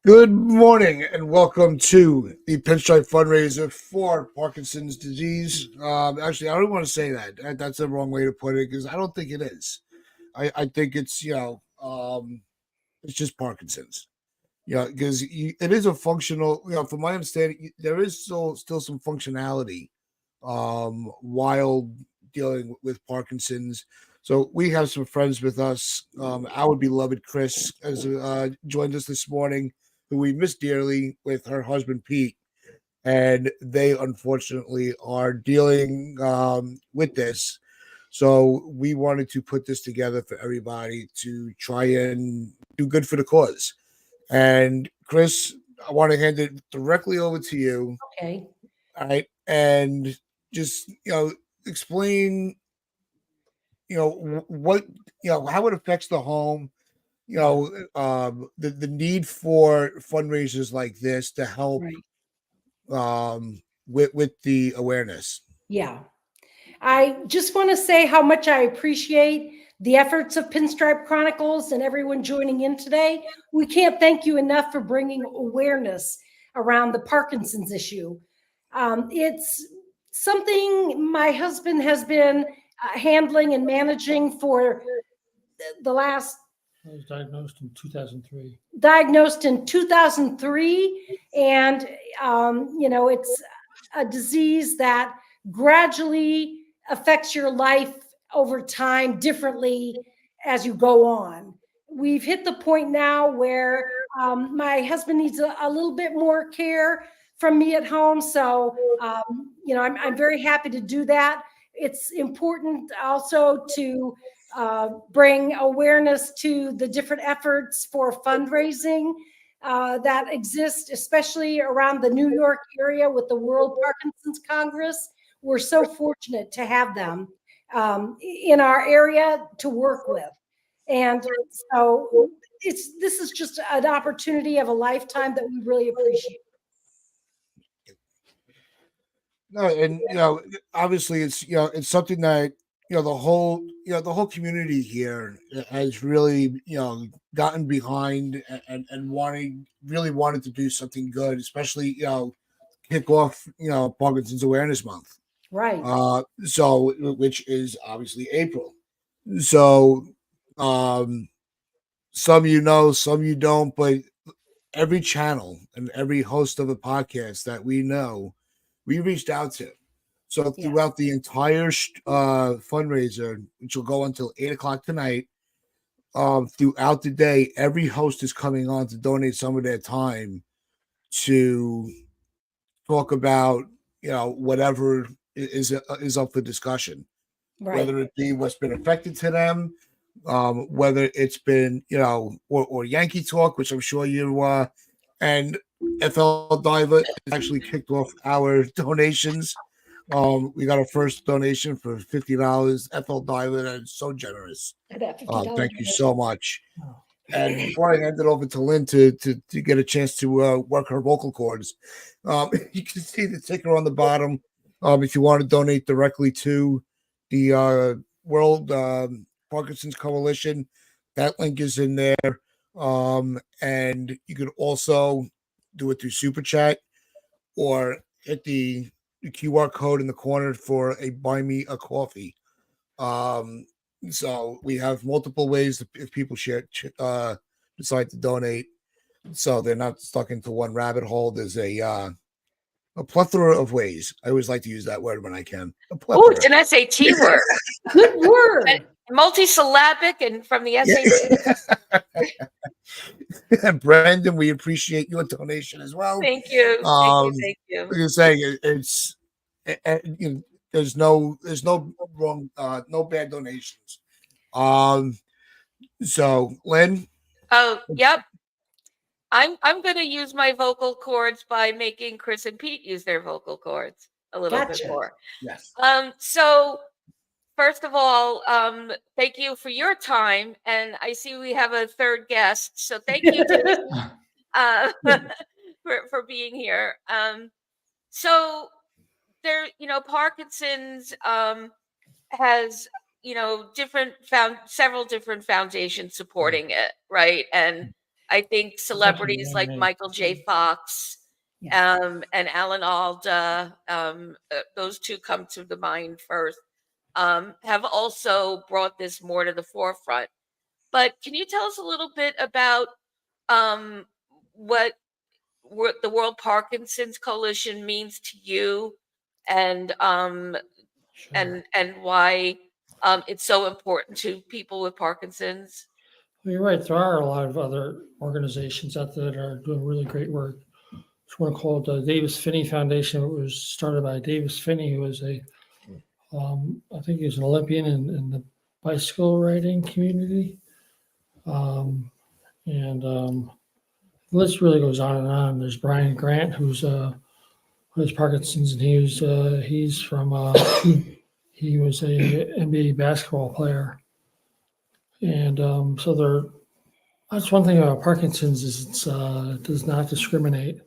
Good morning and welcome to the Pinstripe fundraiser for Parkinson's disease. Actually, I don't want to say that. That's the wrong way to put it because I don't think it is. I think it's it's just Parkinson's. Yeah, because it is a functional. From my understanding, there is still some functionality while dealing with Parkinson's. So we have some friends with us. Our beloved Chris has joined us this morning, who we miss dearly, with her husband Pete, and they unfortunately are dealing with this. So we wanted to put this together for everybody to try and do good for the cause. And Chris, I want to hand it directly over to you. Okay. All right, and just explain what how it affects the home, the need for fundraisers like this to help Right. with the awareness. Yeah. I just want to say how much I appreciate the efforts of Pinstripe Chronicles and everyone joining in today. We can't thank you enough for bringing awareness around the Parkinson's issue. It's something my husband has been handling and managing for the last. I was diagnosed in 2003. Diagnosed in 2003, and it's a disease that gradually affects your life over time differently as you go on. We've hit the point now where my husband needs a little bit more care from me at home. So, I'm very happy to do that. It's important also to bring awareness to the different efforts for fundraising that exist, especially around the New York area with the World Parkinson's Congress. We're so fortunate to have them in our area to work with. And so this is just an opportunity of a lifetime that we really appreciate. No, and obviously it's something that the whole community here has really gotten behind and wanted to do something good, especially kick off Parkinson's Awareness Month. Right. So which is obviously April. So some some you don't, but every channel and every host of a podcast that we know, we reached out to. So throughout the entire fundraiser, which will go until 8 o'clock tonight, throughout the day, every host is coming on to donate some of their time to talk about whatever is up for discussion, Right. whether it be what's been affected to them, whether it's been or Yankee talk, which I'm sure you and FL Diver actually kicked off our donations. We got our first donation for $50. FL Diver, that's so generous. Thank you so much. And before I hand it over to Lynn to get a chance to work her vocal cords, you can see the ticker on the bottom. If you want to donate directly to the World Parkinson's Coalition, that link is in there. And you could also do it through Super Chat or hit the QR code in the corner for a buy me a coffee. So we have multiple ways if people decide to donate, so they're not stuck into one rabbit hole. There's a plethora of ways. I always like to use that word when I can. Oh, it's an SAT word. Good word. Multisyllabic and from the SAT. And Brandon, we appreciate your donation as well. Thank you. Thank you. Like I say, it's there's no wrong, no bad donations. So Lynn. Oh, yep. I'm going to use my vocal cords by making Chris and Pete use their vocal cords a little bit more. Yes. So first of all, thank you for your time, and I see we have a third guest, so thank you for being here. So there, Parkinson's has several different foundations supporting it, right? And I think celebrities like man-made. Michael J. Fox and Alan Alda, those two come to the mind first, have also brought this more to the forefront. But can you tell us a little bit about um, what the World Parkinson's Coalition means to you, and Sure. and why it's so important to people with Parkinson's? Well, you're right. There are a lot of other organizations out there that are doing really great work. There's one called Davis Finney Foundation. It was started by Davis Finney, who was I think he was an Olympian in the bicycle riding community. The list really goes on and on. There's Brian Grant, who has Parkinson's, and he's from he was a NBA basketball player. And that's one thing about Parkinson's is it does not discriminate.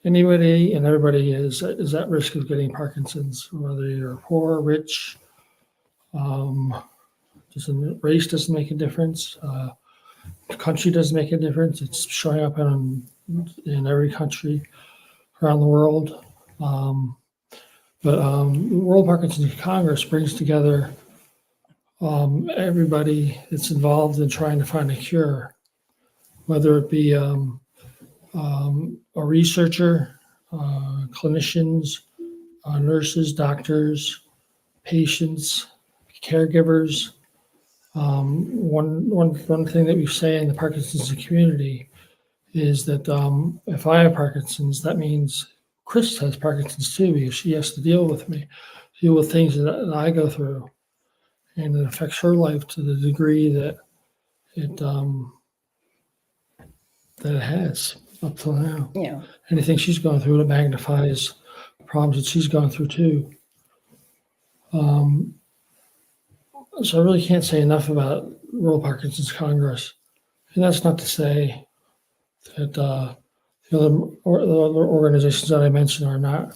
Anybody and everybody is at risk of getting Parkinson's, whether you're poor, rich. Race doesn't make a difference. Country doesn't make a difference. It's showing up in every country around the world. The World Parkinson's Congress brings together everybody that's involved in trying to find a cure, whether it be a researcher, clinicians, nurses, doctors, patients, caregivers. One thing that we say in the Parkinson's community is that if I have Parkinson's, that means Chris has Parkinson's too, because she has to deal with things that I go through, and it affects her life to the degree that it has up till now. Yeah. Anything she's going through, it magnifies the problems that she's gone through too. So I really can't say enough about World Parkinson's Congress, and that's not to say that the other organizations that I mentioned are not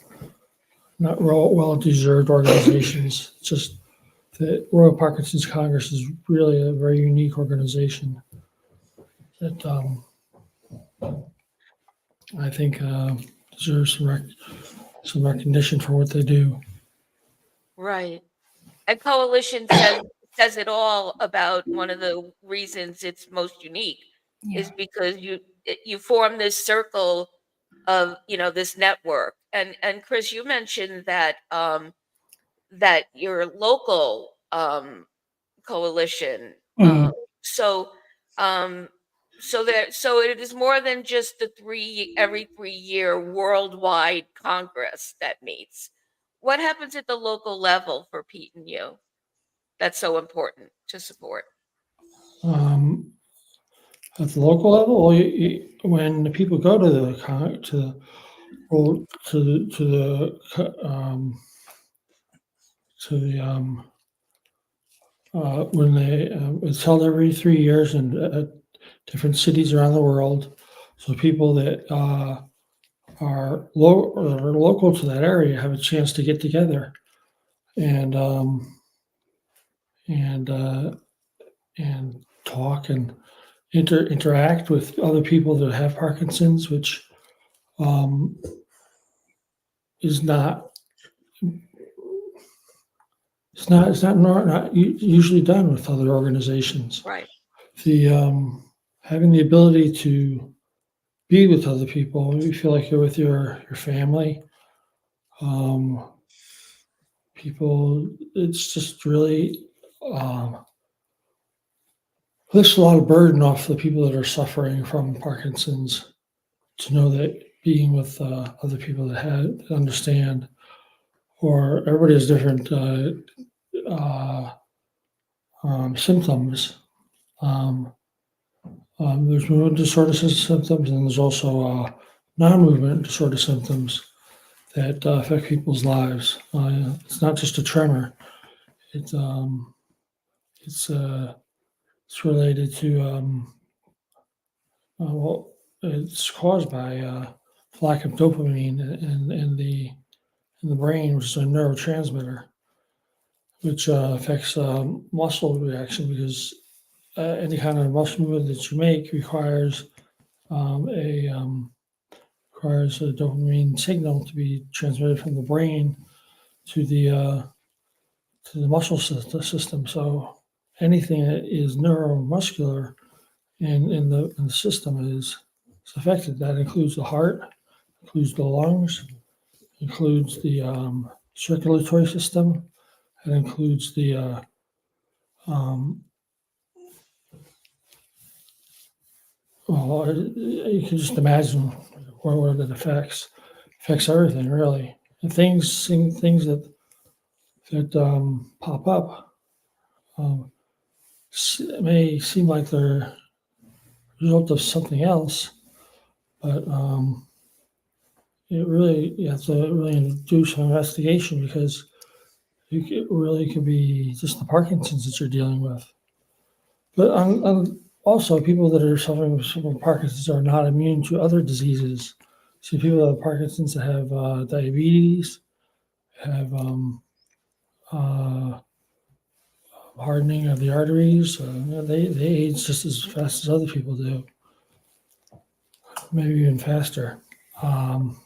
well-deserved organizations. It's just the World Parkinson's Congress is really a very unique organization that I think deserves some recognition for what they do. Right. And Coalition says it all about one of the reasons it's most unique is because you form this circle of, this network. And Chris, you mentioned that that your local coalition. So it is more than just the every 3-year worldwide Congress that meets. What happens at the local level for Pete and you that's so important to support? At the local level, when the people go to when it's held every 3 years in different cities around the world. So people that are local to that area have a chance to get together and talk and interact with other people that have Parkinson's, which is not usually done with other organizations. Right. The having the ability to be with other people, you feel like you're with your family. People, it's just really lifts a lot of burden off the people that are suffering from Parkinson's to know that being with other people that understand, or everybody has different symptoms. There's movement disorder symptoms, and there's also non-movement disorder symptoms that affect people's lives. It's not just a tremor. It's related to it's caused by lack of dopamine in the brain, which is a neurotransmitter, which affects muscle reaction, because any kind of muscle movement that you make requires requires a dopamine signal to be transmitted from the brain to the muscle system. So anything that is neuromuscular in the system is affected. That includes the heart, includes the lungs, includes the circulatory system. It includes the well, you can just imagine what it affects everything really. And things that pop up may seem like they're a result of something else, but you have to really do some investigation because it really could be just the Parkinson's that you're dealing with. But also, people that are suffering from Parkinson's are not immune to other diseases. So people that have Parkinson's that have diabetes, have hardening of the arteries. They age just as fast as other people do, maybe even faster. I'm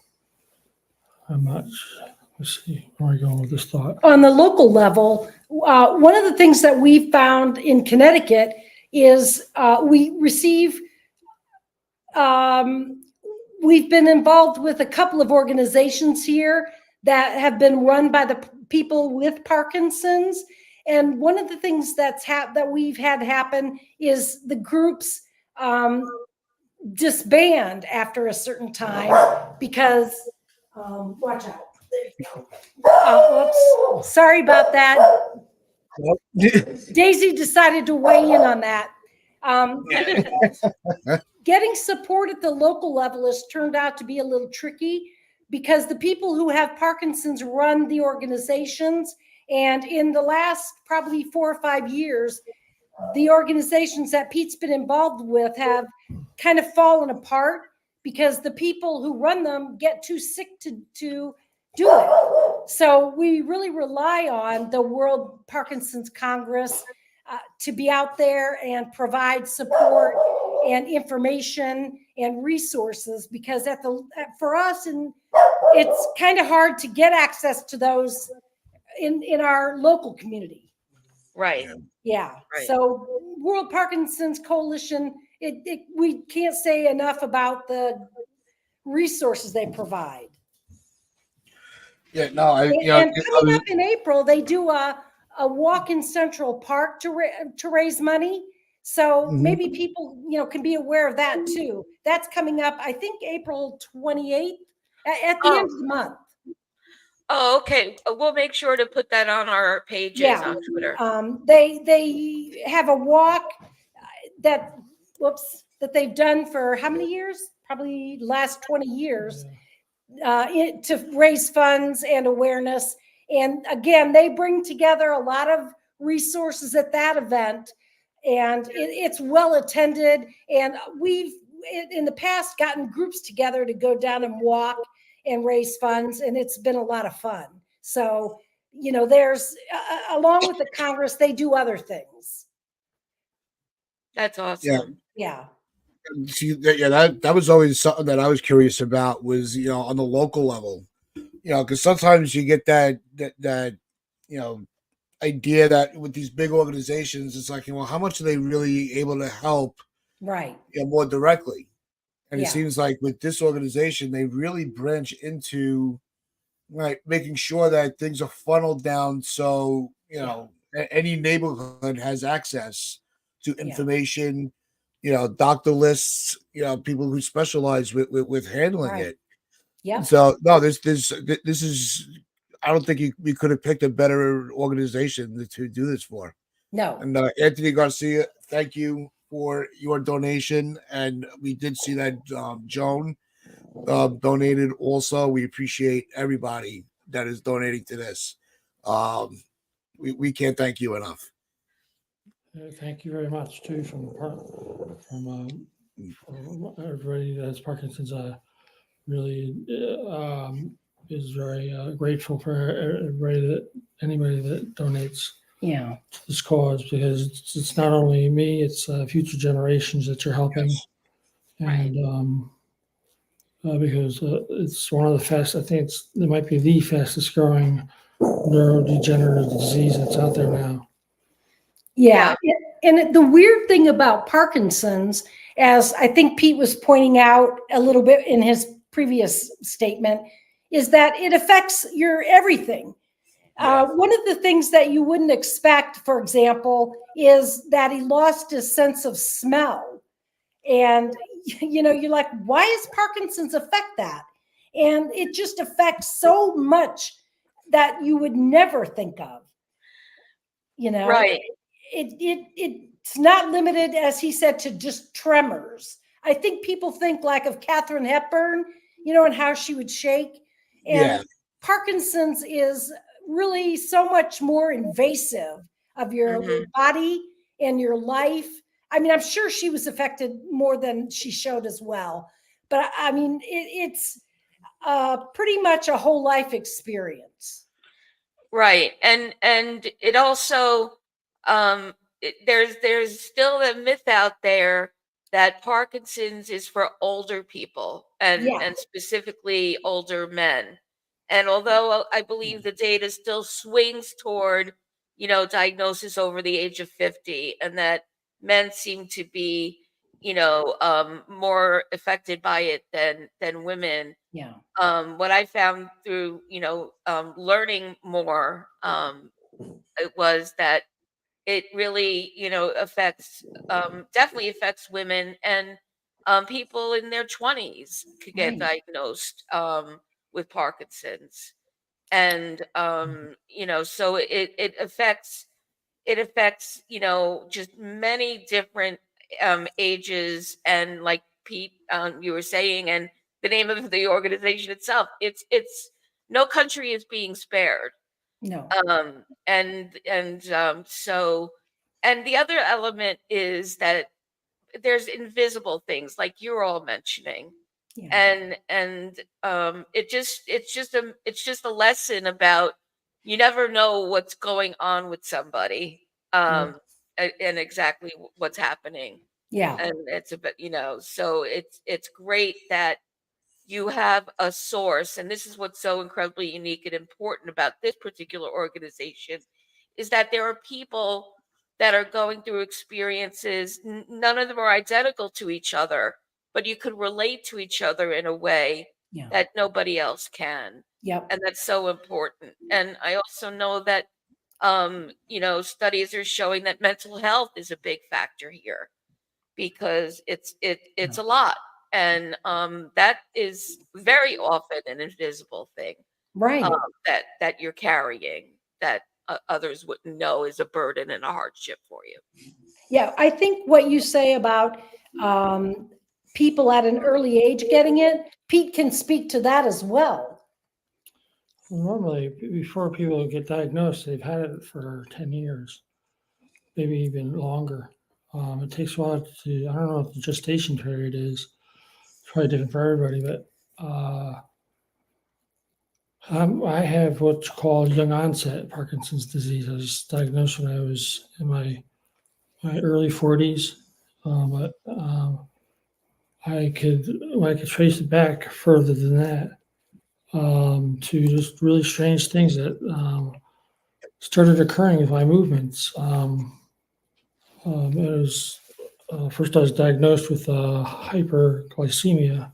not sure. Let's see where I'm going with this thought. On the local level, one of the things that we found in Connecticut is we receive, we've been involved with a couple of organizations here that have been run by the people with Parkinson's. And one of the things that we've had happen is the groups disband after a certain time because, watch out. There you go. Whoops. Sorry about that. Daisy decided to weigh in on that. Getting support at the local level has turned out to be a little tricky because the people who have Parkinson's run the organizations. And in the last probably 4 or 5 years, the organizations that Pete's been involved with have kind of fallen apart because the people who run them get too sick to do it. So we really rely on the World Parkinson's Congress to be out there and provide support and information and resources because for us, and it's kind of hard to get access to those in our local community. Right. Yeah. Right. So World Parkinson's Coalition, we can't say enough about the resources they provide. Yeah, no, And coming up in April, they do a walk in Central Park to raise money. So maybe people, can be aware of that too. That's coming up, I think, April 28th at the end of the month. Oh, okay. We'll make sure to put that on our pages on Twitter. They have a walk that they've done for how many years? Probably last 20 years to raise funds and awareness. And again, they bring together a lot of resources at that event, and it's well attended. And we've in the past gotten groups together to go down and walk and raise funds, and it's been a lot of fun. So, there's along with the Congress, they do other things. That's awesome. Yeah. See, that was always something that I was curious about was, on the local level, because sometimes you get that idea that with these big organizations, it's like, how much are they really able to help? Right. More directly. And Yeah. it seems like with this organization, they really branch into making sure that things are funneled down. So, any neighborhood has access to information, doctor lists, people who specialize with handling it. Yeah. So no, this is, I don't think we could have picked a better organization to do this for. No. And Anthony Garcia, thank you for your donation. And we did see that Joan donated also. We appreciate everybody that is donating to this. We can't thank you enough. Thank you very much too from everybody that has Parkinson's. Really is very grateful for anybody that donates to this cause, because it's not only me, it's future generations that you're helping. Right. And because it's one of the fast, I think it might be the fastest growing neurodegenerative disease that's out there now. Yeah. And the weird thing about Parkinson's, as I think Pete was pointing out a little bit in his previous statement, is that it affects your everything. One of the things that you wouldn't expect, for example, is that he lost his sense of smell. And, you're like, why does Parkinson's affect that? And it just affects so much that you would never think of, Right. It's not limited, as he said, to just tremors. I think people think like of Katharine Hepburn, and how she would shake. And Yeah. Parkinson's is really so much more invasive of your Mhm. body and your life. I mean, I'm sure she was affected more than she showed as well. But I mean, it's pretty much a whole life experience. Right. And it also there's still a myth out there that Parkinson's is for older people Yeah. and specifically older men. And although I believe the data still swings toward, diagnosis over the age of 50, and that men seem to be, more affected by it than women. Yeah. What I found through, learning more, it was that it really, affects, definitely affects women, and people in their 20s could get Right. diagnosed with Parkinson's. And, so it affects, just many different ages, and like Pete, you were saying, and the name of the organization itself, it's no country is being spared. No. So, and the other element is that there's invisible things like you're all mentioning, Yeah. and it's just a lesson about, you never know what's going on with somebody, and exactly what's happening. Yeah. And it's a bit, so it's great that you have a source, and this is what's so incredibly unique and important about this particular organization, is that there are people that are going through experiences. None of them are identical to each other, but you could relate to each other in a way Yeah. that nobody else can. Yep. And that's so important. And I also know that, studies are showing that mental health is a big factor here, because it's a lot. And that is very often an invisible thing, Right. that you're carrying, that others wouldn't know is a burden and a hardship for you. Yeah. I think what you say about people at an early age getting it, Pete can speak to that as well. Normally, before people get diagnosed, they've had it for 10 years, maybe even longer. It takes a while I don't know what the gestation period is. It's probably different for everybody, but I have what's called young onset Parkinson's disease. I was diagnosed when I was in my early 40s, but I could trace it back further than that, to just really strange things that started occurring with my movements. It was first I was diagnosed with hyperglycemia,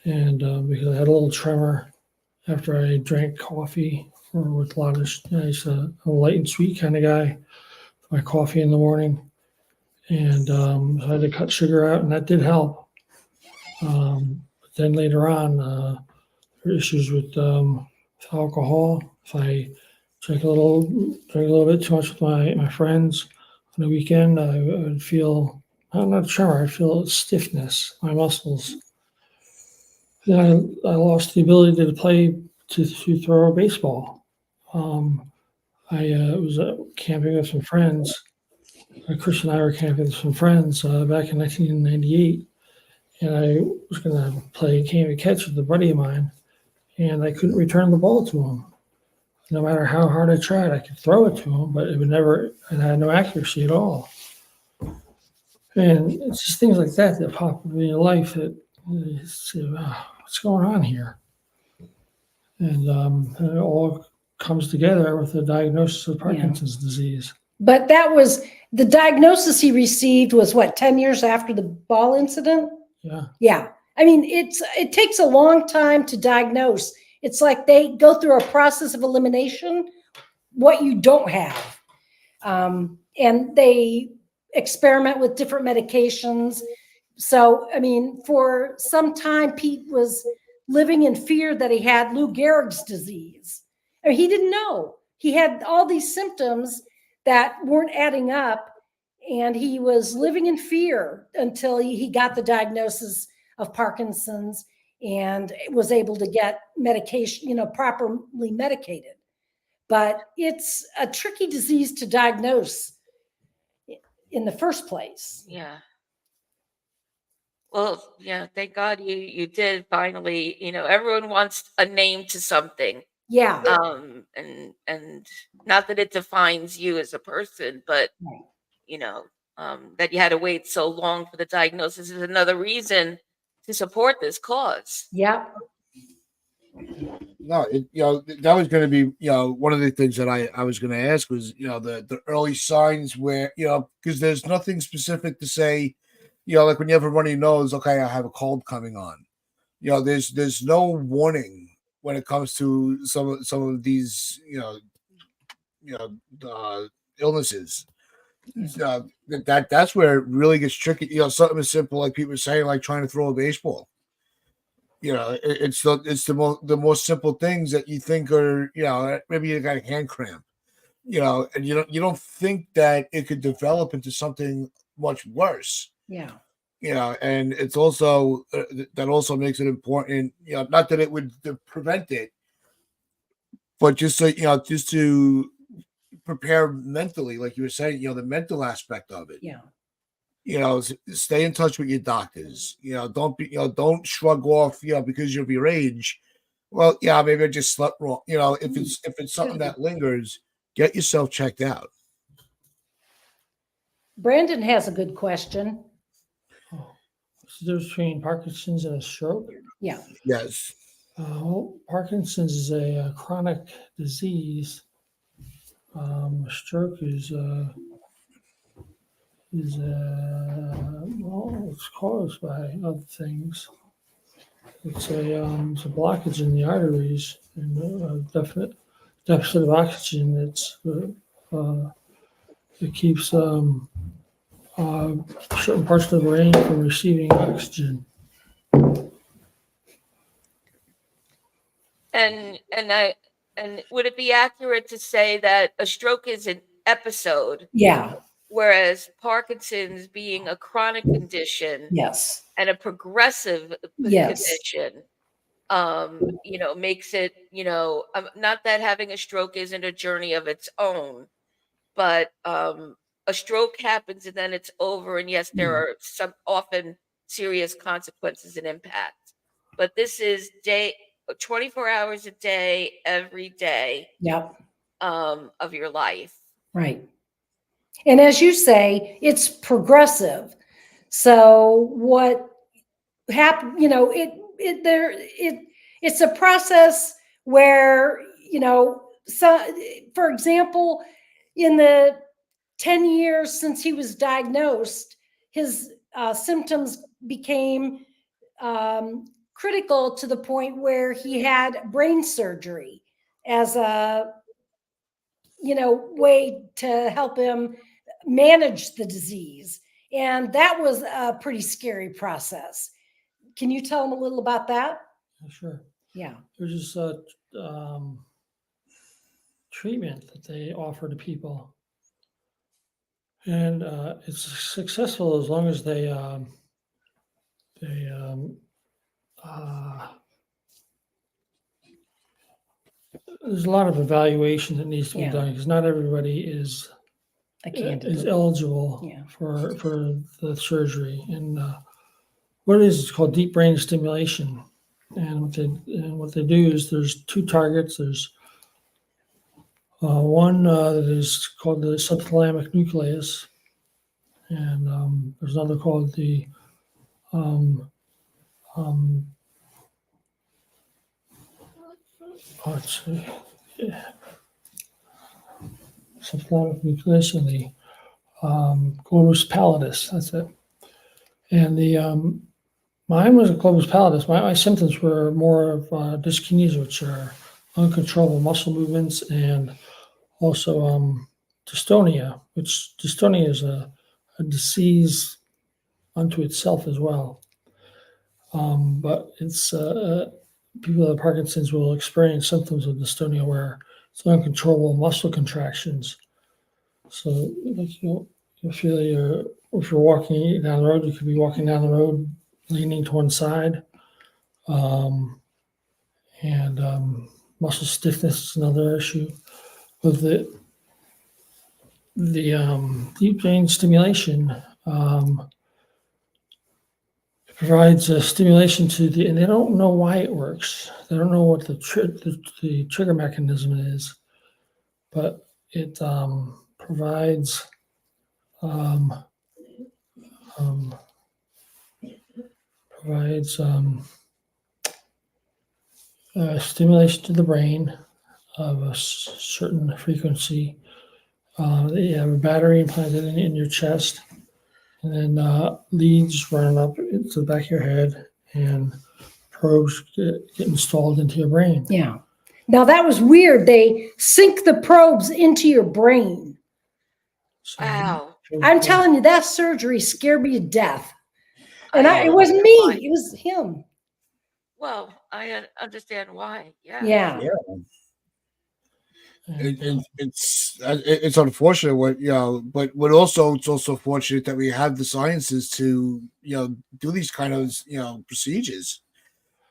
and because I had a little tremor after I drank coffee, or with a lot of nice, a light and sweet kind of guy, my coffee in the morning, and so I had to cut sugar out, and that did help. But then later on, there were issues with alcohol. If I drink a little bit too much with my friends on the weekend, I would feel, not a tremor, I'd feel stiffness, my muscles. Then I lost the ability to throw a baseball. I was camping with some friends. Chris and I were camping with some friends back in 1998, and I was going to play game of catch with a buddy of mine, and I couldn't return the ball to him. No matter how hard I tried, I could throw it to him, but it had no accuracy at all. And it's just things like that that pop up in your life that you say, wow, what's going on here? And it all comes together with the diagnosis of Parkinson's disease. But that was the diagnosis he received was what, 10 years after the ball incident? Yeah. Yeah. I mean, it takes a long time to diagnose. It's like they go through a process of elimination, what you don't have. And they experiment with different medications. So, I mean, for some time, Pete was living in fear that he had Lou Gehrig's disease. I mean, he didn't know. He had all these symptoms that weren't adding up, and he was living in fear until he got the diagnosis of Parkinson's and was able to get medication, properly medicated. But it's a tricky disease to diagnose in the first place. Yeah. Well, yeah, thank God you did finally, everyone wants a name to something. Yeah. And not that it defines you as a person, but Right. that you had to wait so long for the diagnosis is another reason to support this cause. Yeah. No, that was going to be, one of the things that I was going to ask was, the early signs where, because there's nothing specific to say, like when you have a runny nose, okay, I have a cold coming on. There's no warning when it comes to some of these, illnesses. That's where it really gets tricky. Something as simple like people were saying, like trying to throw a baseball. It's the most simple things that you think are, maybe you got a hand cramp, and you don't think that it could develop into something much worse. Yeah. And it's also that also makes it important, not that it would prevent it, but just so just to prepare mentally, like you were saying, the mental aspect of it. Yeah. Stay in touch with your doctors. Don't shrug off, because of your age. Well, yeah, maybe I just slept wrong. If it's something that lingers, get yourself checked out. Brandon has a good question. What's the difference between Parkinson's and a stroke? Yeah. Yes. Well, Parkinson's is a chronic disease. Stroke is it's caused by other things. It's a blockage in the arteries and a deficit of oxygen. It keeps certain parts of the brain from receiving oxygen. And would it be accurate to say that a stroke is an episode? Yeah. Whereas Parkinson's being a chronic condition Yes. and a progressive Yes. condition, makes it, not that having a stroke isn't a journey of its own, but a stroke happens and then it's over. And yes, there are some often serious consequences and impacts, but this is 24 hours a day, every day. Yep. Of your life. Right. And as you say, it's progressive. So what happened, it's a process where, so for example, in the 10 years since he was diagnosed, his symptoms became critical to the point where he had brain surgery as a way to help him manage the disease. And that was a pretty scary process. Can you tell them a little about that? Sure. Yeah. There's this treatment that they offer to people. And it's successful as long as there's a lot of evaluation that needs to be done because not everybody is eligible for the surgery. And what it is, it's called deep brain stimulation. And what they do is there's two targets. There's one that is called the subthalamic nucleus, and there's another called the let's see, symptomatic nucleus and the globus pallidus. That's it. And the mine was a globus pallidus. My symptoms were more of dyskinesia, which are uncontrollable muscle movements, and also dystonia, which dystonia is a disease unto itself as well. But it's people with Parkinson's will experience symptoms of dystonia where it's uncontrollable muscle contractions. So like you'll feel if you're walking down the road, you could be walking down the road leaning to one side. And muscle stiffness is another issue. With the deep brain stimulation, provides a stimulation to and they don't know why it works. They don't know what the trigger mechanism is, but it provides stimulation to the brain of a certain frequency. You have a battery implanted in your chest, and then leads running up into the back of your head, and probes get installed into your brain. Yeah. Now that was weird. They sink the probes into your brain. So, Wow. I'm telling you, that surgery scared me to death. And I it wasn't me, why. it was him. Well, I understand why. Yeah. Yeah. It's unfortunate but it's also fortunate that we have the sciences to do these kind of procedures.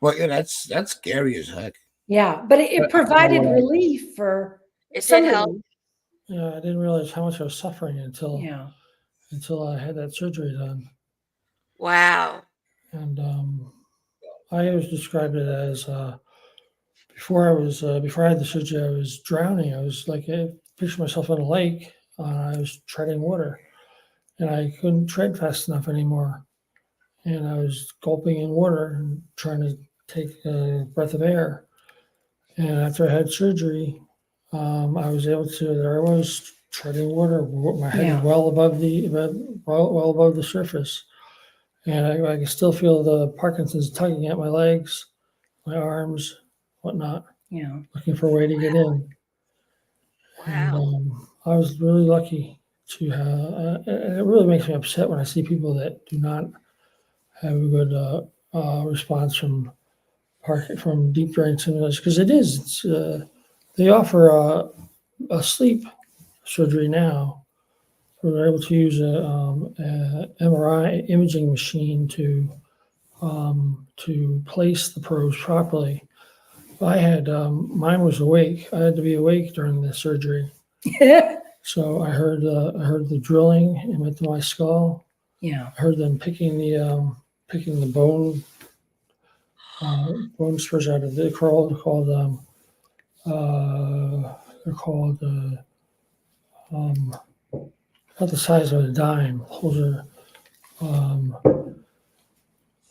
But yeah, that's scary as heck. Yeah. But it provided relief for It some did help. relief. Yeah, I didn't realize how much I was suffering until I had that surgery done. Wow. And I always described it as before I had the surgery, I was drowning. I was like, I pictured myself in a lake. I was treading water, and I couldn't tread fast enough anymore. And I was gulping in water and trying to take a breath of air. And after I had surgery, I was able to. There I was treading water. My head was well above the surface, and I can still feel the Parkinson's tugging at my legs, my arms, whatnot. Yeah. Looking for a way to get in. And Wow. I was really lucky to have. And it really makes me upset when I see people that do not have a good response from deep brain stimulation, because it is. It's, they offer a sleep surgery now. We're able to use a MRI imaging machine to place the probes properly. I had mine was awake. I had to be awake during the surgery, so I heard the drilling into my skull. Yeah. I heard them picking the bone spurs out of it. They're called about the size of a dime. Those are, and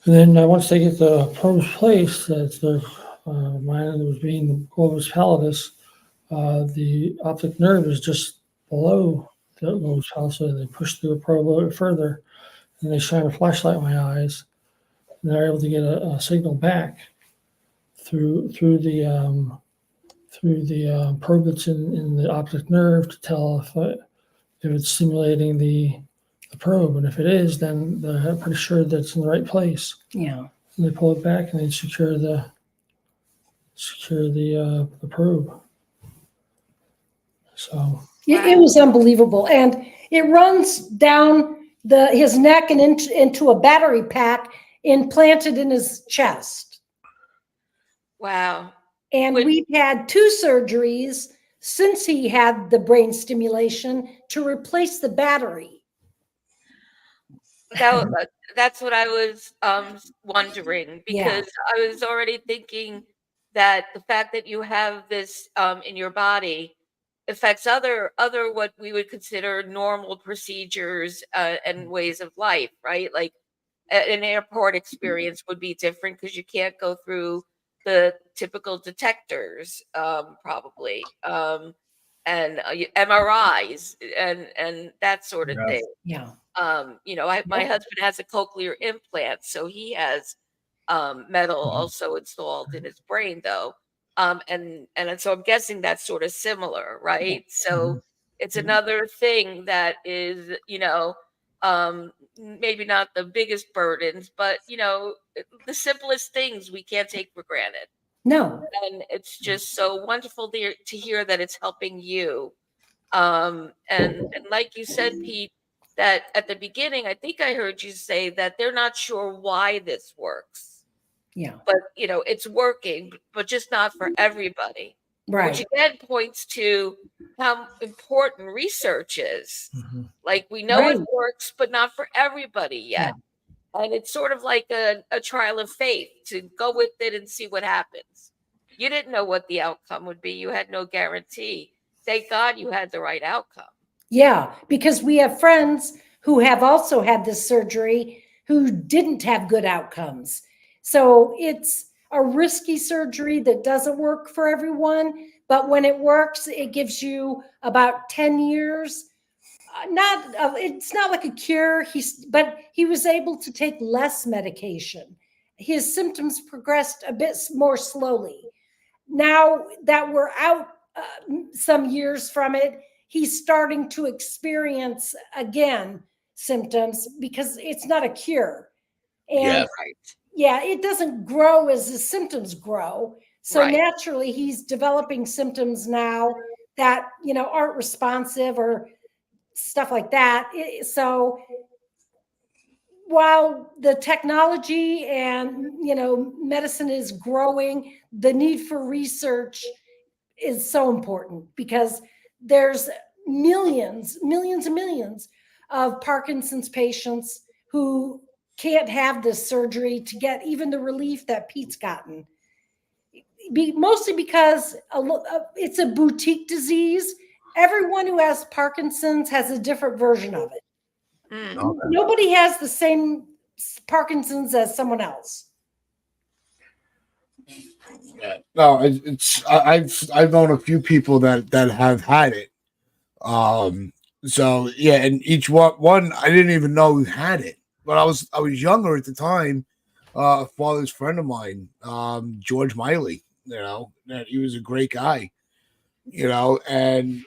then once they get the probes placed, mine was being globus pallidus. The optic nerve is just below the globus pallidus, so they push through the probe a little bit further, and they shine a flashlight in my eyes, and they're able to get a signal back through the probe that's in the optic nerve to tell if it's stimulating the probe, and if it is, then they're pretty sure that it's in the right place. Yeah. And they pull it back and they secure the probe. So It was unbelievable. And it runs down his neck and into a battery pack implanted in his chest. Wow. And we've had 2 surgeries since he had the brain stimulation to replace the battery. That's what I was wondering, because I was already thinking that the fact that you have this in your body, affects other what we would consider normal procedures and ways of life, right? Like an airport experience would be different because you can't go through the typical detectors, probably, and MRIs and that sort of Yeah. thing. Yeah. My husband has a cochlear implant, so he has metal also installed in his brain, though. And so I'm guessing that's sort of similar, right? So it's another thing that is, maybe not the biggest burdens, but the simplest things we can't take for granted. No. And it's just so wonderful to hear that it's helping you. And like you said, Pete, that at the beginning, I think I heard you say that they're not sure why this works, Yeah. but it's working, but just not for everybody. Which Right. again points to how important research is. Like we know Right. it works, but not for everybody Yeah. yet. And it's sort of like a trial of faith to go with it and see what happens. You didn't know what the outcome would be. You had no guarantee. Thank God you had the right outcome. Yeah, because we have friends who have also had this surgery who didn't have good outcomes. So it's a risky surgery that doesn't work for everyone, but when it works, it gives you about 10 years. It's not like a cure. But he was able to take less medication. His symptoms progressed a bit more slowly. Now that we're out some years from it, he's starting to experience again symptoms because it's not a cure. And Right. yeah, it doesn't grow as the symptoms grow. So Right. naturally, he's developing symptoms now that, aren't responsive or stuff like that. So while the technology and, medicine is growing, the need for research is so important because there's millions and millions of Parkinson's patients who can't have this surgery to get even the relief that Pete's gotten. Mostly because it's a boutique disease. Everyone who has Parkinson's has a different version of it. Mm. Nobody has the same Parkinson's as someone else. Yeah. No, I've known a few people that have had it. So yeah, and each one I didn't even know who had it, but I was younger at the time. A father's friend of mine, George Miley, that he was a great guy, and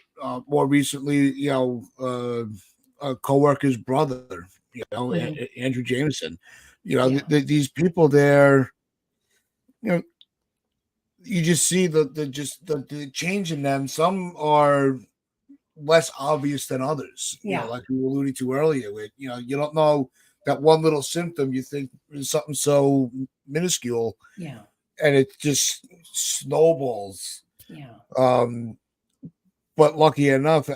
more recently, a coworker's brother, Andrew Jameson, Yeah. these people there, you know, you just see the change in them. Some are less obvious than others. Yeah. Like we were alluding to earlier, with you don't know that one little symptom you think is something so minuscule, Yeah. and it just snowballs. Yeah. But lucky enough,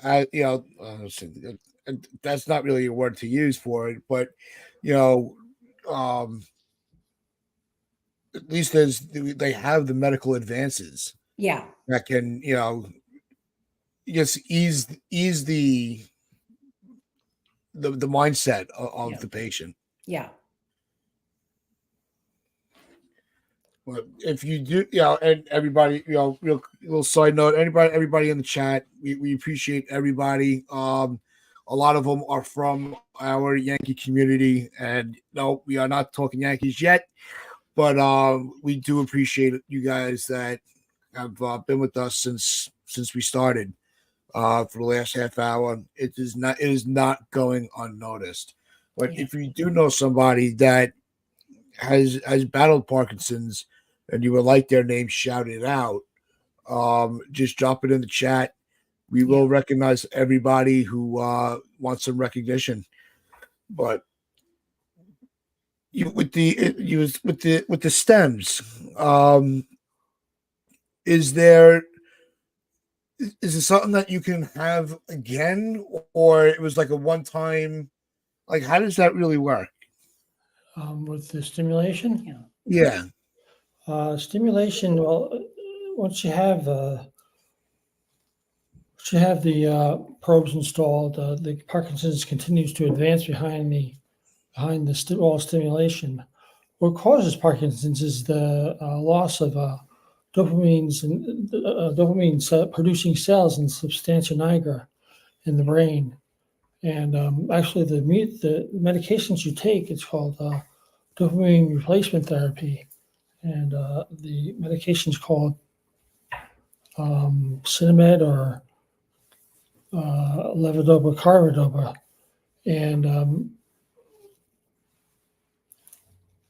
that's not really a word to use for it, but you know, um, at least they have the medical advances Yeah. that can just ease the mindset of Yeah. the patient. Yeah. But if you do, and everybody, real little side note, everybody in the chat, we appreciate everybody. A lot of them are from our Yankee community, and no, we are not talking Yankees yet, but we do appreciate you guys that have been with us since we started. For the last half hour, it is not going unnoticed. But Yeah. if you do know somebody that has battled Parkinson's and you would like their name shouted out, just drop it in the chat. We will recognize everybody who wants some recognition. But with the stems, is there is it something that you can have again, or it was like a one time? Like, how does that really work? With the stimulation, Yeah. stimulation. Well, once you have to have the probes installed, the Parkinson's continues to advance behind the wall stimulation. What causes Parkinson's is the loss of dopamines and dopamine producing cells in substantia nigra in the brain. And actually, the medications you take, it's called dopamine replacement therapy, and the medication is called Cinemed or levodopa carbidopa, and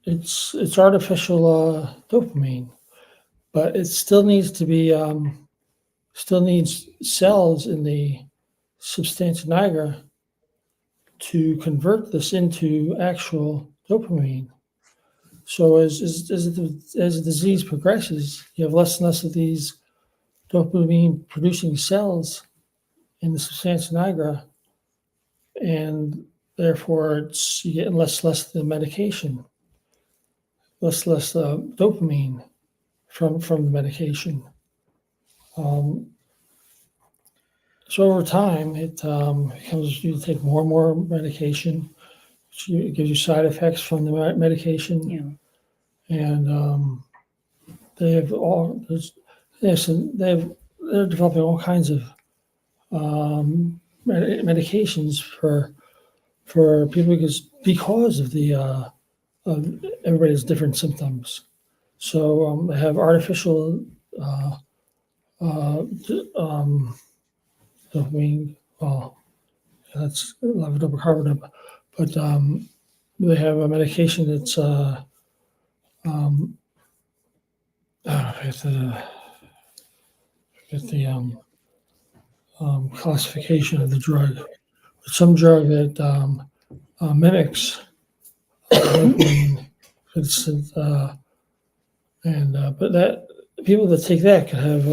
it's artificial dopamine, but it still needs to be still needs cells in the substantia nigra to convert this into actual dopamine. So as the disease progresses, you have less and less of these dopamine producing cells in the substantia nigra, and therefore you get less of the medication, less dopamine from the medication. So over time, it becomes you take more and more medication. It gives you side effects from the medication. Yeah. And they're developing all kinds of medications for people because of the of everybody's different symptoms. So they have artificial dopamine. Well, that's levodopa carbidopa, but they have a medication that's the classification of the drug. Some drug that mimics dopamine, but that people that take that can have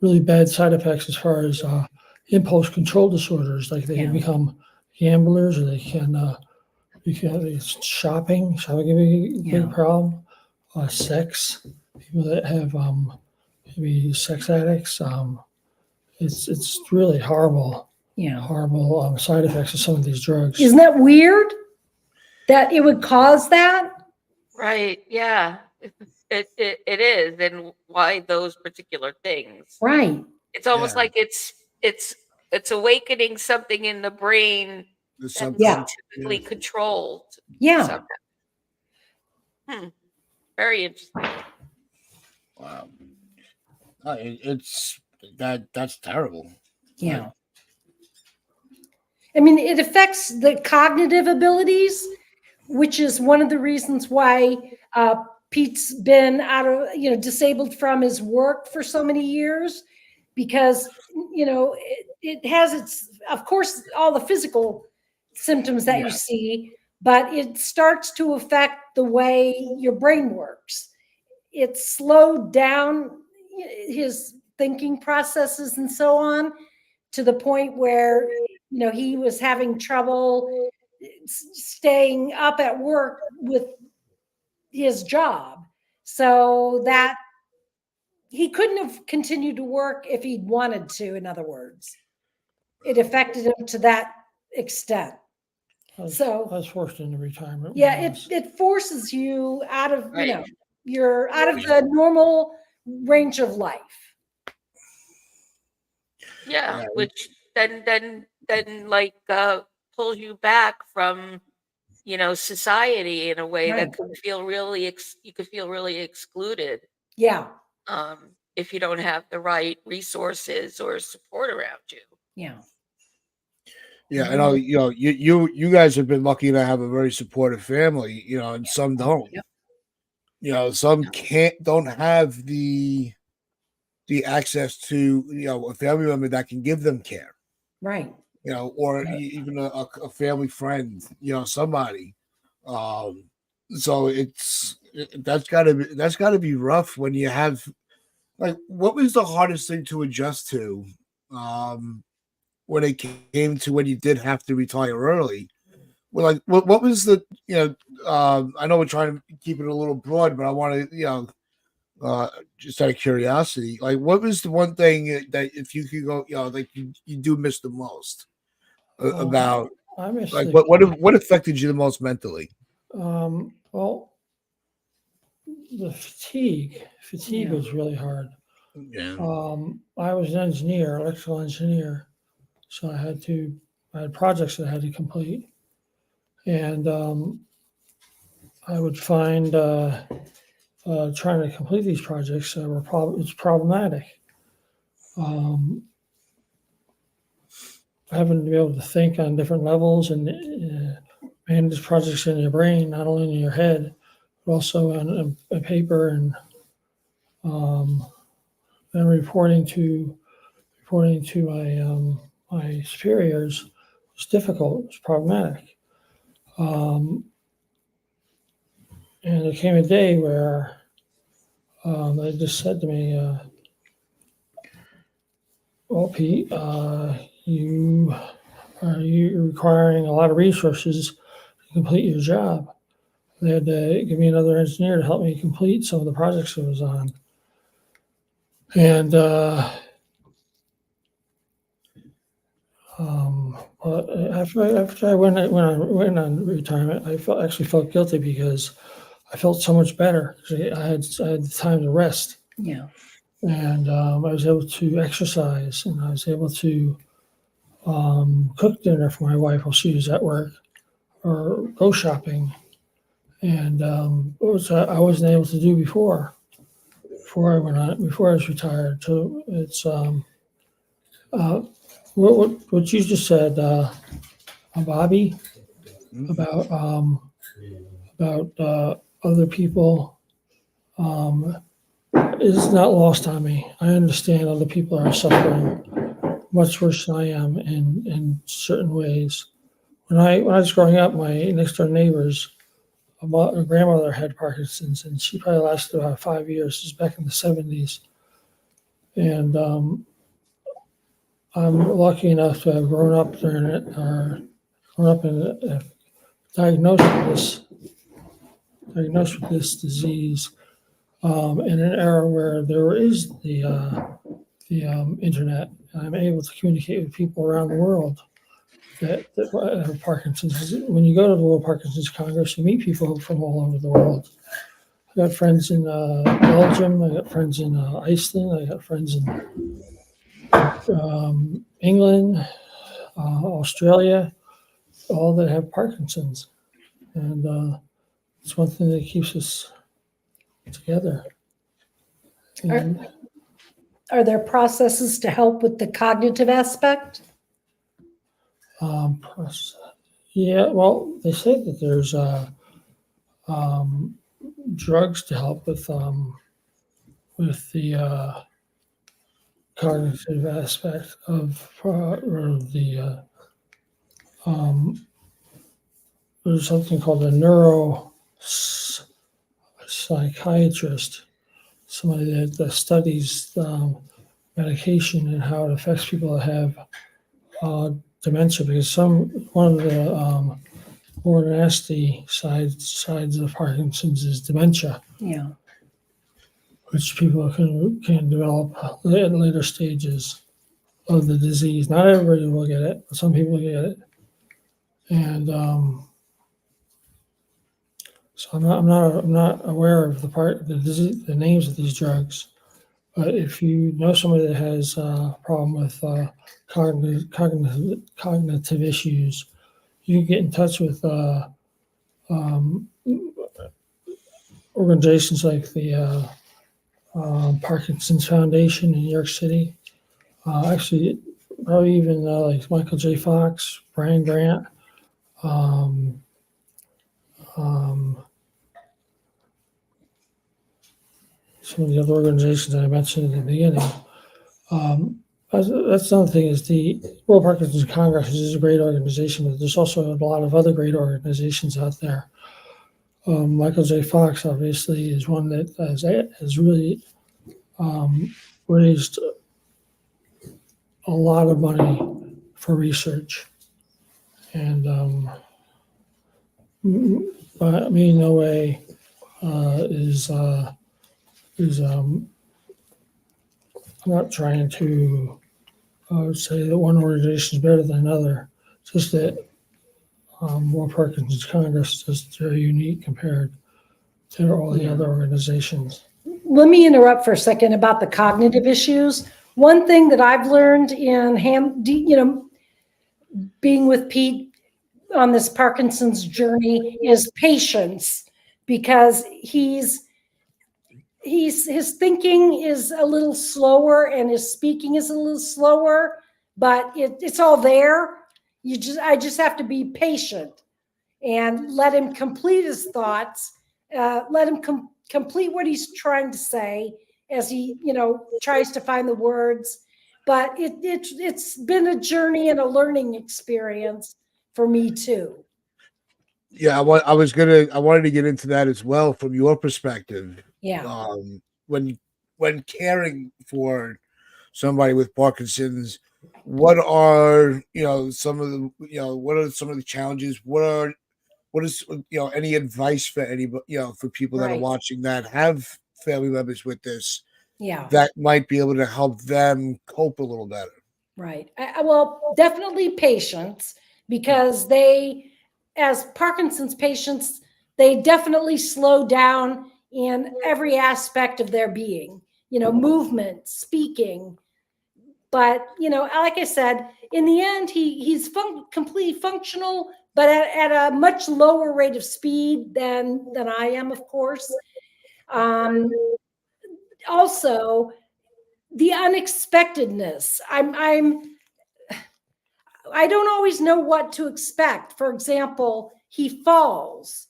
really bad side effects as far as impulse control disorders, like they can become gamblers, or they can shopping can be a big problem. Sex, people that have maybe sex addicts. It's really horrible side effects of some of these drugs. Isn't that weird that it would cause that? Right. Yeah. It is. And why those particular things? Right. It's almost like it's awakening something in the brain that's typically controlled. Yeah. Very interesting. Wow. That's terrible. Yeah. I mean, it affects the cognitive abilities, which is one of the reasons why Pete's been disabled from his work for so many years, because, it has of course, all the physical symptoms that you see, but it starts to affect the way your brain works. It slowed down his thinking processes and so on, to the point where, he was having trouble staying up at work with his job, so that he couldn't have continued to work if he'd wanted to. In other words, it affected him to that extent. I So was forced into retirement. it forces you out of you're out of the normal range of life. Yeah, which then like pulls you back from society in a way that could feel really you could feel really excluded. Yeah. If you don't have the right resources or support around you. Yeah. Yeah, I know. You guys have been lucky to have a very supportive family. And some don't. Yep. Some don't have the access to a family member that can give them care. Right. Or even a family friend. Somebody. So that's gotta be rough when you have, like, what was the hardest thing to adjust to when it came to when you did have to retire early? Well, like, what was the I know we're trying to keep it a little broad, but I want to just out of curiosity, like what was the one thing that if you could go, like you do miss the most about I miss like the, what affected you the most mentally? well, the fatigue Yeah. was really hard. Yeah. I was an engineer, electrical engineer, so I had projects that I had to complete, and I would find trying to complete these projects it's problematic. Having to be able to think on different levels and manage projects in your brain, not only in your head, but also on a paper um, and reporting to my superiors was difficult. It was problematic. And there came a day where they just said to me, "Well, Pete, you're requiring a lot of resources to complete your job." They had to give me another engineer to help me complete some of the projects I was on. And but after I went on retirement, actually felt guilty because I felt so much better. I had the time to rest, Yeah. and I was able to exercise, and I was able to cook dinner for my wife while she was at work, or go shopping, and which I wasn't able to do before I was retired. So it's uh, what you just said, Bobby, Mhm. about other people is not lost on me. I understand other people are suffering much worse than I am in certain ways. When I was growing up, my next door neighbors, a grandmother had Parkinson's, and she probably lasted about 5 years. This is back in the 70s, and I'm lucky enough to have grown up during it, or grown up in diagnosed with this disease in an era where there is the internet. I'm able to communicate with people around the world that have Parkinson's. When you go to the World Parkinson's Congress, you meet people from all over the world. I got friends in Belgium. I got friends in Iceland. I got friends in England, Australia, all that have Parkinson's, and it's one thing that keeps us together. And, Are there processes to help with the cognitive aspect? yeah, well, they say that there's drugs to help with the cognitive aspect of or there's something called a psychiatrist, somebody that studies medication and how it affects people that have dementia, because one of the more nasty sides of Parkinson's is dementia, Yeah. which people can develop at later stages of the disease. Not everybody will get it, but some people get it. And so I'm not aware of the names of these drugs. But if you know somebody that has a problem with cognitive issues, you can get in touch with organizations like the Parkinson's Foundation in New York City. Actually, probably even like Michael J. Fox, Brian Grant, um, some of the other organizations that I mentioned in the beginning. That's another thing is the World Parkinson's Congress is a great organization, but there's also a lot of other great organizations out there. Michael J. Fox obviously is one that has really raised a lot of money for research, and but me no way is is I'm not trying to say that one organization is better than another. It's just that World Parkinson's Congress is very unique compared to all the other organizations. Let me interrupt for a second about the cognitive issues. One thing that I've learned in being with Pete on this Parkinson's journey is patience, because his thinking is a little slower and his speaking is a little slower, but it's all there. I just have to be patient and let him complete his thoughts, let him complete what he's trying to say as he, tries to find the words. But it's been a journey and a learning experience for me too. Yeah, I wanted to get into that as well from your perspective. Yeah. When caring for somebody with Parkinson's, what are some of the challenges? What is any advice for anybody, for people that are Right. watching that have family members with this Yeah. that might be able to help them cope a little better? Right. Well, definitely patience, because as Parkinson's patients, they definitely slow down in every aspect of their being, movement, speaking. But, like I said, in the end, he's completely functional, but at a much lower rate of speed than I am, of course. Also, the unexpectedness. I don't always know what to expect. For example, he falls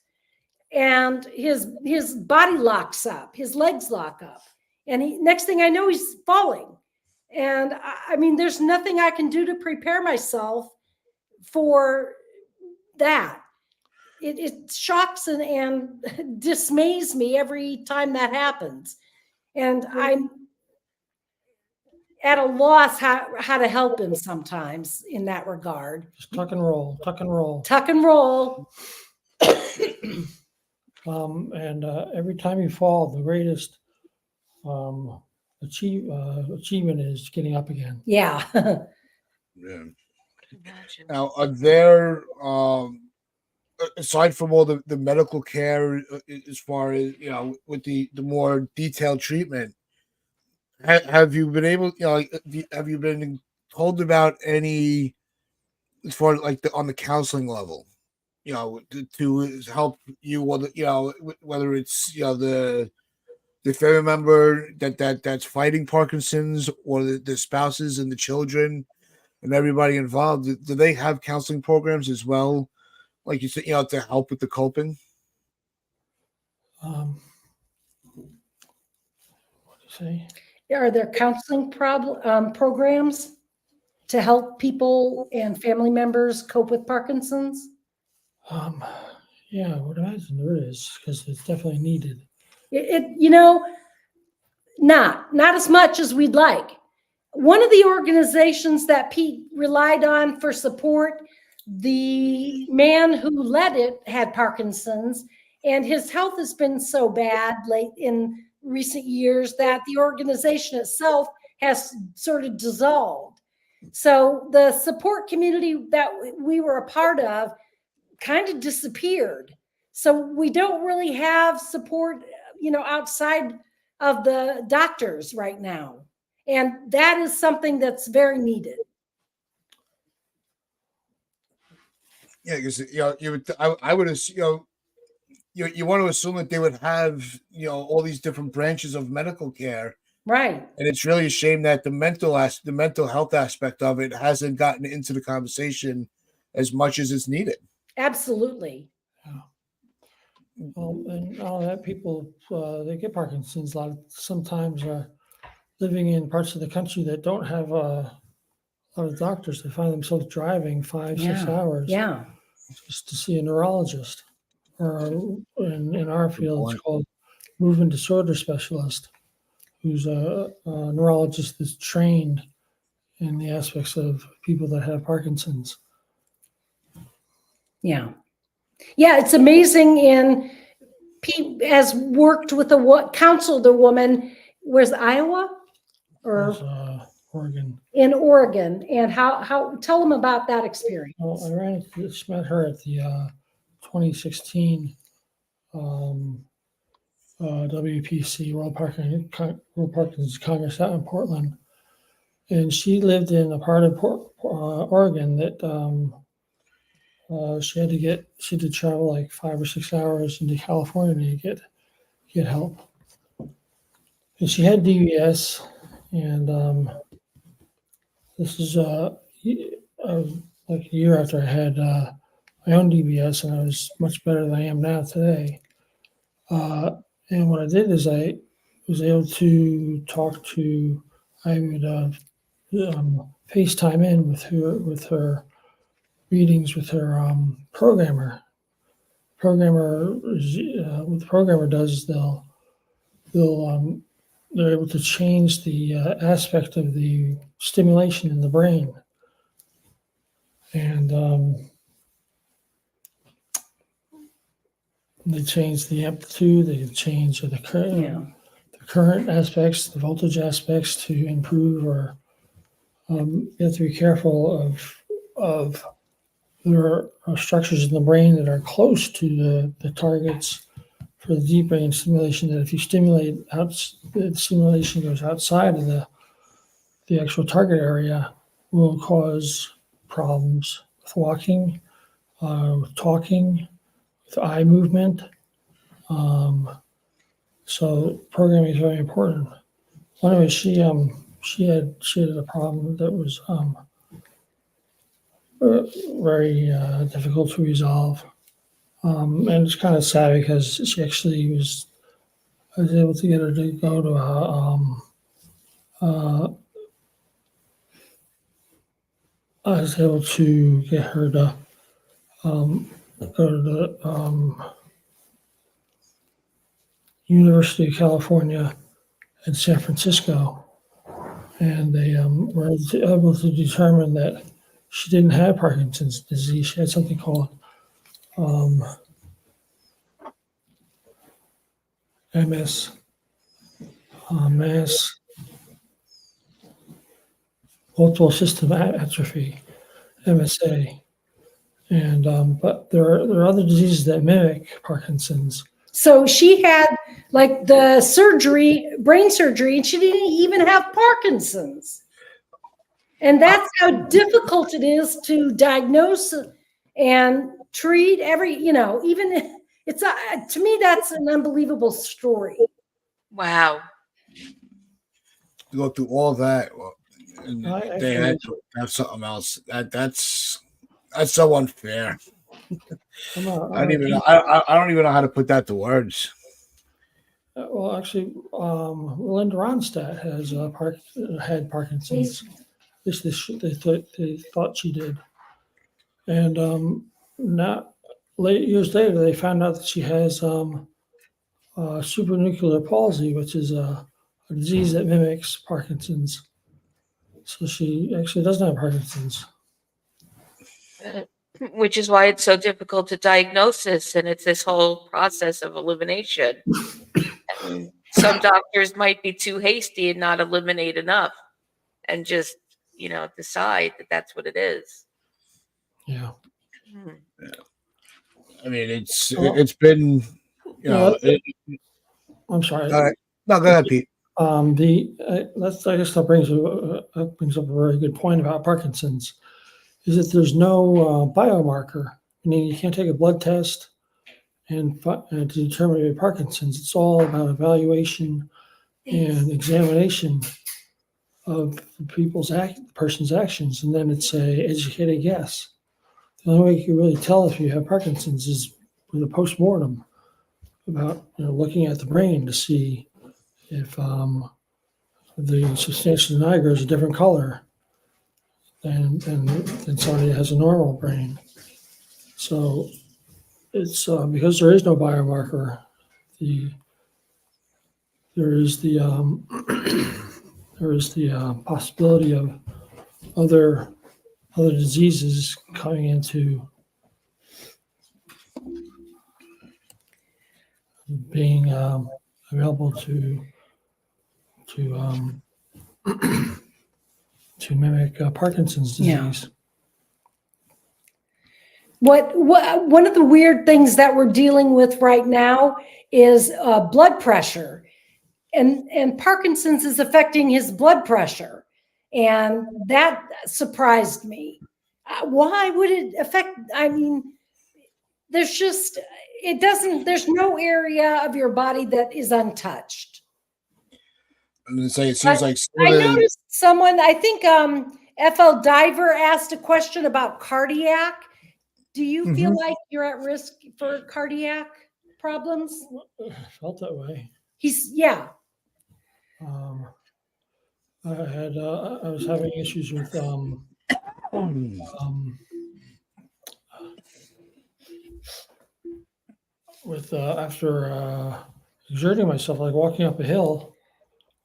and his body locks up, his legs lock up, and next thing I know, he's falling. And I mean, there's nothing I can do to prepare myself for that. It shocks and dismays me every time that happens. And I'm at a loss how to help him sometimes in that regard. Just tuck and roll, tuck and roll. Tuck and roll. And every time you fall, the greatest achievement is getting up again. Yeah. Yeah. Imagine. Now, are there aside from all the medical care, as far as with the more detailed treatment, have you been able, have you been told about any, as far as like on the counseling level, to help you, whether it's the family member that's fighting Parkinson's, or the spouses and the children and everybody involved? Do they have counseling programs as well, like you said, to help with the coping? What do you say? Are there counseling programs to help people and family members cope with Parkinson's? Yeah, I would imagine there is, because it's definitely needed. Not as much as we'd like. One of the organizations that Pete relied on for support, the man who led it had Parkinson's, and his health has been so bad late in recent years that the organization itself has sort of dissolved. So the support community that we were a part of kind of disappeared. So we don't really have support, outside of the doctors right now. And that is something that's very needed. Yeah, because I would assume, you want to assume that they would have all these different branches of medical care, Right. and it's really a shame that the mental health aspect of it hasn't gotten into the conversation as much as it's needed. Absolutely. Well, and all that people, they get Parkinson's sometimes living in parts of the country that don't have a lot of doctors. They find themselves driving 5-6 hours Yeah. just to see a neurologist, or in our field, it's called movement disorder specialist, who's a neurologist that's trained in the aspects of people that have Parkinson's. Yeah. Yeah. It's amazing has worked with counseled a woman. Where's Iowa or There's, Oregon. in Oregon, and how tell them about that experience. Well, I met her at the 2016 WPC World Parkinson's Congress out in Portland, and she lived in a part of Oregon that she had to travel like 5 or 6 hours into California to get help. And she had DBS, and this is like a year after I had my own DBS, and I was much better than I am now today. And what I did is I was able to talk to, I would FaceTime in with her meetings with her programmer. What the programmer does is they're able to change the aspect of the stimulation in the brain, and they change the amplitude, they change the current aspects, the voltage aspects to improve, or you have to be careful of there are structures in the brain that are close to the targets for the deep brain stimulation, that if you stimulate the stimulation goes outside of the actual target area, will cause problems with walking, with talking, with eye movement. So programming is very important. Well, anyway, she had a problem that was very difficult to resolve, and it's kind of sad because she actually I was able to get her to go to I was able to get her to go to the University of California in San Francisco, and they were able to determine that she didn't have Parkinson's disease. She had something called MS, mass multiple system atrophy, MSA, and but there are other diseases that mimic Parkinson's. So she had like the brain surgery, and she didn't even have Parkinson's. And that's how difficult it is to diagnose and treat even it's to me, that's an unbelievable story. Wow. To go through all that, and they had Actually, to have something else. That's so unfair. I don't even know. I don't even know how to put that to words. Well, actually, Linda Ronstadt had Parkinson's. At least they thought she did, and years later they found out that she has supranuclear palsy, which is a disease that mimics Parkinson's. So she actually doesn't have Parkinson's. Which is why it's so difficult to diagnose this, and it's this whole process of elimination. And some doctors might be too hasty and not eliminate enough, and just decide that that's what it is. Yeah. I mean, it's been, I'm sorry. No, go ahead, Pete. I guess that brings up a very good point about Parkinson's, is that there's no biomarker. Meaning you can't take a blood test and to determine your Parkinson's. It's all about evaluation and examination of the person's actions, and then it's a educated guess. The only way you can really tell if you have Parkinson's is with a postmortem, about looking at the brain to see if the substantia nigra is a different color than somebody that has a normal brain. So it's because there is no biomarker, there is the possibility of other diseases coming into being available to to mimic Parkinson's disease. What one of the weird things that we're dealing with right now is blood pressure, and Parkinson's is affecting his blood pressure, and that surprised me. Why would it affect? I mean, there's just it doesn't. There's no area of your body that is untouched. I'm gonna say it seems like I noticed someone. I think FL Diver asked a question about cardiac. Do you feel like you're at risk for cardiac problems? I felt that way. I was having issues with after exerting myself, like walking up a hill,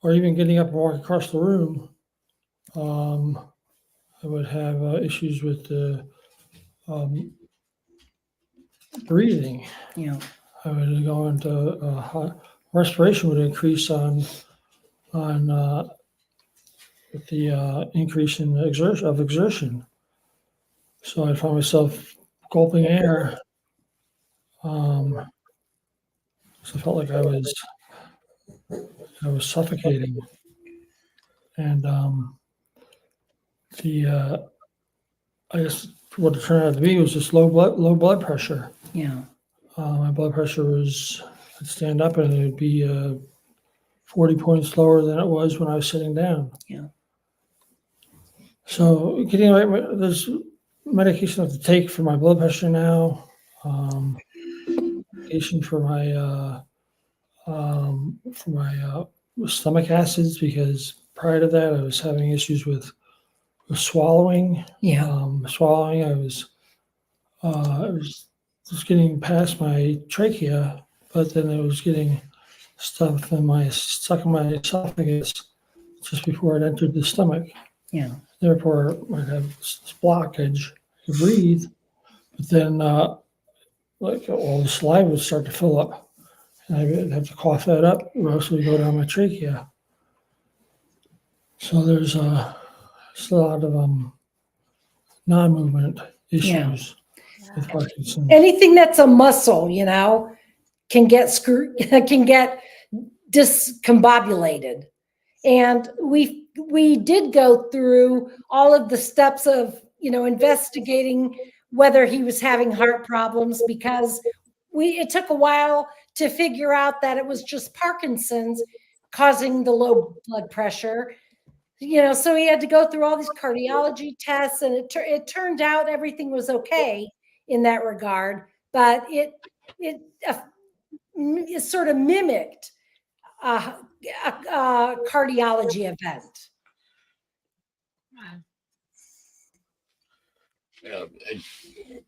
or even getting up and walking across the room. I would have issues with breathing. Yeah. I would go into respiration would increase on with the increase in exertion. So I found myself gulping air. So I felt like I was suffocating, and I guess what it turned out to be was just low blood pressure. Yeah. My blood pressure was, I'd stand up and it would be 40 points lower than it was when I was sitting down. Yeah. So getting right, there's medication I have to take for my blood pressure now. Medication for my stomach acids, because prior to that I was having issues with swallowing. Swallowing. I was just getting past my trachea, but then it was getting stuck in my esophagus just before it entered the stomach. Yeah. Therefore, I have this blockage to breathe, but then like all the saliva would start to fill up, and I would have to cough that up, or else it would go down my trachea. So there's a lot of non-movement issues with Parkinson's. Anything that's a muscle, can get can get discombobulated. And we did go through all of the steps of, investigating whether he was having heart problems, because it took a while to figure out that it was just Parkinson's causing the low blood pressure. So he had to go through all these cardiology tests, and it turned out everything was okay in that regard, but it sort of mimicked a cardiology event. And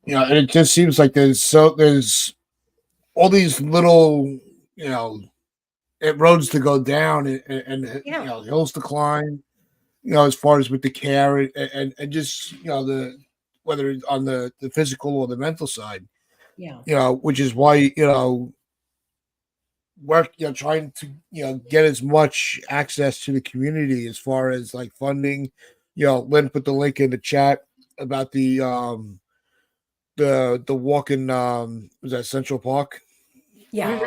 it just seems like there's all these little, roads to go down and hills to climb, as far as with the care and just, whether it's on the physical or the mental side, which is why, work, trying to, get as much access to the community as far as like funding. Lynn put the link in the chat about the walk in was that Central Park? Yeah.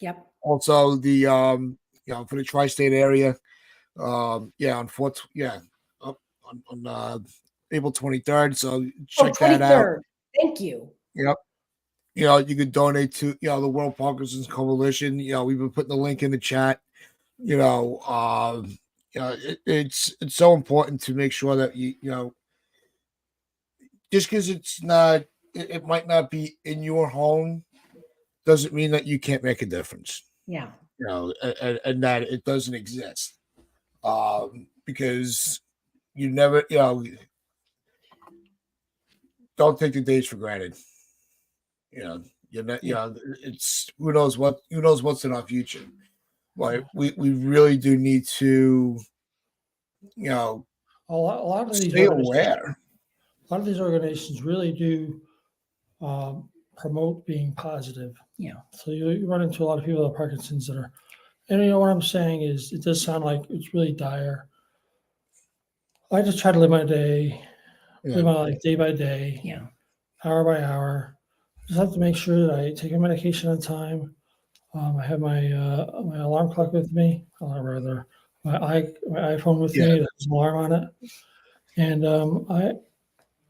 Yep. Also the for the tri-state area, on April 23rd. So check that out. Thank you. Yep. You could donate to the World Parkinson's Coalition. We've been putting the link in the chat. It's so important to make sure that just because it might not be in your home doesn't mean that you can't make a difference. Yeah. And that it doesn't exist. Because you never, don't take the days for granted. It's who knows what's in our future. But we really do need to, a lot of these stay aware. A lot of these organizations really do promote being positive. Yeah. So you run into a lot of people with Parkinson's that are, and you know what I'm saying is, it does sound like it's really dire. I just try to live my day, live Yeah. my life day by day, Yeah. hour by hour. Just have to make sure that I take my medication on time. I have my alarm clock with me, or rather, my iPhone with Yeah. me that has an alarm on it, and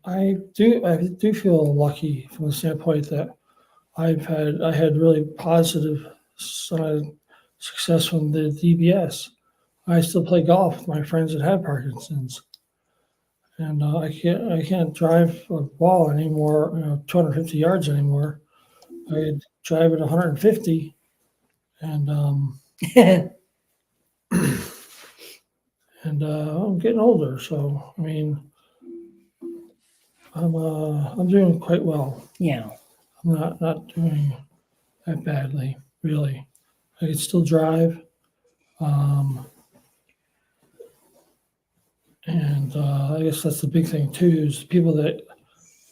I do feel lucky from the standpoint that I had really positive success from the DBS. I still play golf with my friends that have Parkinson's, and I can't drive a ball anymore, 250 yards anymore. I drive at 150, and I'm getting older, so I mean, I'm doing quite well. Yeah. I'm not doing that badly, really. I can still drive, um, and I guess that's the big thing too. Is people that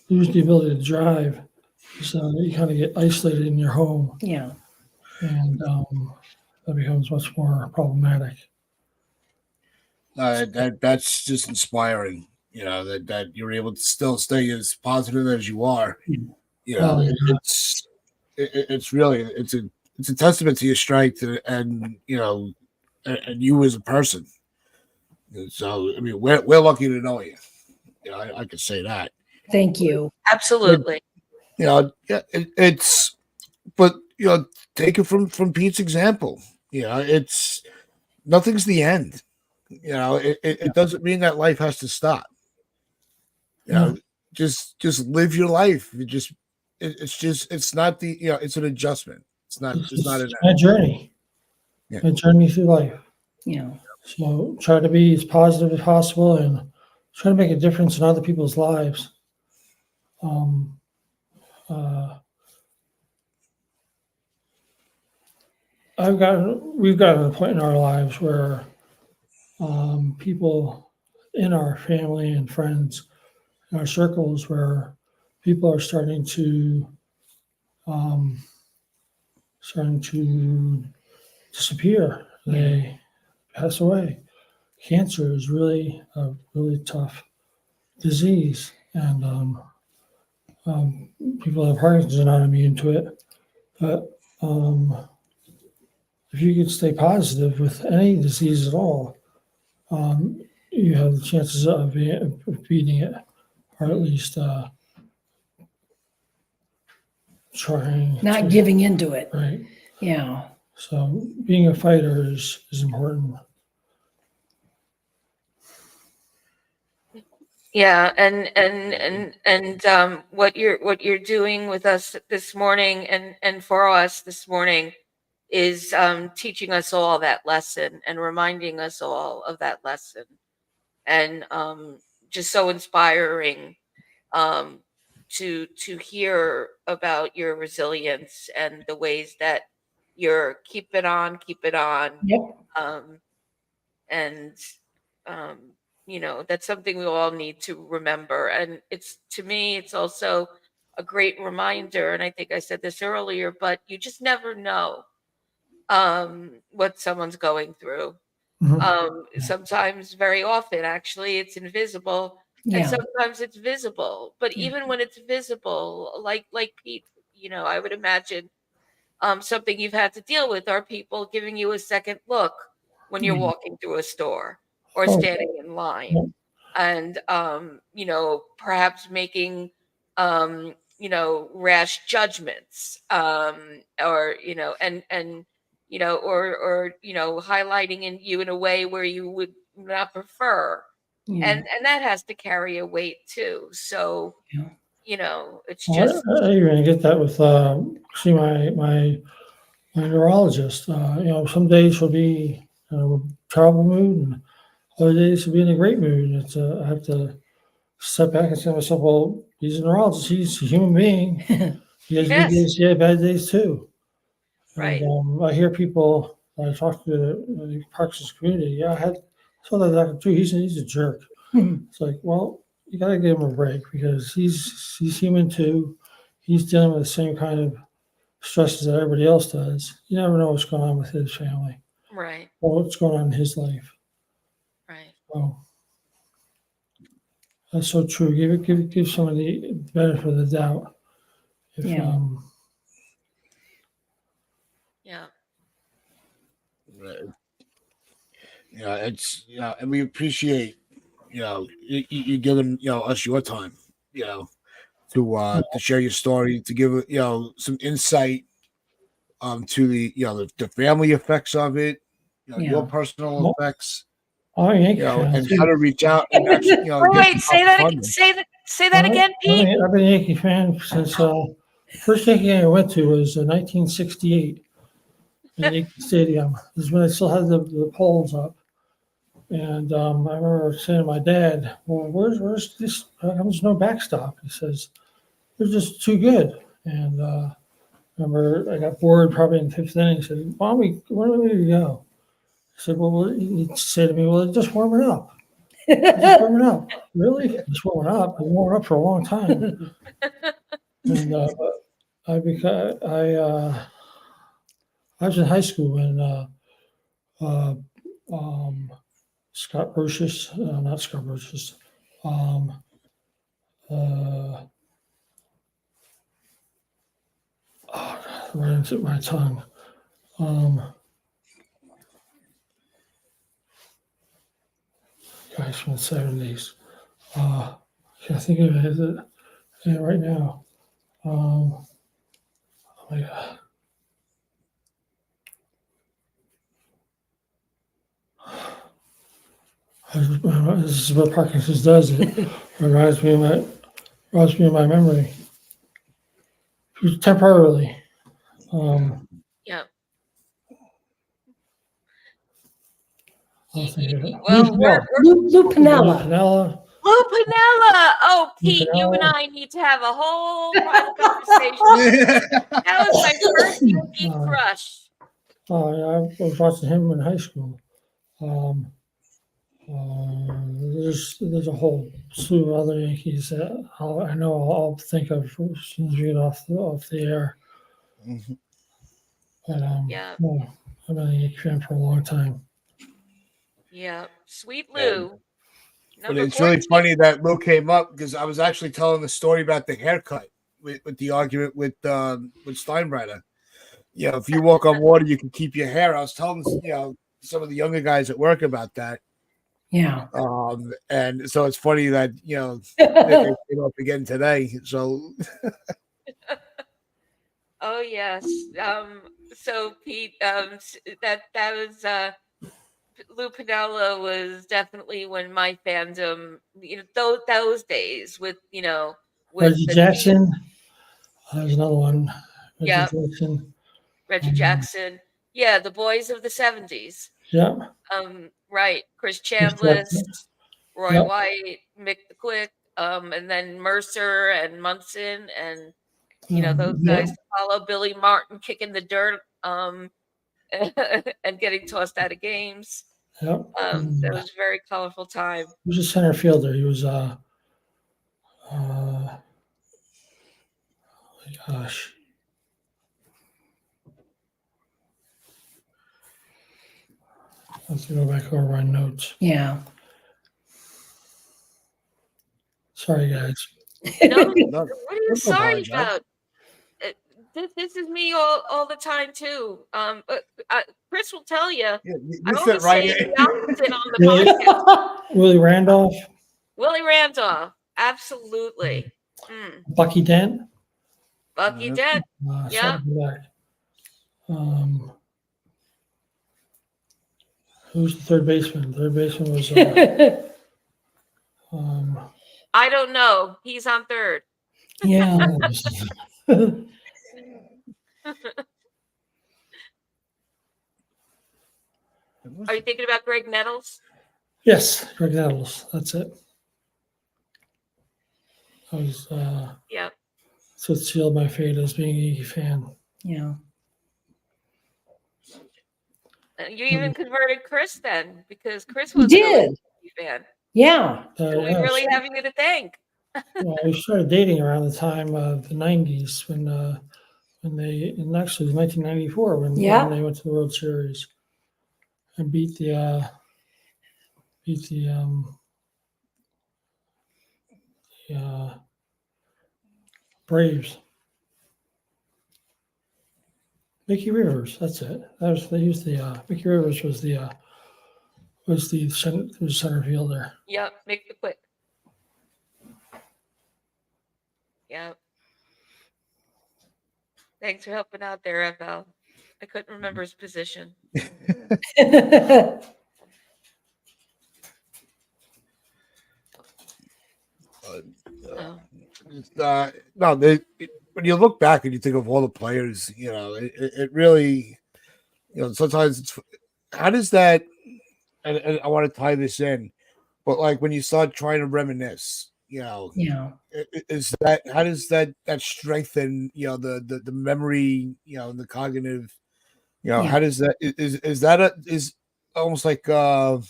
lose the ability to drive, so you kind of get isolated in your home, Yeah. and that becomes much more problematic. That's just inspiring. That you're able to still stay as positive as you are. Oh, It's really it's a testament to your strength and and you as a person. And so I mean, we're lucky to know you. I could say that. Thank you. Absolutely. Yeah, it's but take it from Pete's example. It's nothing's the end. It doesn't mean that life has to stop. You no, know, just live your life. It's not it's an adjustment. It's not an it's my journey, Yeah. my journey through life. Yeah. So try to be as positive as possible and try to make a difference in other people's lives. Um, uh, we've gotten to a point in our lives where people in our family and friends, in our circles, where people are um, starting to disappear. They pass away. Cancer is really a really tough disease, and people that have Parkinson's are not immune to it. But if you could stay positive with any disease at all, you have the chances of beating it, or at least trying. Not giving into it. Right. Yeah. So being a fighter is important. Yeah, and what you're doing with us this morning and for us this morning is teaching us all that lesson and reminding us all of that lesson, and just so inspiring um, to hear about your resilience and the ways that you're keep it on, Yep. um, and that's something we all need to remember. And it's to me, it's also a great reminder. And I think I said this earlier, but you just never know what someone's going through. Sometimes, very often, actually, it's invisible, and Yeah. sometimes it's visible. But Yeah. even when it's visible, like Pete, I would imagine something you've had to deal with are people giving you a second look when you're Yeah. walking through a store or Oh, standing in line, yeah. and perhaps making rash judgments, or or highlighting in you in a way where you would not prefer, Yeah. and that has to carry a weight too. So Yeah. it's Well, just I even get that with see my neurologist. Some days will be in a terrible mood, and other days will be in a great mood. I have to step back and say to myself, well, he's a neurologist. He's a human being. He has good yes, days, yeah, bad days too. And right. I hear people, I talk to the Parkinson's community. Yeah, I had saw that doctor too. He's a jerk. It's like, well, you got to give him a break because he's human too. he's dealing with the same kind of stresses that everybody else does. You never know what's going on with his family Right. or what's going on in his life. Right. So that's so true. Give somebody the benefit of the doubt. If, Yeah. Yeah. Right. Yeah, it's and we appreciate you giving us your time, to share your story, to give some insight to the family effects of it, your Yeah. personal Well, effects, I'm a Yankee fan. and how to reach out and actually get Wait, the say proper that again. funding. Say that again, Pete. I've been a Yankee fan since first Yankee game I went to was 1968 in Yankee Stadium. This is when I still had the poles up. And I remember saying to my dad, "Well, where's this? How come there's no backstop?" He says, "They're just too good." And remember, I got bored probably in the fifth inning. He said, "Why don't we? Where do we go?" I said, "Well," he'd say to me, "Well, just warm it up. Just warm it up." Really? Just warming up? I've been warming up for a long time. And I was in high school when uh, Scott Brocious, not Scott Brocious, um, right into my tongue. Guys from the 70s. Can't think of it right now. Oh my God. This is what Parkinson's does. It reminds me of my memory temporarily. Yeah. I'll think of it. Well, we're Lou Pinella. Pinella. Lou Pinella. Oh, Lou Pete, you and Pinella. I need to have a whole private conversation. That was my first Yankee crush. I was watching him in high school. There's a whole slew of other Yankees that I'll think of as soon as we get off the air. But Yeah. no, I've been a Yankee fan for a long time. Yeah. Sweet Yeah. Lou. But Number it's really 14. funny that Lou came up because I was actually telling the story about the haircut with the argument with Steinbrenner. If you walk on water, you can keep your hair. I was telling some of the younger guys at work about that. Yeah. And so it's funny that they came up again today. So Oh yes. So Pete, that was Lou Pinella was definitely when my fandom, those days with Reggie the Jackson. There's another one. Reggie Yeah. Jackson. Reggie Jackson. Yeah, the boys of the 70s. Yeah. Right. Chris Chris Chambliss, Jackson. Roy Yep. White, Mick the Quick, and then Mercer and Munson and those Yeah. guys follow Billy Martin kicking the dirt and getting tossed out of games. Yep. That was a very colorful time. He was a center fielder. He was gosh. Let's go back over my notes. Yeah. Sorry, guys. No, no, what are you don't sorry apologize. about? This is me all the time too. Chris will tell you. Yeah, I'm you only fit right saying in. the opposite on the Really? podcast. Willie Randolph. Willie Randolph, absolutely. Bucky Dent. Bucky Dent. Yeah. Back. Who's the third baseman? Third baseman was I don't know. He's on third. Yeah. Are you thinking about Greg Nettles? Yes, Greg Nettles. That's it. I was Yeah. so it sealed my fate as being a Yankee fan. Yeah. You even converted Chris then, because Chris We wasn't a did. Yankee fan. Yeah. So we really have you to thank. Well, we started dating around the time of the '90s when they, and actually it was 1994 Yeah. when they went to the World Series and beat the Braves. Mickey Rivers, that's it. That was they used the Mickey Rivers was the center fielder. Yep, make it quick. Yep. Thanks for helping out there, FL. I couldn't remember his position. Oh, No, when you look back and you think of all the players, it really, sometimes it's how does that, and I want to tie this in, but like when you start trying to reminisce, Yeah. is that how does that strengthen, the memory, the cognitive, Yeah. how does that is that is almost like a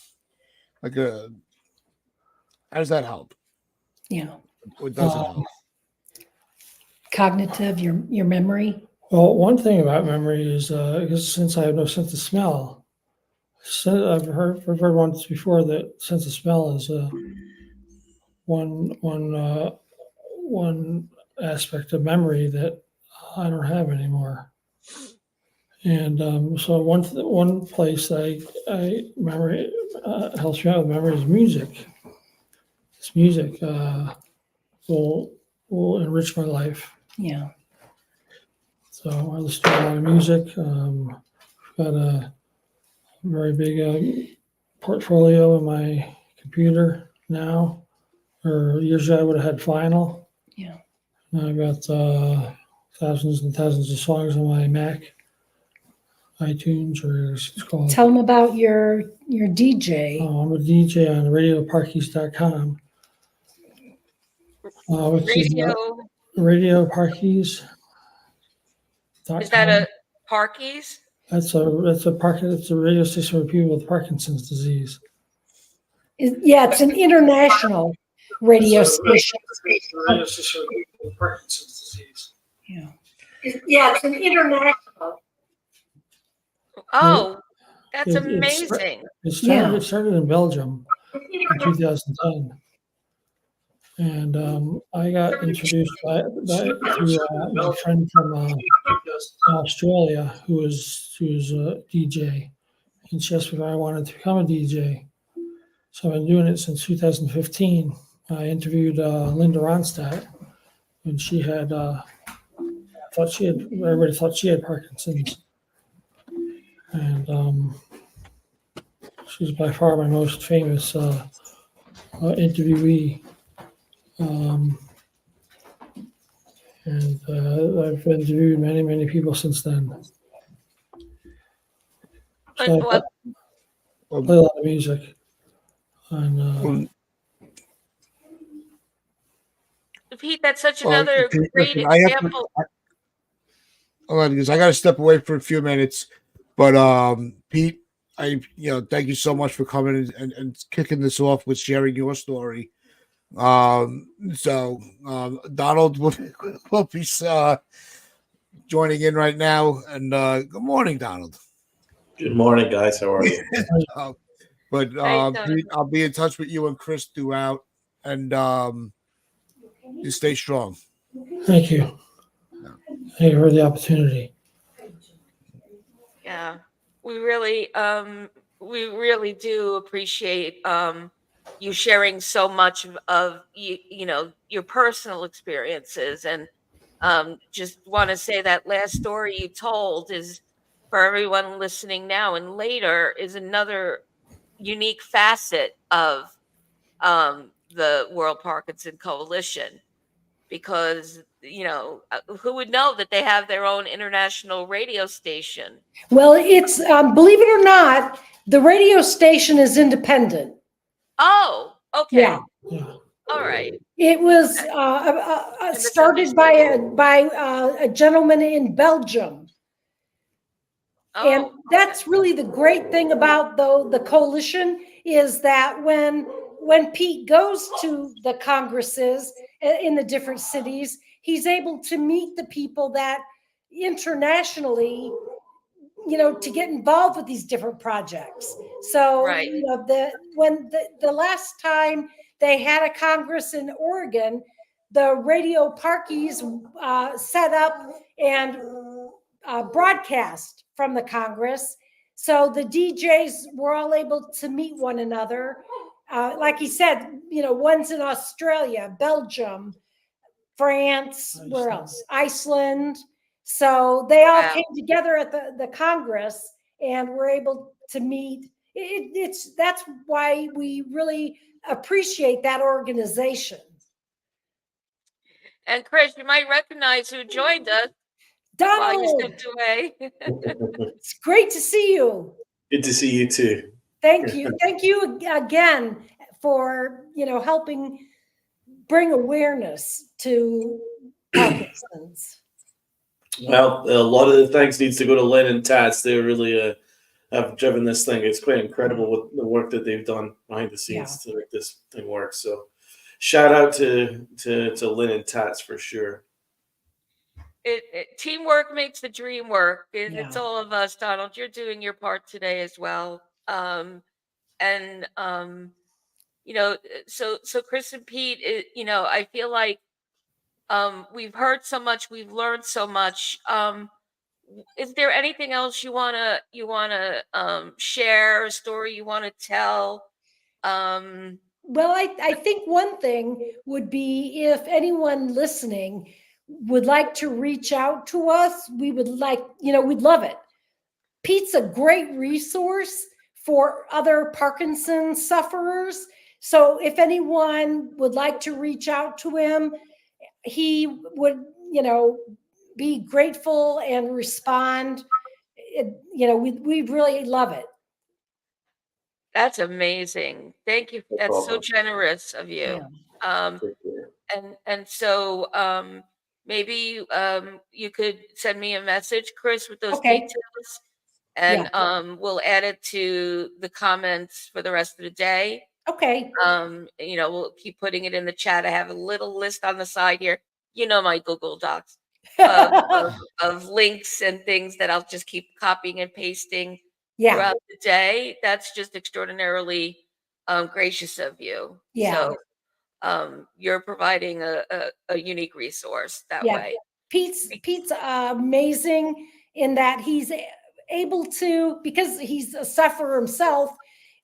how does that help? Yeah. Or does it help? Cognitive, your memory. Well, one thing about memory is because since I have no sense of smell, I've heard once before that sense of smell is one aspect of memory that I don't have anymore. And so one place that I memory helps me out with memory is music. This music will enrich my life. Yeah. So I listen to a lot of music. Got a very big portfolio in my computer now. Or usually I would have had vinyl. Yeah. Now I've got thousands and thousands of songs on my Mac, iTunes, or it's called. Tell them about your DJ. I'm a DJ on radioparkies.com. Which is radio. radioparkies.com. Is that a Parkies? That's a radio station for people with Parkinson's disease. Yeah, it's an international radio station. Radio station for people with Parkinson's disease. Yeah. Yeah, it's an international. Oh, that's It amazing. started in Belgium in 2010. And I got introduced to my friend from Australia who was a DJ, and she asked me if I wanted to become a DJ. So I've been doing it since 2015. I interviewed Linda Ronstadt, and she had everybody thought she had Parkinson's, and she's by far my most famous interviewee. And I've interviewed many people since then. So I play a lot of music. And Pete, that's such another great listen, example. Hold on, because I got to step away for a few minutes. But Pete, thank you so much for coming and kicking this off with sharing your story. So Donald will be joining in right now, and good morning, Donald. Good morning, guys. How are you? But Pete, I'll be in touch with you and Chris throughout, and you stay strong. Thank you. Thank you for the opportunity. Yeah, we really do appreciate you sharing so much of your personal experiences, and just want to say that last story you told is for everyone listening now and later is another unique facet of the World Parkinson Coalition, because who would know that they have their own international radio station? Well, it's believe it or not, the radio station is independent. Oh, okay. Yeah. All right. It was started by a gentleman in Belgium. And that's really the great thing about the coalition is that when Pete goes to the congresses, in the different cities. He's able to meet the people that internationally, to get involved with these different projects. So, Right. the last time they had a Congress in Oregon, the radio parkies set up and broadcast from the Congress. So the DJs were all able to meet one another. Like he said, one's in Australia, Belgium, France, where else? Iceland. So they all Wow. came together at the Congress and were able to meet. That's why we really appreciate that organization. And Chris, you might recognize who joined us while you Donald, stepped away. it's great to see you. Good to see you too. Thank you. Thank you again for, helping bring awareness to Parkinson's. Well, a lot of the thanks needs to go to Lynn and Tats. They really have driven this thing. It's quite incredible with the work that they've done behind the scenes to make this thing work. So shout out to Lynn and Tats for sure. Teamwork makes the dream work. It's Yeah. all of us, Donald. You're doing your part today as well. So Chris and Pete, I feel like we've heard so much, we've learned so much. Is there anything else you wanna share, a story you wanna tell? Well, I think one thing would be if anyone listening would like to reach out to us, we would we'd love it. Pete's a great resource for other Parkinson's sufferers. So if anyone would like to reach out to him, he would, be grateful and respond. We really love it. That's amazing. Thank you. That's so generous of you. So maybe you could send me a message, Chris, with those Okay. details, and we'll add it to the comments for the rest of the day. Okay. We'll keep putting it in the chat. I have a little list on the side here. My Google Docs of links and things that I'll just keep copying and pasting throughout the day. That's just extraordinarily gracious of you. Yeah. So you're providing a unique resource that way. Pete's amazing in that he's able to, because he's a sufferer himself,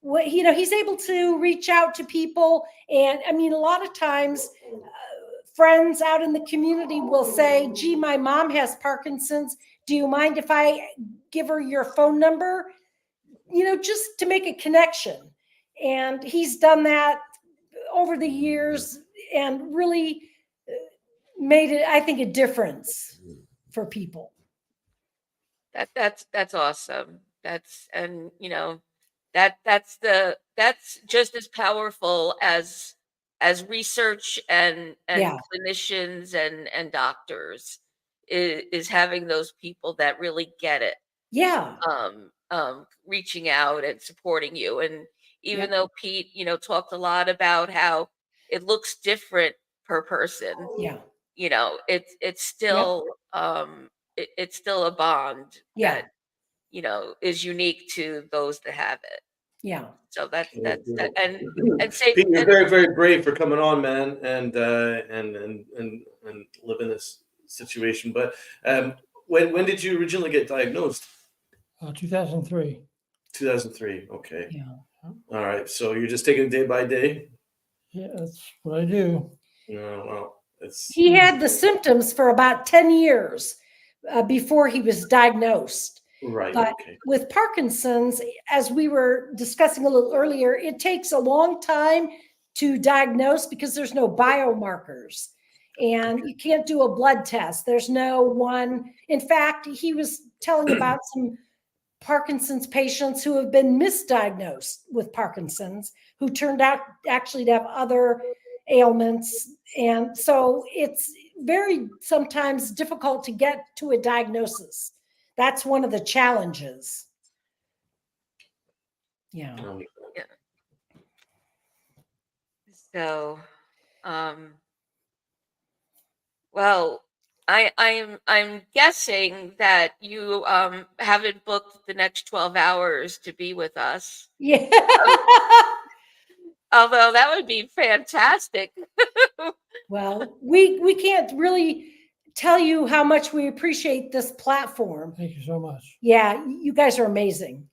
he's able to reach out to people. And I mean, a lot of times friends out in the community will say, gee, my mom has Parkinson's. Do you mind if I give her your phone number? Just to make a connection. And he's done that over the years and really made it, I think, a difference for people. That's awesome. That's just as powerful as research and clinicians and doctors is having those people that really get it. Reaching out and supporting you. And even though Pete, talked a lot about how it looks different per person, it's still it's still a bond that is unique to those that have it. So that's and say, Pete, you're very, very brave for coming on, man, and living this situation. But when did you originally get diagnosed? 2003. 2003. Okay. Yeah. All right. So you're just taking it day by day. Yeah, that's what I do. Well, he had the symptoms for about 10 years before he was diagnosed. Right. But with Parkinson's, as we were discussing a little earlier, it takes a long time to diagnose because there's no biomarkers and you can't do a blood test. There's no one. In fact, he was telling about some Parkinson's patients who have been misdiagnosed with Parkinson's, who turned out actually to have other ailments. And so it's very sometimes difficult to get to a diagnosis. That's one of the challenges. So, Well, I'm guessing that you haven't booked the next 12 hours to be with us. Yeah. Although that would be fantastic. Well, we can't really tell you how much we appreciate this platform. Thank you so much. Yeah, you guys are amazing.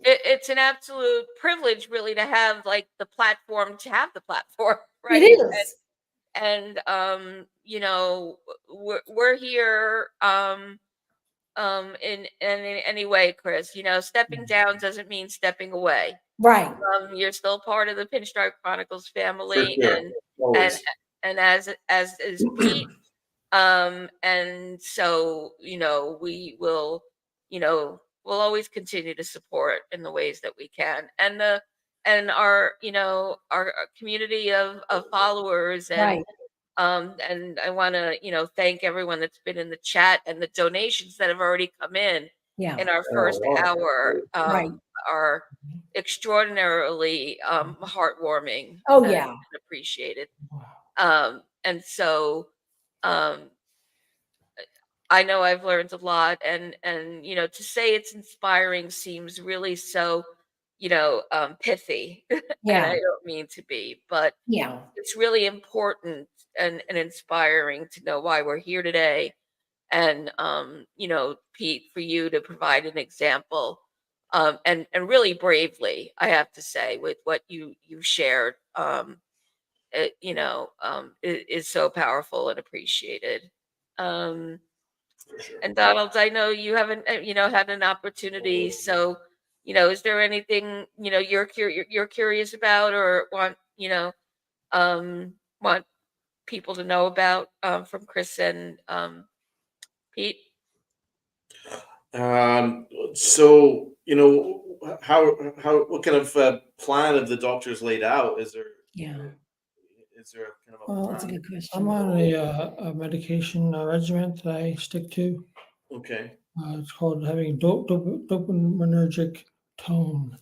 It's an absolute privilege, really, to have like the platform to have the platform, It right? is. And you know, we're here in any way, Chris. You know, stepping down doesn't mean stepping away. Right. You're still part of the Pinstripe Chronicles For family, sure. and Always. as is Pete. And so, you know, we will, you know, we'll always continue to support in the ways that we can. And our, you know, our community of followers, Right. and I want to, you know, thank everyone that's been in the chat and the donations that have already come in Yeah. our first hour, Right. are extraordinarily heartwarming Oh, and yeah. appreciated. Wow. And so I know I've learned a lot, and you know, to say it's inspiring seems really so, you know, pithy, and Yeah. I don't mean to be, but Yeah. it's really important and inspiring to know why we're here today. And you know, Pete, for you to provide an example, and really bravely, I have to say, with what you shared, it, you know, is so powerful and appreciated. Um, For sure. and Donald, I know you haven't, you know, had an opportunity. So, you know, is there anything, you know, you're curious about, or want, you know, want people to know about, from Chris and Pete? So you know how what kind of plan have the doctors laid out? Yeah. Is there kind of a Well, That's a plan? good question. I'm on a medication regimen that I stick to. Okay. It's called having dopaminergic tone.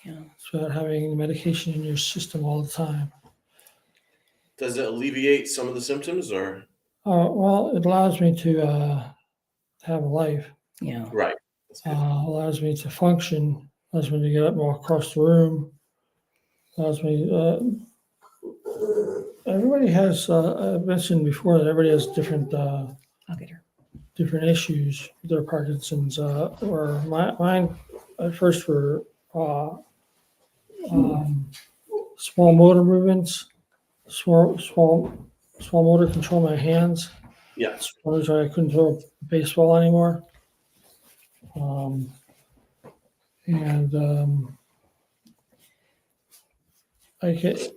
Yeah. It's about having medication in your system all the time. Does it alleviate some of the symptoms, or Well, it allows me to have a life, Yeah. right? That's good. allows me to function, allows me to get up and walk across the room, allows me. Everybody has. I mentioned before that everybody has different I'll get her. different issues with their Parkinson's. Or mine at first were um, small motor movements, small motor control my hands. Yeah. That's one reason I couldn't throw a baseball anymore. And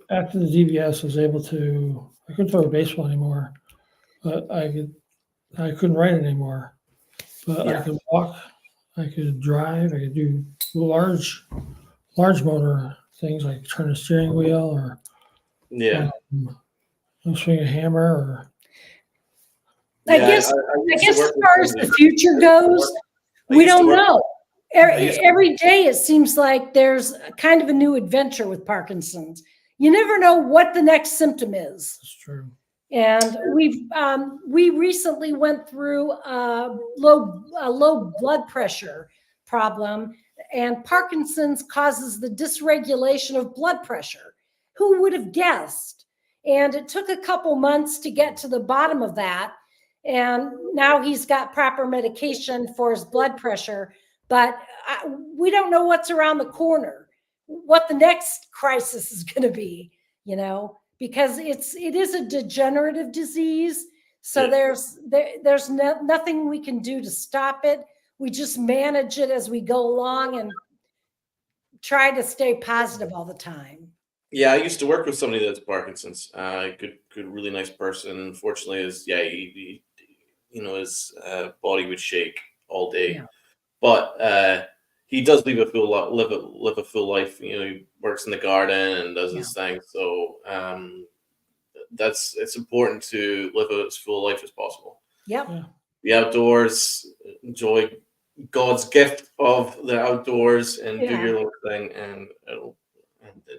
after the DBS, I was able to. I couldn't throw a baseball anymore, but I couldn't write anymore. But I Yeah. could walk. I could drive. I could do large motor things like turn a steering wheel or Yeah. swing a hammer or I Yeah. guess used to as work with far as somebody- the future goes, I we used to don't work- know. I used to- Every day it seems like there's kind of a new adventure with Parkinson's. You never know what the next symptom is. that's true. And we recently went through a low blood pressure problem, and Parkinson's causes the dysregulation of blood pressure. Who would have guessed? And it took a couple months to get to the bottom of that. And now he's got proper medication for his blood pressure, but we don't know what's around the corner, what the next crisis is going to be, you know, because it is a degenerative disease. So Yeah. there's nothing we can do to stop it. We just manage it as we go along and try to stay positive all the time. Yeah, I used to work with somebody that's Parkinson's. Good, really nice person. Unfortunately, he you know, his body would shake all day. Yeah. But he does live a full life. You know, he works in the garden and does his thing. So it's important to live as full life as possible. Yep. Yeah. The outdoors, enjoy God's gift of the outdoors, and do your little thing, and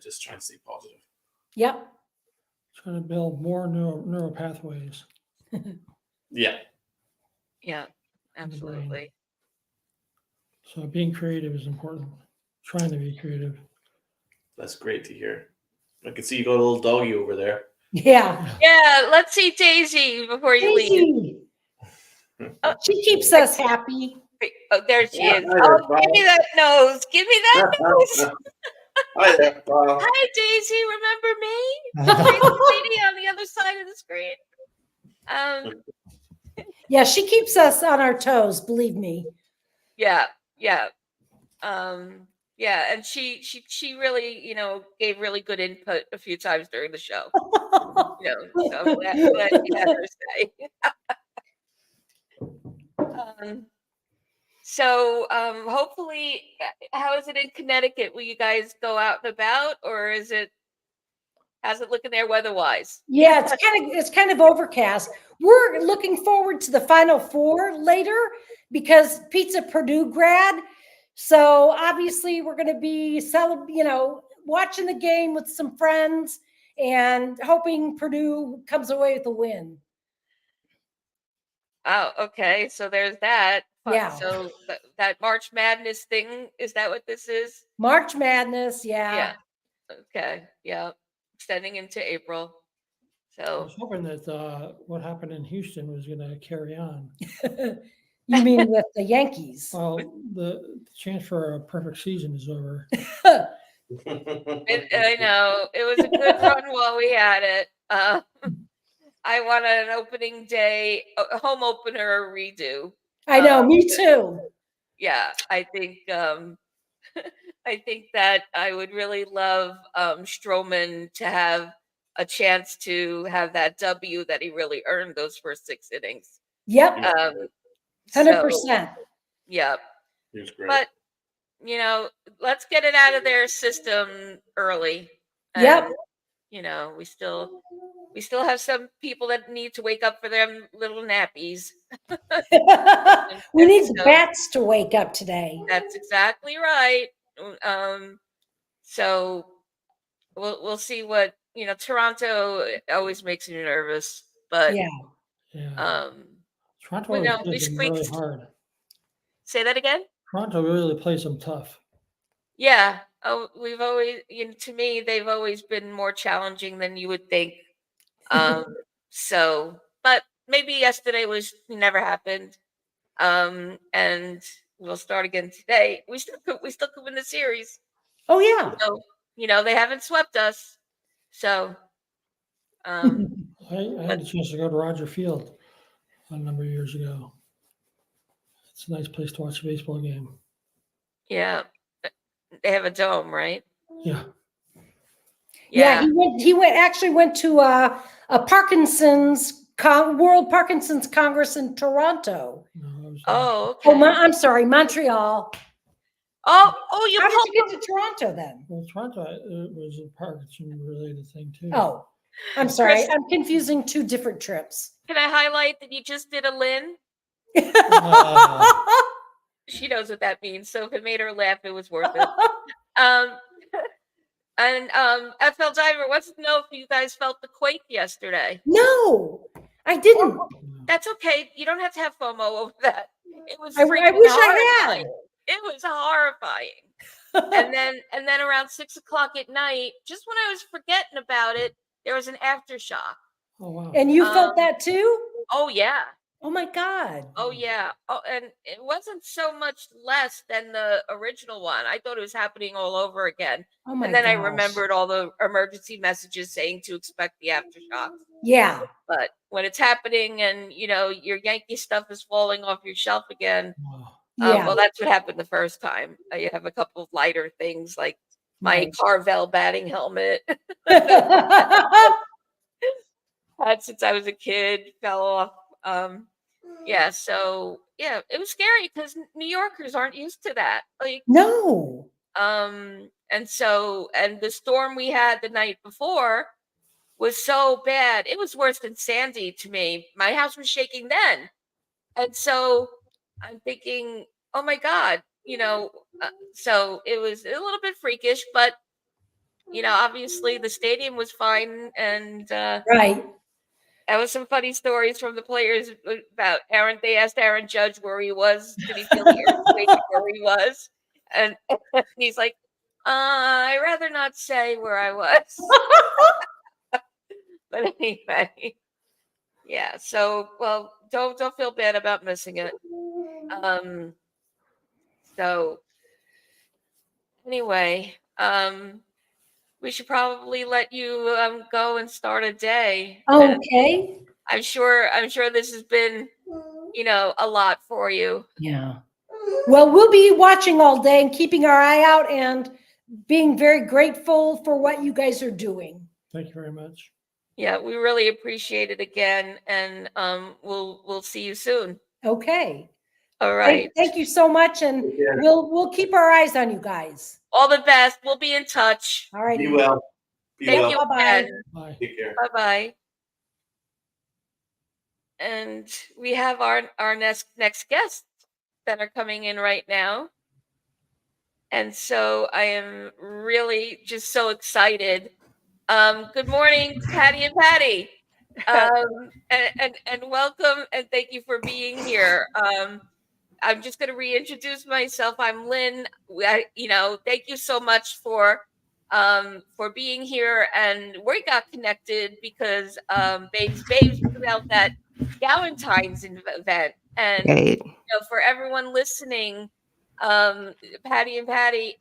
just try and stay positive. Yep. Trying to build more neural pathways. Yeah. Yeah, In the brain. absolutely. So being creative is important. Trying to be creative. That's great to hear. I can see you got a little doggy over there. Yeah. Yeah, let's see Daisy before you leave. Daisy. Oh, She keeps us happy. oh, there she is. Hi Oh, there, give me that nose. Give me that nose. Hi there, Paul. Hi, Daisy. Remember me? Crazy lady on the other side of the screen. Yeah, she keeps us on our toes, believe me. Yeah, yeah. Yeah, and she really, gave really good input a few times during the show. So I'm glad you had her say. Hopefully, how is it in Connecticut? Will you guys go out and about, or how's it looking there weather-wise? Yeah, it's kind of overcast. We're looking forward to the Final Four later because Pete's a Purdue grad. So obviously we're going to be watching the game with some friends and hoping Purdue comes away with a win. Oh, okay. So there's that. Yeah. So that March Madness thing, is that what this is? March Madness, yeah. Yeah. Okay. Yeah. Extending into April. I So was hoping that what happened in Houston was going to carry on. You mean with the Yankees? Well, the chance for a perfect season is over. I know it was a good run while we had it. I want an opening day, a home opener redo. I know, me too. Yeah, I think I think that I would really love Stroman to have a chance to have that W that he really earned those first 6 innings. Yep, 100%. Yeah, He was great. but let's get it out of their system early. Yep. And, we still have some people that need to wake up for them little nappies. We need the bats to wake up today. That's exactly right. So we'll see what Toronto always makes me nervous, but Yeah. Toronto we plays them really squeaked. hard. Say that again. Toronto really plays them tough. Yeah. Oh, we've always, to me, they've always been more challenging than you would think. But maybe yesterday never happened. And we'll start again today. We still could win the series. Oh yeah. So, they haven't swept us. So, I had a chance to go to Roger Field a number of years ago. It's a nice place to watch a baseball game. Yeah. They have a dome, right? Yeah. Yeah, he went to a Parkinson's World Parkinson's Congress in Toronto. No, okay. Oh, I'm sorry, Montreal. Oh, you How did you get to Toronto then? Well, Toronto it was a Parkinson related thing too. Oh, I'm sorry. Chris, I'm confusing 2 different trips. Can I highlight that you just did a Lynn? She knows what that means. So if it made her laugh, it was worth it. And FL Diver wants to know if you guys felt the quake yesterday. No, I didn't. That's okay. You don't have to have FOMO over that. It was. I wish I had. It was horrifying. and then around 6 o'clock at night, just when I was forgetting about it, there was an aftershock. Oh wow! And you felt that too? Oh yeah. Oh my God. Oh yeah. Oh, and it wasn't so much less than the original one. I thought it was happening all over again. Oh my and then gosh. I remembered all the emergency messages saying to expect the aftershocks. Yeah. But when it's happening and your Yankee stuff is falling off your shelf again, well, that's what happened the first time. You have a couple of lighter things like my Carvel batting helmet. Had since I was a kid, fell off. It was scary because New Yorkers aren't used to that. No. And the storm we had the night before was so bad. It was worse than Sandy to me. My house was shaking then. And so I'm thinking, oh my God, so it was a little bit freakish, but obviously the stadium was fine, and Right. there was some funny stories from the players about Aaron. They asked Aaron Judge where he was. Did he feel the earthquake where he was? And he's like, I'd rather not say where I was. But anyway, yeah. So, well, don't feel bad about missing it. So anyway, we should probably let you go and start a day. And Okay. I'm sure this has been, a lot for you. Yeah. Well, we'll be watching all day and keeping our eye out and being very grateful for what you guys are doing. Thank you very much. Yeah, we really appreciate it again, and we'll see you soon. Okay. All right. Thank you so much, and Yeah. we'll keep our eyes on you guys. All the best. We'll be in touch. All right. Be well. Be Thank well. you Bye-bye. again. Bye. Take care. Bye-bye. And we have our next guests that are coming in right now. And so I am really just so excited. Good morning, Patty and Patty. And welcome, and thank you for being here. I'm just going to reintroduce myself. I'm Lynn. Thank you so much for being here. And we got connected because Babes put out that Galentine's event. And Right. for everyone listening, Patty and Patty,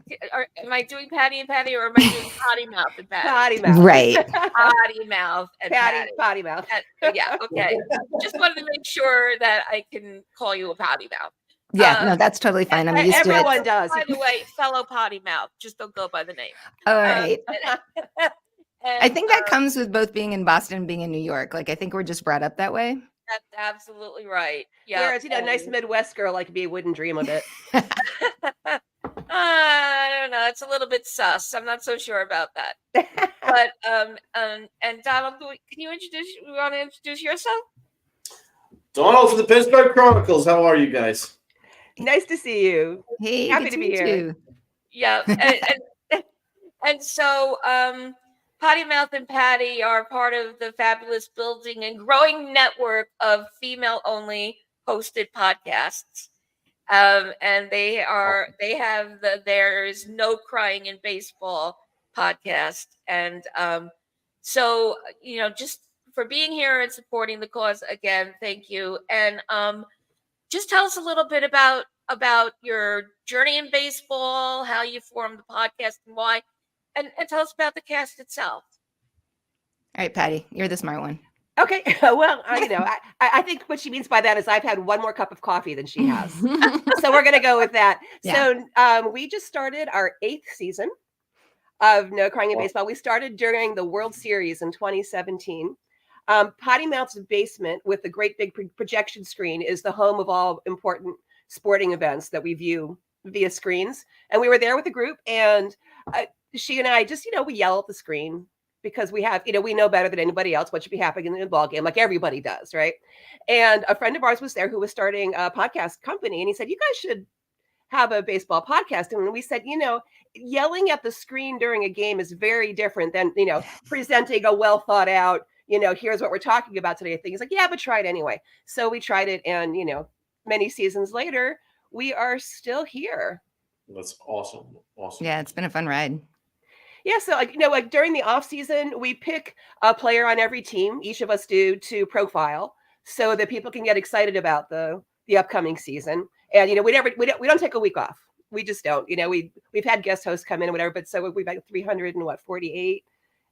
am I doing Patty and Patty, or am I doing potty mouth and Patty? Potty mouth. Right. Potty mouth and Patty. Potty mouth. Yeah, okay. Just wanted to make sure that I can call you a potty mouth. Yeah, no, that's totally fine. I'm used to it. Everyone does. By the way, fellow potty mouth, just don't go by the name. All right. I think that and, comes with both being in Boston and being in New York. Like, I think we're just brought up that way. That's absolutely right. Yeah. Whereas, a nice Midwest girl like me wouldn't dream of it. I don't know. It's a little bit sus. I'm not so sure about that. But and Donald, want to introduce yourself? Donald from the Pinstripe Chronicles. How are you guys? Nice to see you. Hey, Happy good to be meet here. you. Yeah. And so Potty Mouth and Patty are part of the fabulous building and growing network of female-only hosted podcasts. And they have There Is No Crying in Baseball podcast. And so, just for being here and supporting the cause again, thank you. And just tell us a little bit about your journey in baseball, how you formed the podcast and why, and tell us about the cast itself. All right, Patty, you're the smart one. Okay. Well, I think what she means by that is I've had one more cup of coffee than she has. So we're going to go with that. Yeah. So we just started our 8th season of No Crying in Baseball. We started during the World Series in 2017. Potty Mouth's basement with the great big projection screen is the home of all important sporting events that we view via screens. And we were there with a group, and she and I just, we yell at the screen because we have, we know better than anybody else what should be happening in the ball game, like everybody does, right? And a friend of ours was there who was starting a podcast company, and he said, you guys should have a baseball podcast. And we said, yelling at the screen during a game is very different than, presenting a well thought out, here's what we're talking about today thing. He's like, yeah, but try it anyway. So we tried it, and, many seasons later, we are still here. That's awesome. Awesome. Yeah, it's been a fun ride. Yeah, so like during the off season, we pick a player on every team. Each of us do to profile so that people can get excited about the upcoming season. And we don't take a week off. We just don't. We've had guest hosts come in and whatever, but so we've got 348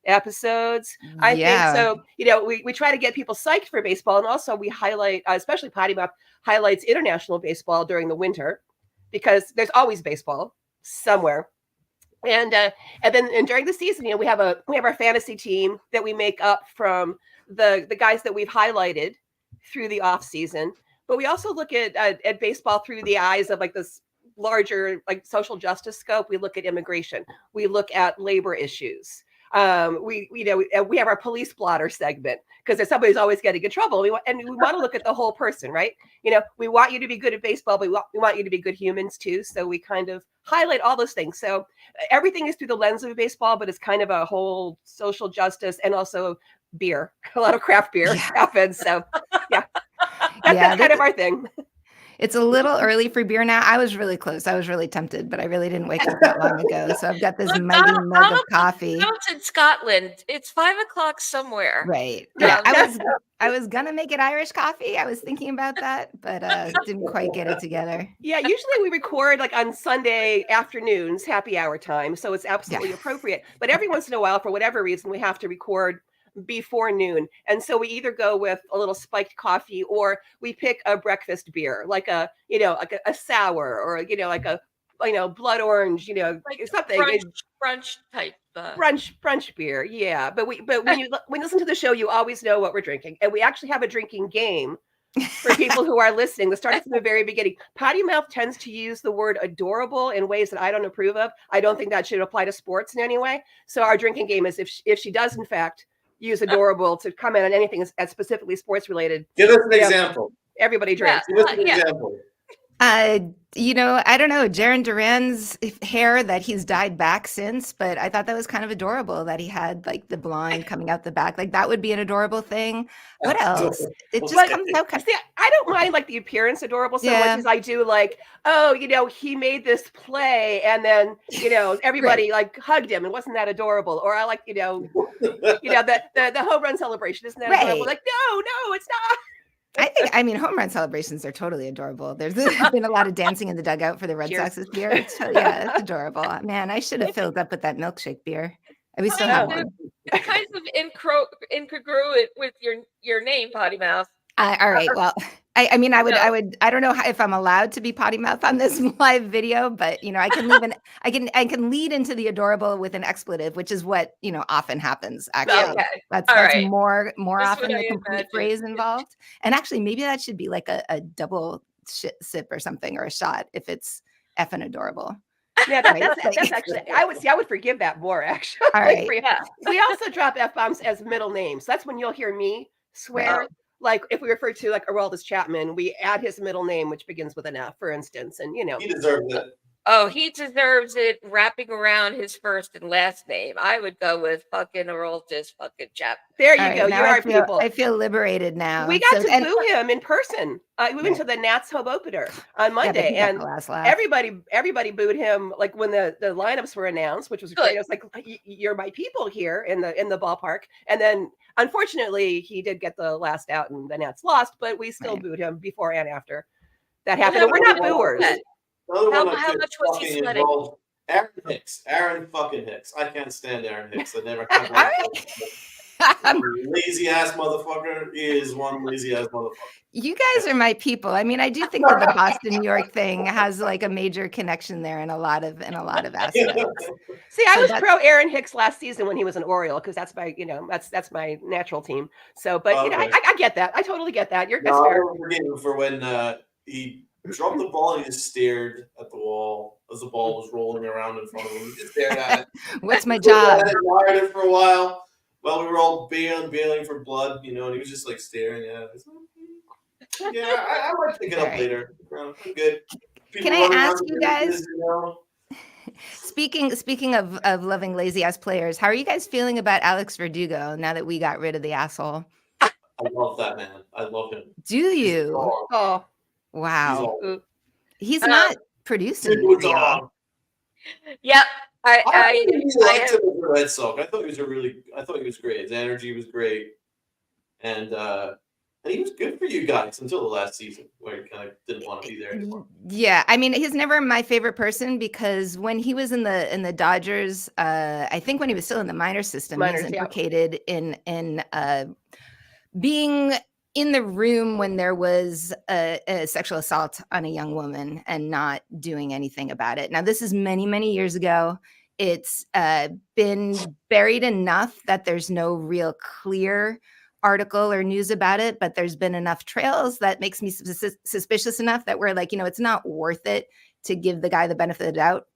episodes. I think so. We try to get people psyched for baseball, and also we highlight, especially Potty Mouth highlights international baseball during the winter because there's always baseball somewhere. And then during the season, we have our fantasy team that we make up from the guys that we've highlighted through the off season. But we also look at baseball through the eyes of like this larger like social justice scope. We look at immigration. We look at labor issues. We have our police blotter segment because somebody's always getting in trouble. We want to look at the whole person, right? We want you to be good at baseball, but we want you to be good humans too. So we kind of highlight all those things. So everything is through the lens of baseball, but it's kind of a whole social justice and also beer, a lot of craft beer happens. So yeah, that's kind of our thing. It's a little early for beer now. I was really close. I was really tempted, but I really didn't wake up that long ago. So I've got this mighty mug of coffee. It's in Scotland. It's 5:00 somewhere. Right. Yeah. I was gonna make it Irish coffee. I was thinking about that, but didn't quite get it together. Yeah, usually we record like on Sunday afternoons, happy hour time. So it's absolutely appropriate. But every once in a while, for whatever reason, we have to record before noon. And so we either go with a little spiked coffee or we pick a breakfast beer, like a sour or, like a, blood orange, Like something. Brunch type. Brunch beer. Yeah. But when you listen to the show, you always know what we're drinking. And we actually have a drinking game for people who are listening. That started from the very beginning. Potty Mouth tends to use the word adorable in ways that I don't approve of. I don't think that should apply to sports in any way. So our drinking game is if she does, in fact, use adorable to comment on anything that's specifically sports related. Give us an example. Everybody drinks. Give us an example. I don't know, Jaron Duran's hair that he's dyed back since, but I thought that was kind of adorable that he had like the blonde coming out the back. Like that would be an adorable thing. What else? It just comes out kind of. See, I don't mind like the appearance adorable so much as I do like, he made this play and then, everybody like hugged him and wasn't that adorable? Or I like, the home run celebration, isn't that adorable? Like, no, it's not. I mean, home run celebrations are totally adorable. There's been a lot of dancing in the dugout for the Red Sox this year. It's adorable. Man, I should have filled up with that milkshake beer. We still have one. It's kind of incongruent with your name, Potty Mouth. All right. Well, I mean, I don't know if I'm allowed to be potty mouth on this live video, but I can lead into the adorable with an expletive, which is what often happens. Actually, that's right. more often the complete phrase involved. And actually, maybe that should be like a double sip or something, or a shot if it's effing adorable. Yeah, that's actually. I would forgive that more. Actually, all right. We also drop F-bombs as middle names. That's when you'll hear me swear. Right. Like if we refer to like Aroldis Chapman, we add his middle name, which begins with an F, for instance, and he deserves it. Oh, he deserves it. Wrapping around his first and last name, I would go with fucking Aroldis fucking Chapman. There you go. You're our people. I feel liberated now. We got to boo him in person. We went to the Nats home opener on Monday, and everybody booed him. Like when the lineups were announced, which was great. I was like, "You're my people here in the ballpark." And then, unfortunately, he did get the last out, and the Nats lost. But we still booed him before and after that happened. And we're not booers. How much was he sweating? Aaron fucking Hicks. I can't stand Aaron Hicks. I never lazy ass motherfucker is one lazy ass motherfucker. You guys are my people. I mean, I do think that the Boston New York thing has like a major connection there in a lot of aspects. See, I was pro Aaron Hicks last season when he was an Oriole because that's my that's my natural team. So, but I get that. I totally get that. That's fair. I forgive him for when he dropped the ball and he just stared at the wall as the ball was rolling around in front of him. He just stared at it. What's my job? I admired it for a while. Well, we were all bailing for blood, and he was just like staring at it. Yeah, I might pick it up later. I'm good. Can I ask you guys? Speaking of loving lazy ass players, how are you guys feeling about Alex Verdugo now that we got rid of the asshole? I love that man. I love him. Do you? Oh, wow. He's not producing. Yep. I liked him as a Red Sox. I thought he was great. His energy was great, and he was good for you guys until the last season, where he kind of didn't want to be there anymore. Yeah, I mean, he's never my favorite person because when he was in the Dodgers, I think when he was still in the minor system, he was implicated in being in the room when there was a sexual assault on a young woman and not doing anything about it. Now, this is many, many years ago. It's been buried enough that there's no real clear article or news about it, but there's been enough trails that makes me suspicious enough that we're like, it's not worth it to give the guy the benefit of the doubt,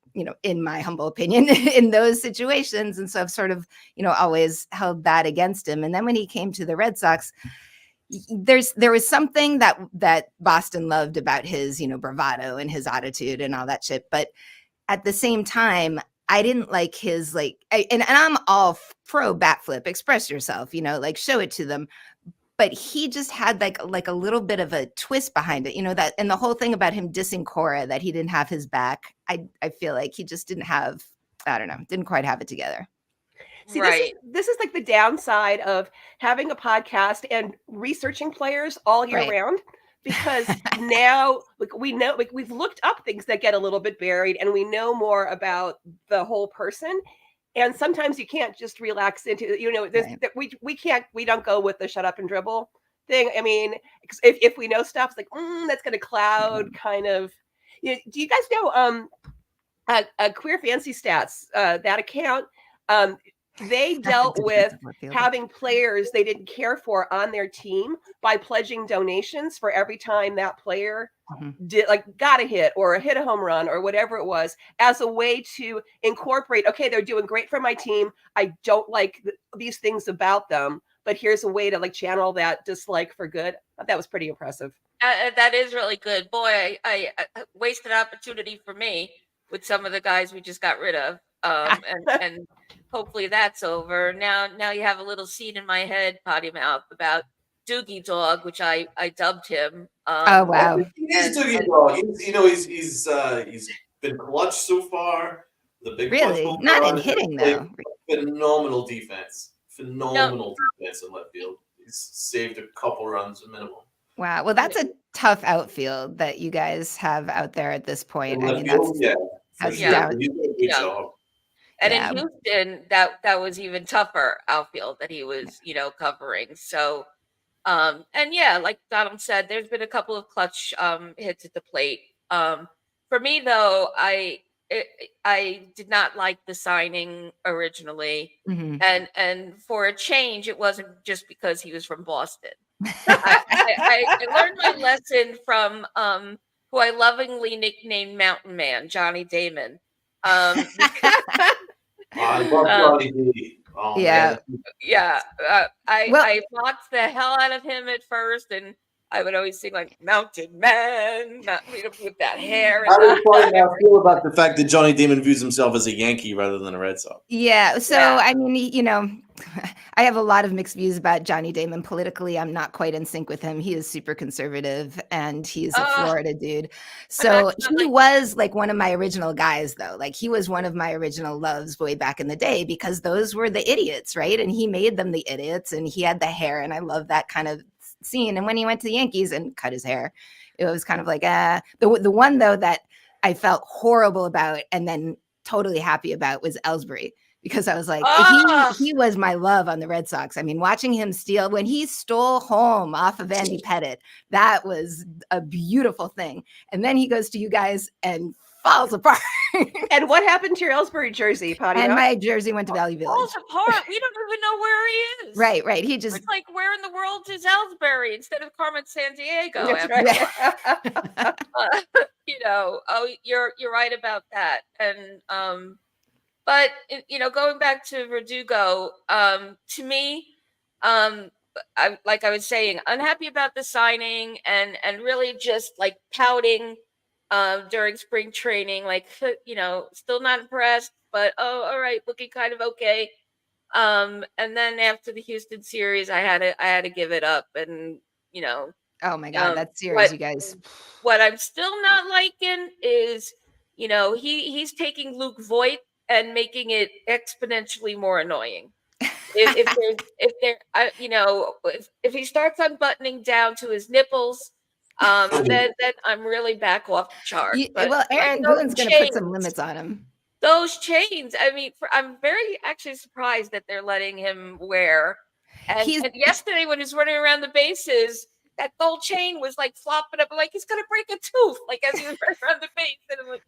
in my humble opinion, in those situations. And so I've sort of, always held that against him. And then when he came to the Red Sox, there was something that Boston loved about his, bravado and his attitude and all that shit. But at the same time, I didn't like his and I'm all pro bat flip, express yourself, like show it to them. But he just had like a little bit of a twist behind it, that, and the whole thing about him dissing Cora, that he didn't have his back. I feel like he just didn't quite have it together. See, Right. this is like the downside of having a podcast and researching players all year Right. round, because now we know, we've looked up things that get a little bit buried, and we know more about the whole person. And sometimes you can't just relax into, Right. we don't go with the shut up and dribble thing. I mean, if we know stuff, it's like, that's going to cloud kind of. Do you guys know Queer Fancy Stats, that account? They dealt with having players they didn't care for on their team by pledging donations for every time that player got a hit or hit a home run or whatever it was, as a way to incorporate, okay, they're doing great for my team. I don't like these things about them, but here's a way to channel that dislike for good. That was pretty impressive. That is really good. Boy, I wasted opportunity for me with some of the guys we just got rid of. And hopefully that's over. Now you have a little seed in my head, potty mouth, about Doogie Dog, which I dubbed him. Oh wow! He's Doogie Dog. He's been clutch so far. The big really not in hitting though. Phenomenal defense. Phenomenal defense in left field. He's saved a couple runs a minimum. Wow. Well, that's a tough outfield that you guys have out there at this point. I mean, that's down. And in Houston, that was even tougher outfield that he was, covering. So, and yeah, like Donald said, there's been a couple of clutch hits at the plate. For me, though, I did not like the signing originally, and for a change, it wasn't just because he was from Boston. I learned my lesson from who I lovingly nicknamed Mountain Man, Johnny Damon. I love Johnny D. Oh, yeah. Man. Yeah. I mocked the hell out of him at first, and I would always sing Mountain Man, with that hair. How do you feel about the fact that Johnny Damon views himself as a Yankee rather than a Red Sox? Yeah. So, I mean, I have a lot of mixed views about Johnny Damon. Politically, I'm not quite in sync with him. He is super conservative, and he's a Florida dude. So he was one of my original guys, though. He was one of my original loves way back in the day, because those were the idiots, right? And he made them the idiots, and he had the hair, and I love that kind of scene. And when he went to the Yankees and cut his hair, it was kind of the one though that I felt horrible about and then totally happy about was Ellsbury, because I was like, he was my love on the Red Sox. I mean, watching him steal, when he stole home off of Andy Pettitte, that was a beautiful thing. And then he goes to you guys and falls apart. And what happened to your Ellsbury jersey, Potty? And my jersey went to Valley Village. Falls apart. We don't even know where he is. Right. He just where in the world is Ellsbury instead of Carmen Sandiego? Right. You're right about that. And but going back to Verdugo, to me, I was saying, unhappy about the signing and really just pouting during spring training, still not impressed, but all right, looking kind of okay. And then after the Houston series, I had to give it up, and oh my God, that series, you guys. What I'm still not liking is, he's taking Luke Voigt and making it exponentially more annoying. If he starts unbuttoning down to his nipples, then I'm really back off the chart. Aaron Boone's going to put some limits on him. Those chains, I mean, I'm very actually surprised that they're letting him wear. And yesterday when he was running around the bases, that gold chain was flopping up, he's gonna break a tooth, as he was running around the base. And I'm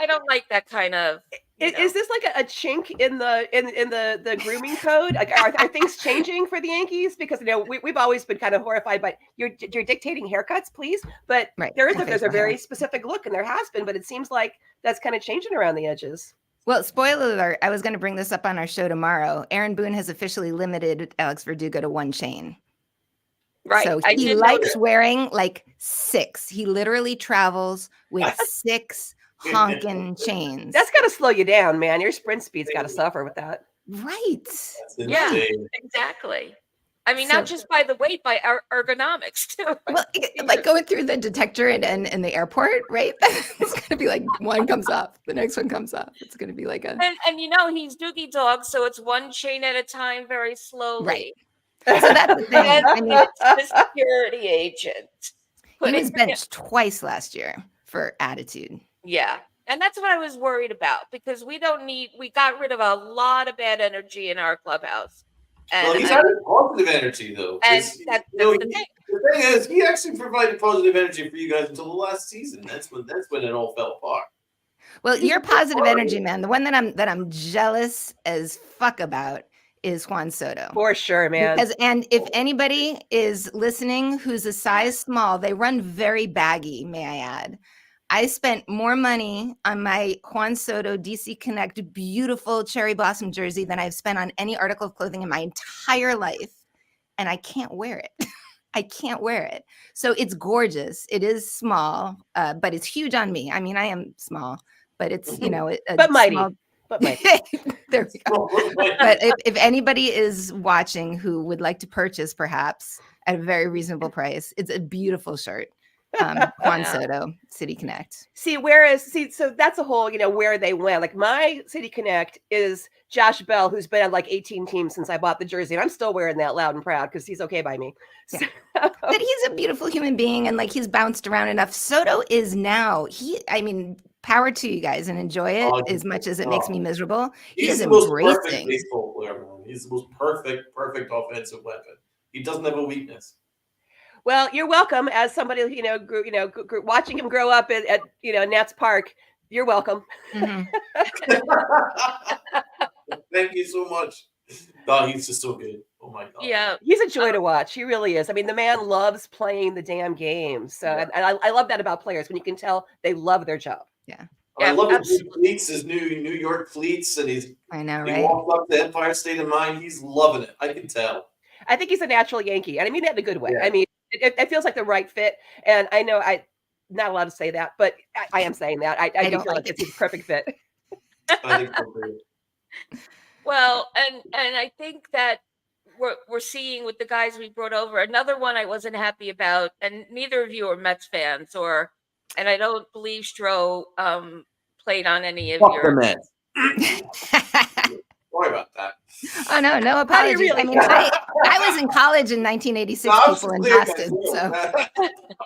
I don't like that kind of. Is this a chink in the grooming code? Are things changing for the Yankees? Because we've always been kind of horrified by you're dictating haircuts, please. But there's a very specific look, and there has been, but it seems like that's kind of changing around the edges. Well, spoiler alert, I was going to bring this up on our show tomorrow. Aaron Boone has officially limited Alex Verdugo to one chain. Right. So he likes wearing 6. He literally travels with 6 honking chains. That's got to slow you down, man. Your sprint speed's got to suffer with that. right. That's Yeah. insane. Exactly. I mean, So- not just by the weight, by ergonomics too. Well, like going through the detector in the airport, right? It's going to be like one comes up, the next one comes up. It's going to be like a And you know, he's Doogie Dog, so it's one chain at a time, very slowly. Right. So that's the thing. And I mean, it's the security agent. he was putting- benched twice last year for attitude. Yeah. And that's what I was worried about because we got rid of a lot of bad energy in our clubhouse. And Well, he's having positive energy though. and 'cause, that's you know, the thing. the thing is, he actually provided positive energy for you guys until the last season. That's when it all fell apart. Well, He's your a good positive player. energy, man. The one that I'm jealous as fuck about is Juan Soto. For sure, man. And if anybody is listening who's a size small, they run very baggy, may I add. I spent more money on my Juan Soto DC Connect beautiful cherry blossom jersey than I've spent on any article of clothing in my entire life. And I can't wear it. I can't wear it. So it's gorgeous. It is small, but it's huge on me. I mean, I am small, but it's, you know, But mighty. small- But Mike, there we go. But if anybody is watching who would like to purchase perhaps at a very reasonable price, it's a beautiful shirt. Juan Yeah. Soto, City Connect. so that's a whole, where they went. Like my City Connect is Josh Bell, who's been on like 18 teams since I bought the jersey. And I'm still wearing that loud and proud because he's okay by me. Yeah. So- But he's a beautiful human being and like he's bounced around enough. Soto is now, power to you guys and enjoy it Oh, as much as it makes me miserable. He's He's the most perfect embracing. baseball player, man. He's the most perfect offensive weapon. He doesn't have a weakness. Well, you're welcome. As somebody watching him grow up at Nats Park, you're welcome. Mhm. Thank you so much. No, he's just so good. Oh my god. Yeah. He's a joy to watch. He really is. I mean, the man loves playing the damn game. So, Yeah. and I love that about players when you can tell they love their job. I Yeah, love his absolutely. new cleats, his New York cleats, and I know, he right? walks up to Empire State of Mind. He's loving it. I can tell. I think he's a natural Yankee, and I mean that in a good way. Yeah. I mean, it feels like the right fit. And I know I'm not allowed to say that, but I am saying that. I do don't feel like like it's a perfect fit. I think so too. Well, and I think that we're seeing with the guys we brought over another one I wasn't happy about, and neither of you are Mets fans, and I don't believe Stroh played on any of Fuck the your. Mets. Sorry about that. Oh no, no How do apologies. you I really mean, I was in college in 1986, No, I was people in clear, Boston.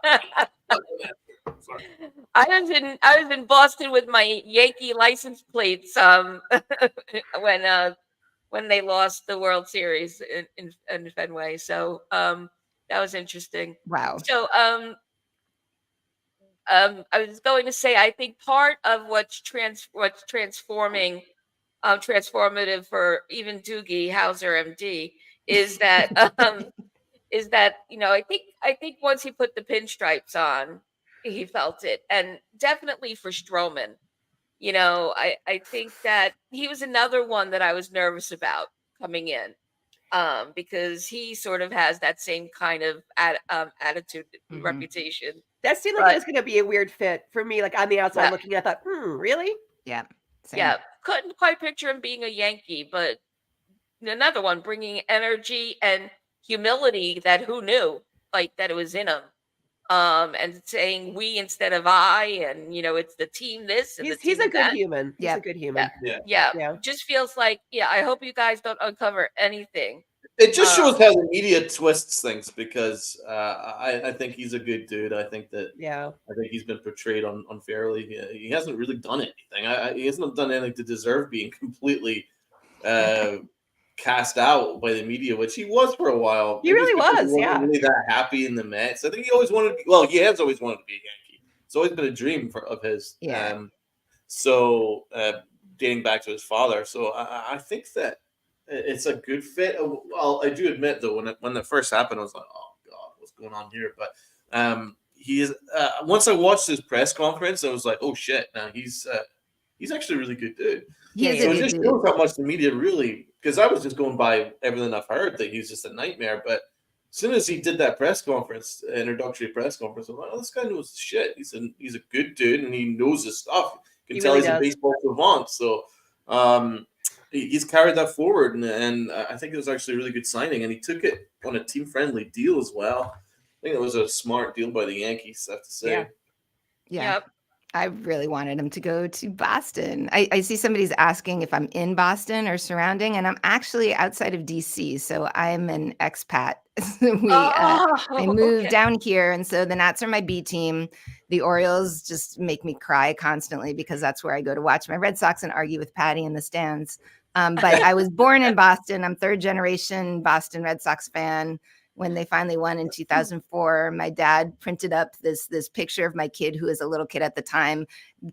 guys. So Sorry. I was in Boston with my Yankee license plates when they lost the World Series in Fenway. So that was interesting. wow. So I was going to say I think part of what's transforming transformative for even Doogie Hauser MD is that I think once he put the pinstripes on, he felt it, and definitely for Stroman. I think that he was another one that I was nervous about coming in, because he sort of has that same kind of attitude, Mhm. reputation. That seemed like it was going to be a weird fit for me. Like on the outside Yeah. looking, I thought, really? Yeah. Same. Yeah, couldn't quite picture him being a Yankee, but another one bringing energy and humility that who knew, like that it was in him, and saying we instead of I, and it's the team this and He's the team a good that. human. He's Yeah. a good human. Yeah, Yeah. just feels like I hope you guys don't uncover anything. It just shows how the media twists things because I think he's a good dude. I think he's been portrayed unfairly. He hasn't really done anything. He hasn't done anything to deserve being completely cast out by the media, which he was for a while. He really because was, he yeah. wasn't really that happy in the Mets. I think he always wanted to be. Well, he has always wanted to be a Yankee. It's always been a dream of his. Yeah. So dating back to his father. So I think that it's a good fit. Well, I do admit though, when it first happened, I was like, "Oh God, what's going on here?" But he is. Once I watched his press conference, I was like, "Oh shit!" Now he's actually a really good dude. He is So a it good just dude. shows how much the media really. Because I was just going by everything I've heard that he's just a nightmare, but soon as he did that press conference, introductory press conference, I'm like, oh, this guy knows his shit. He's a good dude and he knows his stuff. You can He tell really he's a does. baseball savant. So he's carried that forward, and I think it was actually a really good signing. And he took it on a team-friendly deal as well. I think it was a smart deal by the Yankees, I have to say. Yeah. Yeah. Yep. I really wanted him to go to Boston. I see somebody's asking if I'm in Boston or surrounding, and I'm actually outside of DC. So I'm an expat. I moved Okay. down here, and so the Nats are my B team. The Orioles just make me cry constantly because that's where I go to watch my Red Sox and argue with Patty in the stands. But I was born in Boston. I'm third generation Boston Red Sox fan. When they finally won in 2004, my dad printed up this picture of my kid, who was a little kid at the time,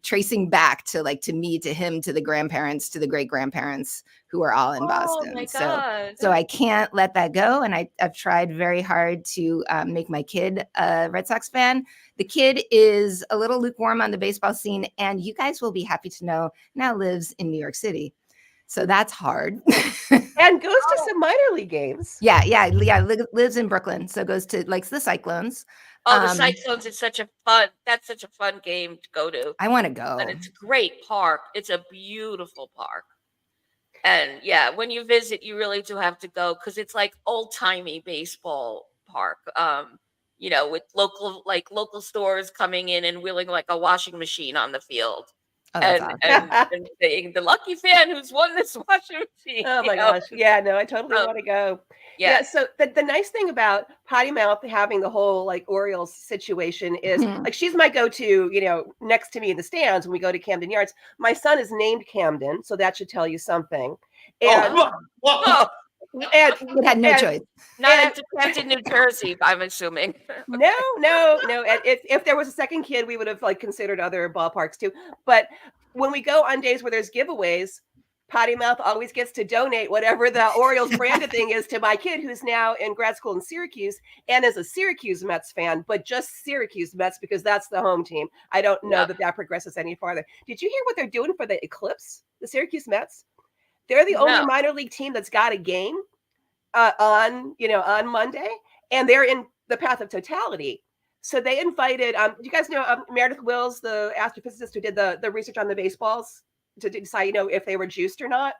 tracing back to me, to him, to the grandparents, to the great grandparents who are all in Oh Boston. my God. So I can't let that go, and I've tried very hard to make my kid a Red Sox fan. The kid is a little lukewarm on the baseball scene, and you guys will be happy to know now lives in New York City. So that's hard. And goes to some minor league games. Yeah, lives in Brooklyn, so likes the Cyclones. Oh, the Cyclones is that's such a fun game to go to. I want to go. And it's a great park. It's a beautiful park. And yeah, when you visit, you really do have to go because it's like old-timey baseball park. With local stores coming in and wheeling like a washing machine on the field. Oh, that's awesome. And saying the lucky fan who's won this washing machine. Oh my gosh. Yeah, no, I totally want to go. Yeah. So the nice thing about Potty Mouth having the whole like Orioles situation is like she's my go-to, next to me in the stands when we go to Camden Yards. My son is named Camden, so that should tell you something. And and it had no choice. Not after Camden, New Jersey, I'm assuming. No. And if there was a second kid, we would have like considered other ballparks too. But when we go on days where there's giveaways, Potty Mouth always gets to donate whatever the Orioles branded thing is to my kid, who's now in grad school in Syracuse and is a Syracuse Mets fan, but just Syracuse Mets because that's the home team. I don't know that progresses any farther. Did you hear what they're doing for the Eclipse, the Syracuse Mets? They're the only minor league team that's got a game on Monday, and they're in the path of totality. So they invited, you guys know Meredith Wills, the astrophysicist who did the research on the baseballs to decide, if they were juiced or not.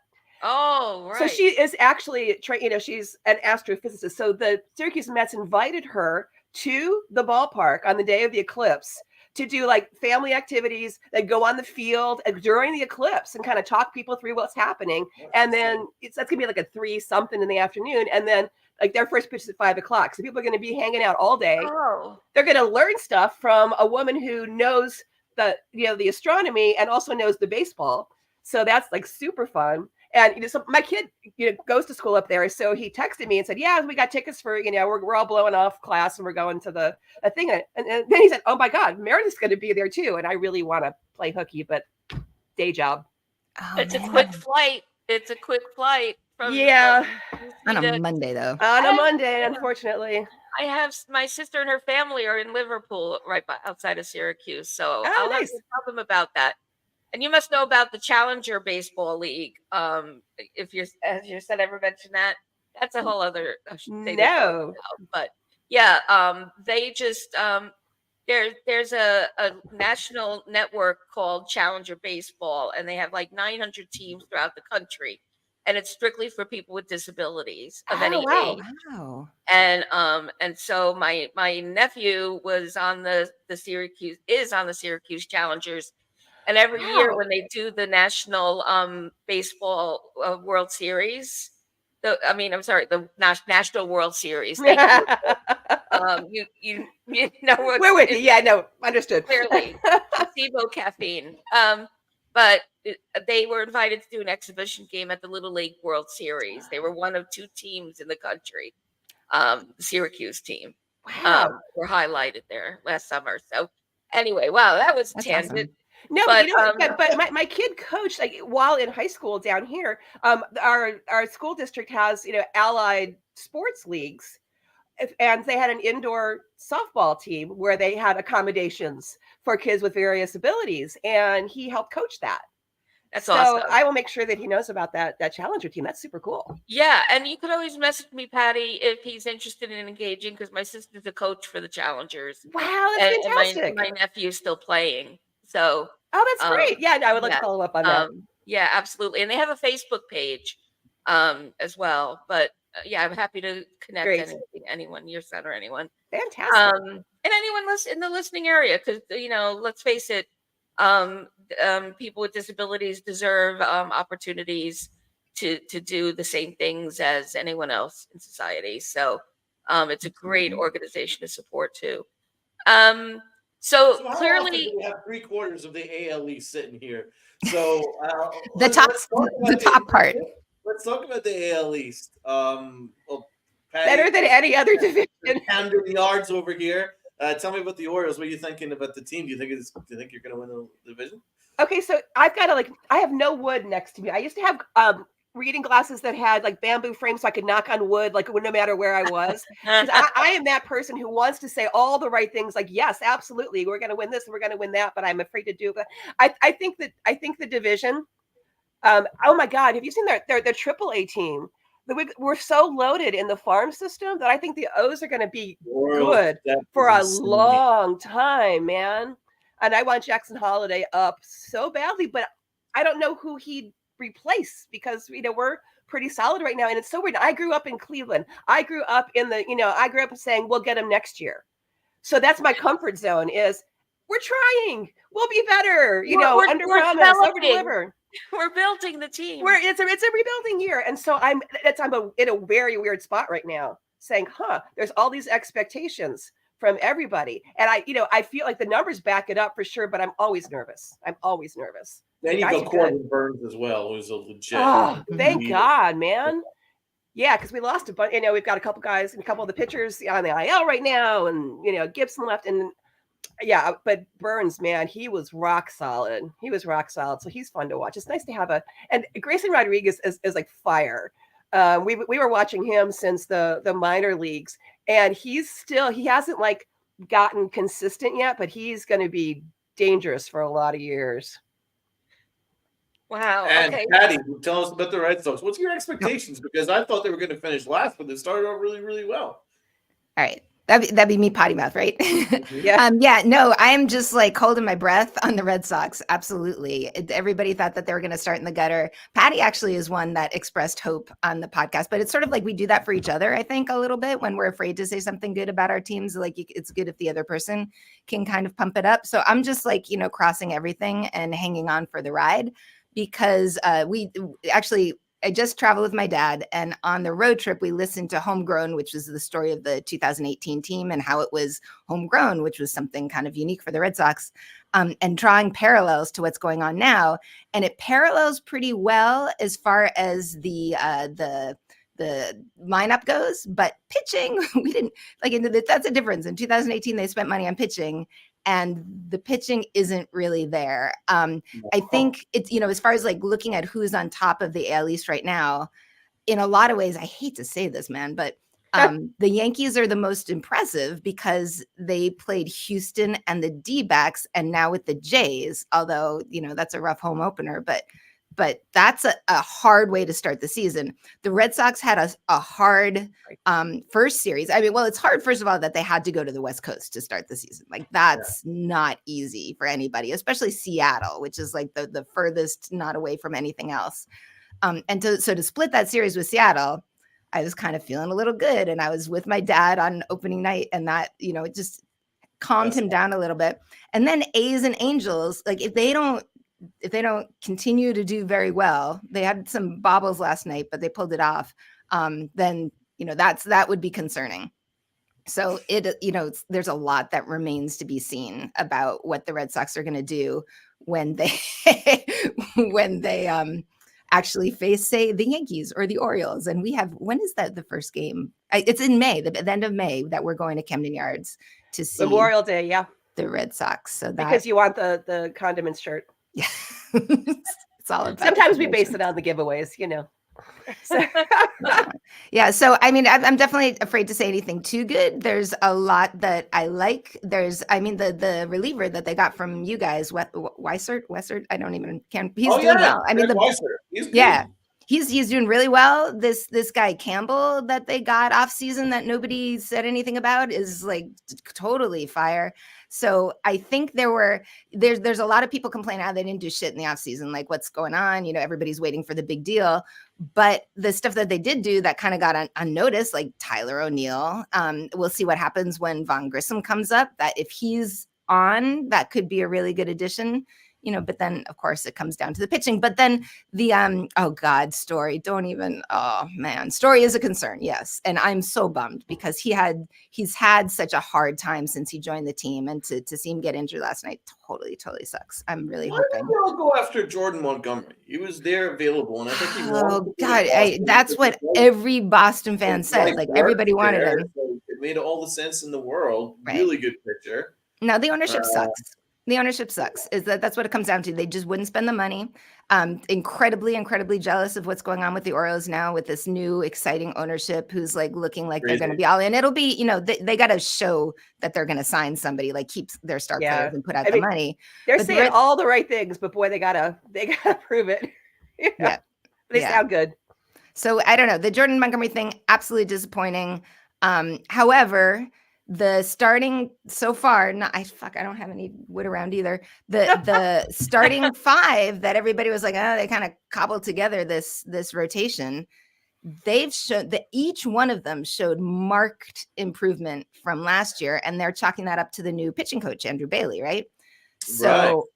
Oh, right. So she is actually, she's an astrophysicist. So the Syracuse Mets invited her to the ballpark on the day of the eclipse to do like family activities that go on the field during the eclipse and kind of talk people through what's happening. And then that's gonna be like a 3-something in the afternoon. And then like their first pitch is at 5:00. So people are going to be hanging out all day. Oh. They're going to learn stuff from a woman who knows the astronomy and also knows the baseball. So that's like super fun. And so my kid goes to school up there, so he texted me and said, "Yeah, we got tickets for we're all blowing off class and we're going to the thing." And then he said, "Oh my God, Meredith's going to be there too." And I really want to play hooky, but day job. Oh, it's a quick flight. It's a quick flight from on a Monday though. On a Monday, unfortunately. I have my sister and her family are in Liverpool, right outside of Syracuse, so I'll have to tell them about that. And you must know about the Challenger Baseball League. If you're, as you said, ever mentioned that, that's a whole other. No, but yeah, they just there's a national network called Challenger Baseball, and they have like 900 teams throughout the country, and it's strictly for people with disabilities of any age. Wow. And so my nephew was on the Syracuse Challengers. And every year when they do the National Baseball World Series, the National World Series. Thank you. You know what? We're with you. Yeah, no, understood. Clearly, placebo caffeine. But they were invited to do an exhibition game at the Little League World Series. They were one of 2 teams in the country. The Syracuse team were highlighted there last summer. So anyway, wow, that was a tangent. Awesome. No, but my kid coached like while in high school down here. Our school district has allied sports leagues, and they had an indoor softball team where they had accommodations for kids with various abilities, and he helped coach that. That's So awesome. I will make sure that he knows about that Challenger team. That's super cool. Yeah, and you could always message me, Patty, if he's interested in engaging, because my sister's a coach for the Challengers, Wow, that's and fantastic. my nephew's still playing. So, Oh, that's great. Yeah, no, I would like yeah, to follow up on that. yeah, absolutely, and they have a Facebook page, as well. But yeah, I'm happy to connect Great. anyone, your son or anyone, Fantastic. and anyone in the listening area, because let's face it, people with disabilities deserve opportunities to do the same things as anyone else in society. So it's a great organization to support too. So how often clearly, do we have 3/4 of the ALE sitting here? So The top part. Let's talk about the AL East. Well, Patty, Better than any other division. Camden Yards over here. Tell me about the Orioles. What are you thinking about the team? Do you think you're going to win the division? Okay, so I've got I have no wood next to me. I used to have reading glasses that had like bamboo frames so I could knock on wood, like no matter where I was. 'Cause I am that person who wants to say all the right things, like, yes, absolutely, we're going to win this, we're going to win that, but I'm afraid to do it. I think the division, oh my God, have you seen their AAA team? We're so loaded in the farm system that I think the O's are going to be good for a long time, man. And I want Jackson Holiday up so badly, but I don't know who he'd replace because we're pretty solid right now. And it's so weird. I grew up in Cleveland. I grew up I grew up saying we'll get him next year. So that's my comfort zone is we're trying. We'll be better. Under promise, over deliver. We're building the team. It's a rebuilding year, and so I'm in a very weird spot right now, saying, there's all these expectations from everybody, and I feel like the numbers back it up for sure, but I'm always nervous. Then you go Corbin Burns as well, who's a legit. Oh, thank God, man. Yeah, because we lost a bunch. We've got a couple guys and a couple of the pitchers on the IL right now, and Gibson left, and yeah, but Burns, man, he was rock solid. So he's fun to watch. It's nice to have and Grayson Rodriguez is like fire. We were watching him since the minor leagues, and he hasn't like gotten consistent yet, but he's going to be dangerous for a lot of years. Wow. And okay. Patty, tell us about the Red Sox. What's your expectations? Because I thought they were going to finish last, but they started off really, really well. All right. That'd be me potty mouth, right? Yeah. No, I am just like holding my breath on the Red Sox. Absolutely. Everybody thought that they were going to start in the gutter. Patty actually is one that expressed hope on the podcast, but it's sort of like we do that for each other, I think, a little bit when we're afraid to say something good about our teams. Like it's good if the other person can kind of pump it up. So I'm just like, crossing everything and hanging on for the ride because I just traveled with my dad, and on the road trip, we listened to Homegrown, which was the story of the 2018 team and how it was homegrown, which was something kind of unique for the Red Sox, and drawing parallels to what's going on now. And it parallels pretty well as far as the lineup goes, but pitching, we didn't that's a difference. In 2018, they spent money on pitching, and the pitching isn't really there. I think it's, as far as like looking at who's on top of the AL East right now, in a lot of ways, I hate to say this, man, but the Yankees are the most impressive because they played Houston and the D-backs, and now with the Jays, although, that's a rough home opener, but that's a hard way to start the season. The Red Sox had a hard first series. I mean, well, it's hard, first of all, that they had to go to the West Coast to start the season. Like that's not easy for anybody, especially Seattle, which is like the furthest not away from anything else. So to split that series with Seattle, I was kind of feeling a little good. And I was with my dad on opening night, and that, it just calmed him down a little bit. And then A's and Angels, like if they don't continue to do very well, they had some bobbles last night, but they pulled it off. Then, that would be concerning. So there's a lot that remains to be seen about what the Red Sox are going to do when they, actually face, say, the Yankees or the Orioles. And when is that the first game? It's in May, the end of May, that we're going to Camden Yards to see Memorial Day. Yeah. The Red Sox. So because you want the condiments shirt. Yeah. It's all about sometimes we base it on the giveaways, So, Yeah. So, I mean, I'm definitely afraid to say anything too good. There's a lot that I like. I mean, the reliever that they got from you guys, Weissert, I don't even he's Oh doing yeah, well. I mean, Greg Weiser. He's good. yeah, he's doing really well. This guy Campbell that they got off season that nobody said anything about is like totally fire. So I think there's a lot of people complaining how they didn't do shit in the off season, like what's going on. You know, everybody's waiting for the big deal. But the stuff that they did do that kind of got unnoticed, like Tyler O'Neill, we'll see what happens when Von Grissom comes up. That if he's on, that could be a really good addition. You know, but then of course it comes down to the pitching. But then the oh God, Story, oh man, Story is a concern, yes. And I'm so bummed because he's had such a hard time since he joined the team, and to see him get injured last night totally sucks. I'm really Why did hoping. they all go after Jordan Montgomery? He was there available, and I think he wanted Oh to be God, Boston. that's what every Boston fan said. Like everybody wanted there, him. so it made all the sense in the world. Right. Really good pitcher. Now the ownership sucks. The ownership sucks. That's what it comes down to. They just wouldn't spend the money. Incredibly jealous of what's going on with the Orioles now with this new exciting ownership who's like looking like they're going to be all in. It'll be, you know, they got to show that they're going to sign somebody, like keep their star players and put out the money. They're But saying all the right things, but boy, they gotta prove it. You know? Yeah, they sound good. So I don't know. The Jordan Montgomery thing, absolutely disappointing. However, the starting so far, I don't have any wood around either. The starting five that everybody was like, oh, they kind of cobbled together this rotation. They've shown that each one of them showed marked improvement from last year, and they're chalking that up to the new pitching coach, Andrew Bailey, right? So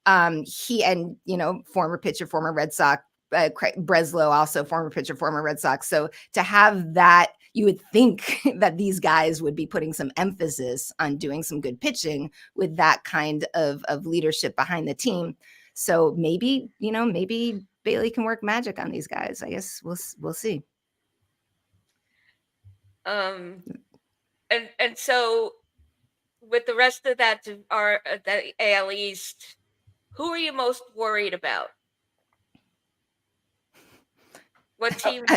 he, and you know, former pitcher, former Red Sox, Breslow, also former pitcher, former Red Sox. So to have that, you would think that these guys would be putting some emphasis on doing some good pitching with that kind of leadership behind the team. So maybe Bailey can work magic on these guys. I guess we'll see. And so with the rest of that the AL East, who are you most worried about? What teams?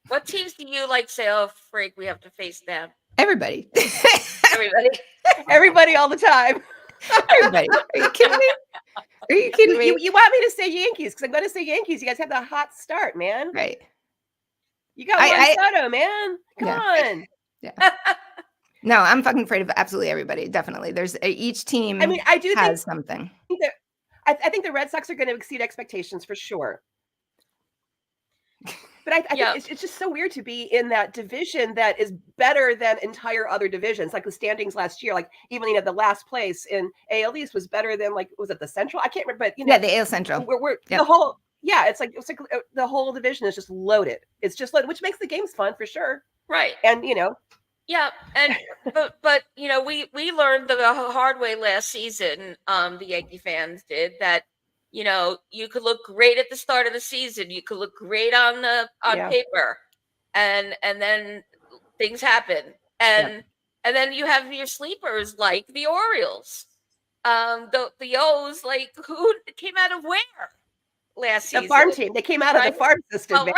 What teams do you like say, oh, freak, we have to face them? Everybody. Everybody all the time. Everybody. Are you kidding me? Are you kidding me? You want me to say Yankees because I'm going to say Yankees. You guys have the hot start, man. Right. You got Juan Soto, man. Come on. Yeah. No, I'm fucking afraid of absolutely everybody. Definitely. There's each team. I mean, I do has think something. I think the Red Sox are going to exceed expectations for sure. But I think it's just so weird to be in that division that is better than entire other divisions. Like the standings last year, like even the last place in AL East was better than was it the Central? I can't remember, but the AL Central. We're the whole it's like the whole division is just loaded. It's just loaded, which makes the games fun for sure. Right. And yeah, and but we learned the hard way last season. The Yankee fans did that. You could look great at the start of the season. You could look great on paper, and then things happen, and then you have your sleepers like the Orioles, the O's, like who came out of where last season? The farm team. They came out of the farm system. Right.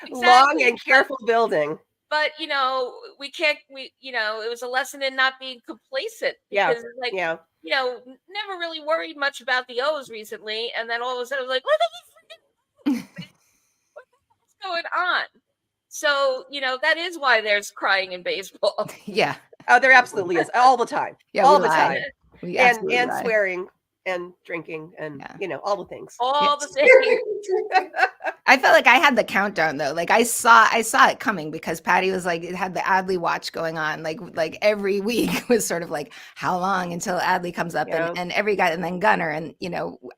Exactly. Long and careful building. But we can't. It was a lesson in not being complacent. Because, never really worried much about the O's recently, and then all of a sudden, I was like, what the hell's going on? So that is why there's crying in baseball. Yeah. Oh, there absolutely is all the time. Yeah, all the time. And swearing and drinking and all the things. All the things. I felt like I had the countdown though. Like I saw it coming because Patty was like, it had the Adley watch going on. Like every week was sort of like how long until Adley comes up and every guy, and then Gunnar. And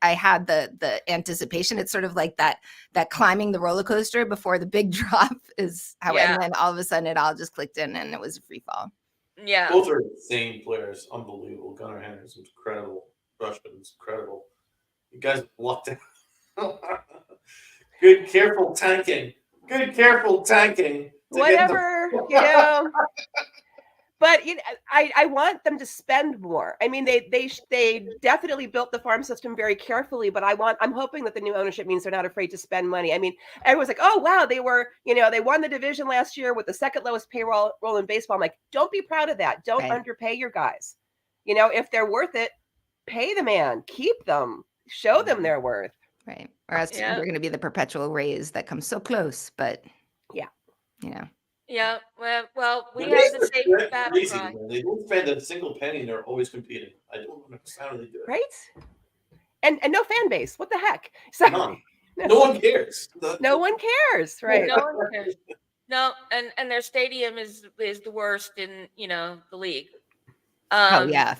I had the anticipation. It's sort of like that climbing the roller coaster before the big drop is how and then all of a sudden it all just clicked in and it was a free fall. Yeah. Both are insane players. Unbelievable. Gunnar Henderson's incredible. Rushman's incredible. You guys lucked out. Good, careful tanking. Whatever, But I want them to spend more. I mean, they definitely built the farm system very carefully, but I'm hoping that the new ownership means they're not afraid to spend money. I mean, everyone's like, oh wow, they won the division last year with the second lowest payroll in baseball. I'm like, don't be proud of that. Don't underpay your guys. If they're worth it, pay the man, keep them, show them their worth. Right. Or else they're going to be the perpetual raise that comes so close, but yeah. Yeah, well, we have the same battle cry. They don't spend a single penny, and they're always competing. I don't understand how they do it. Right? And no fan base. What the heck? So, no one cares. No one cares, right? No one cares. No, and their stadium is the worst in the league. Oh yeah.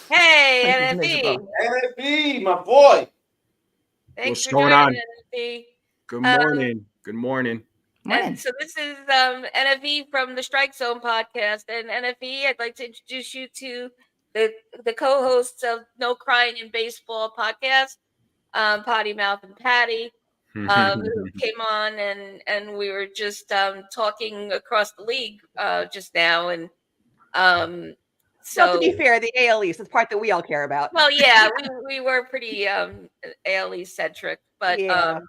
Hey, NFB. NFB, my boy. Thanks What's for going joining, on? NFB. Good morning. Good morning. And so this is NFE from the Strike Zone podcast. And NFE, I'd like to introduce you to the co-hosts of No Crying in Baseball podcast, Potty Mouth and Patty, who came on and we were just talking across the league just now. And so to be fair, the AL East is the part that we all care about. Well, yeah, we were pretty AL East centric, but so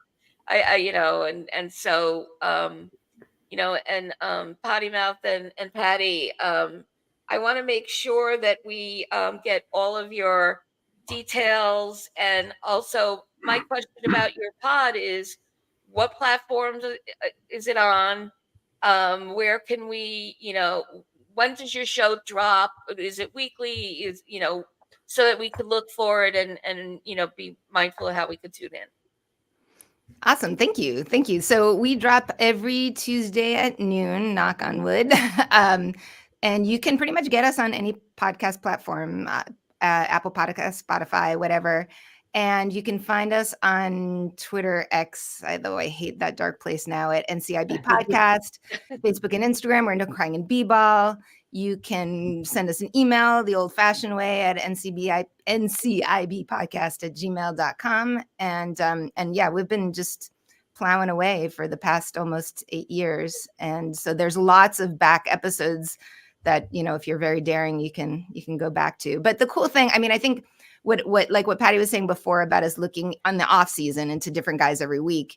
Potty Mouth and Patty, I want to make sure that we get all of your details. And also my question about your pod is, what platforms is it on? Where can we, when does your show drop? Is it weekly? So that we could look for it and be mindful of how we could tune in. Awesome. Thank you. So we drop every Tuesday at noon, knock on wood. And you can pretty much get us on any podcast platform, Apple Podcasts, Spotify, whatever. And you can find us on Twitter, X, though I hate that dark place now, at NCIB Podcast, Facebook and Instagram. We're No Crying in B-Ball. You can send us an email the old-fashioned way at ncibpodcast@gmail.com. And yeah, we've been just plowing away for the past almost 8 years. And so there's lots of back episodes that, if you're very daring, you can go back to. But the cool thing, I mean, I think what Patty was saying before about us looking on the off season into different guys every week.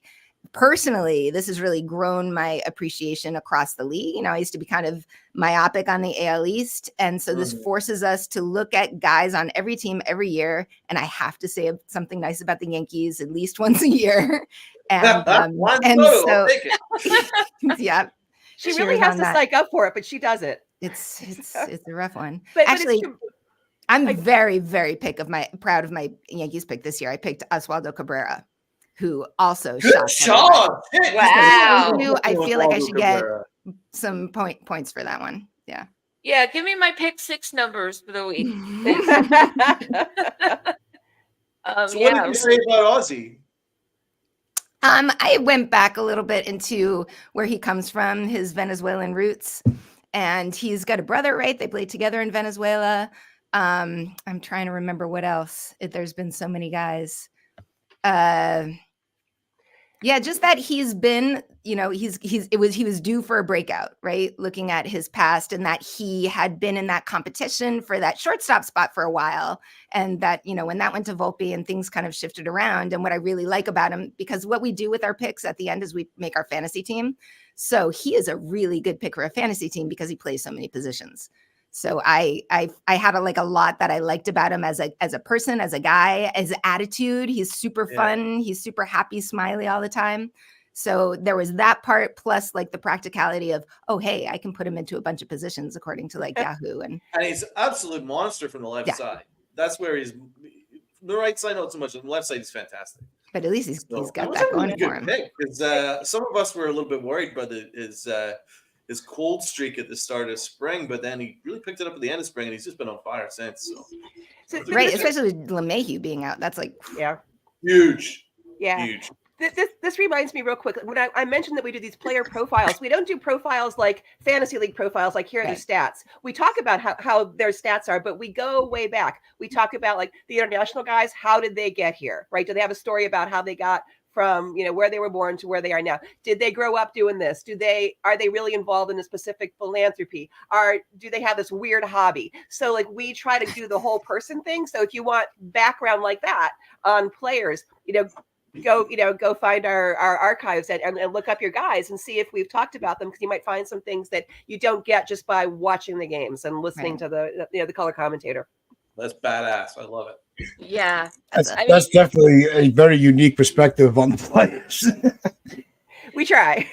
Personally, this has really grown my appreciation across the league. I used to be kind of myopic on the AL East. And so this forces us to look at guys on every team every year. And I have to say something nice about the Yankees at least once a year. And, so, yeah. She really has to psych up for it, but she does it. It's a rough one. But actually, I'm very, very proud of my Yankees pick this year. I picked Oswaldo Cabrera, who also shot. Wow. I feel like I should get some points for that one. Yeah. Yeah. Give me my pick 6 numbers for the week. So what did you say about Ozzy? I went back a little bit into where he comes from, his Venezuelan roots. And he's got a brother, right? They played together in Venezuela. I'm trying to remember what else. There's been so many guys. Yeah, just that he's been, he was due for a breakout, right? Looking at his past, and that he had been in that competition for that shortstop spot for a while. And that, when that went to Volpe and things kind of shifted around. And what I really like about him, because what we do with our picks at the end is we make our fantasy team. So he is a really good pick for a fantasy team because he plays so many positions. So I had a lot that I liked about him as a person, as a guy, as attitude. He's super fun. He's super happy, smiley all the time. So there was that part, plus the practicality of, oh, hey, I can put him into a bunch of positions according to Yahoo. And he's an absolute monster from the left side. That's where he's the right side, not so much. On the left side, he's fantastic. But at least he's got that going for him. Because some of us were a little bit worried about his cold streak at the start of spring, but then he really picked it up at the end of spring, and he's just been on fire since. So right, especially with LeMahieu being out, that's huge. Yeah, huge. This reminds me real quick. When I mentioned that we do these player profiles, we don't do profiles like fantasy league profiles, like here are the stats. We talk about how their stats are, but we go way back. We talk about the international guys. How did they get here? Right? Do they have a story about how they got from where they were born to where they are now. Did they grow up doing this? Are they really involved in a specific philanthropy? Do they have this weird hobby? So like we try to do the whole person thing. So if you want background like that on players, go find our archives and look up your guys and see if we've talked about them, because you might find some things that you don't get just by watching the games and listening to the color commentator. That's badass. I love it. Yeah. That's definitely a very unique perspective on the players. We try.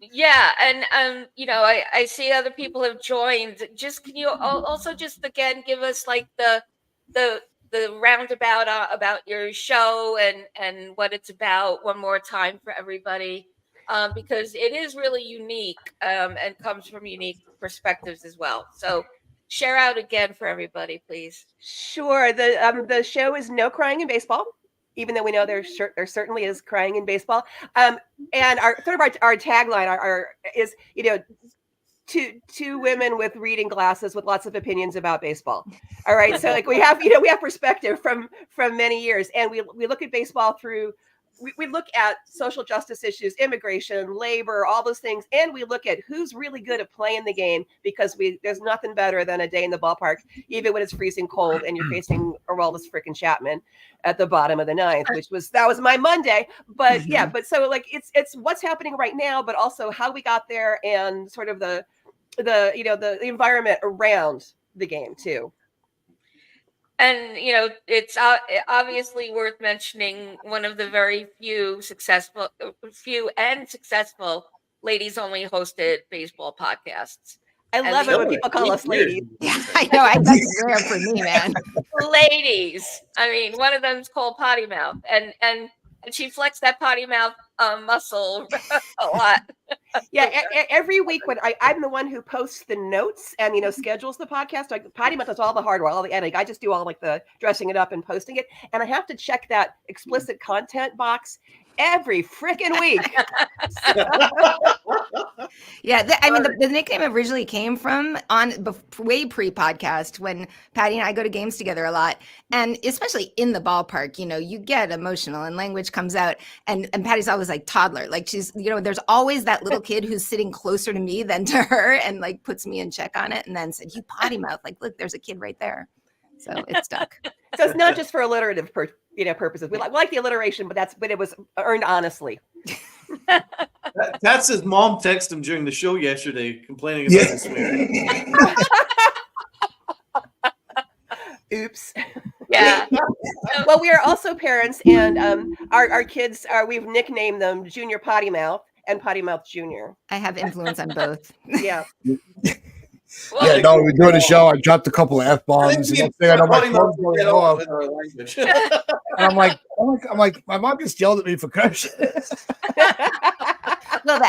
Yeah, and I see other people have joined. Just can you also just again give us like the roundabout about your show and what it's about one more time for everybody, because it is really unique and comes from unique perspectives as well. So share out again for everybody, please. Sure. The show is No Crying in Baseball, even though we know there certainly is crying in baseball. And our tagline is two women with reading glasses with lots of opinions about baseball. All right. So like we have perspective from many years, and we look at baseball through. We look at social justice issues, immigration, labor, all those things, and we look at who's really good at playing the game, because there's nothing better than a day in the ballpark, even when it's freezing cold and you're facing Aroldis frickin' Chapman at the bottom of the ninth, that was my Monday. But yeah, but so like it's what's happening right now, but also how we got there and sort of the environment around the game too. And it's obviously worth mentioning one of the very few and successful ladies only hosted baseball podcasts. I love it when people call us ladies. Yeah, I know. That's rare for me, man. Ladies. I mean, one of them's called Potty Mouth, and she flexed that potty mouth muscle a lot. Yeah, every week when I'm the one who posts the notes and schedules the podcast. Like Potty Mouth does all the hardware, all the editing. I just do all like the dressing it up and posting it, and I have to check that explicit content box every freaking week. Yeah, the nickname originally came from way pre-podcast, when Patty and I go to games together a lot, and especially in the ballpark, you get emotional and language comes out, and Patty's always like toddler, like she's there's always that little kid who's sitting closer to me than to her, and like puts me in check on it, and then said, "You potty mouth!" Like, look, there's a kid right there. So it stuck. So it's not just for alliterative purposes. We like the alliteration, but it was earned honestly. That's his mom texted him during the show yesterday, complaining about his swearing. Oops. Yeah. Well, we are also parents, and our kids we've nicknamed them Junior Potty Mouth and Potty Mouth Junior. I have influence on both. Yeah. Yeah, no, we're doing a show. I dropped a couple of F-bombs, and next thing I know, my phone's going off. And I'm like, my mom just yelled at me for cursing. Well,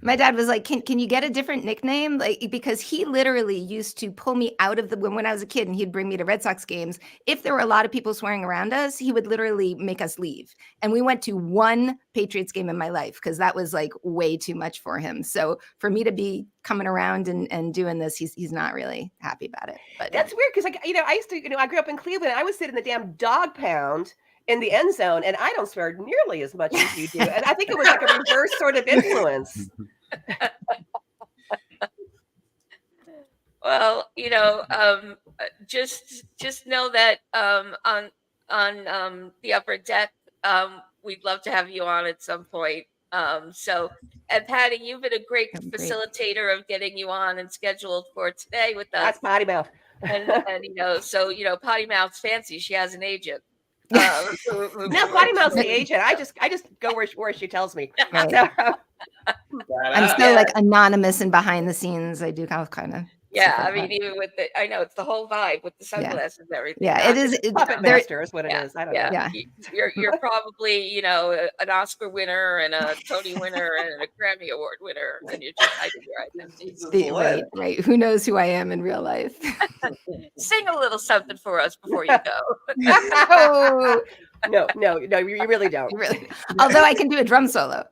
my dad was like, can you get a different nickname? Like, because he literally used to pull me out of when I was a kid, and he'd bring me to Red Sox games. If there were a lot of people swearing around us, he would literally make us leave. And we went to one Patriots game in my life, because that was like way too much for him. So for me to be coming around and doing this, he's not really happy about it. But that's weird, because I used to, I grew up in Cleveland. I would sit in the damn dog pound in the end zone, and I don't swear nearly as much as you do. And I think it was like a reverse sort of influence. Well, just know that on the upper deck, we'd love to have you on at some point. So, and Patty, you've been a great facilitator of getting you on and scheduled for today with us. That's Potty Mouth. and so Potty Mouth's fancy. She has an agent. No, Potty Mouth's the agent. I just go where she tells me. Right. I'm still like anonymous and behind the scenes. I do kind of. Yeah, I mean, even with I know it's the whole vibe with the sunglasses and everything. Yeah, it is. Puppet Master is what it is. I don't know. Yeah. You're probably, an Oscar winner and a Tony winner and a Grammy Award winner, and you're just hiding your identity. Right. Who knows who I am in real life? Sing a little something for us before you go. No, you really don't. Really. Although I can do a drum solo.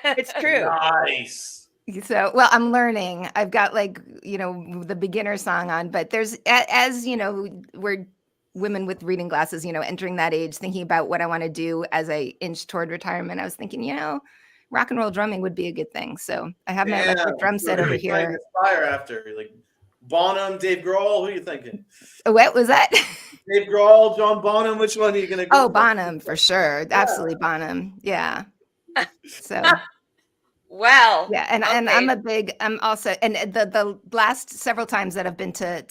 It's true. Nice. So, well, I'm learning. I've got the beginner song on, but there's, as we're women with reading glasses, entering that age, thinking about what I want to do as I inch toward retirement, I was thinking, rock and roll drumming would be a good thing. So I have my electric drum set over here. Fire after like Bonham, Dave Grohl. Who are you thinking? What was that? Dave Grohl, John Bonham. Which one are you gonna go? Oh, for? Bonham for sure. Absolutely Bonham. Yeah. So Well, yeah, and I'm also, and the last several times that I've been to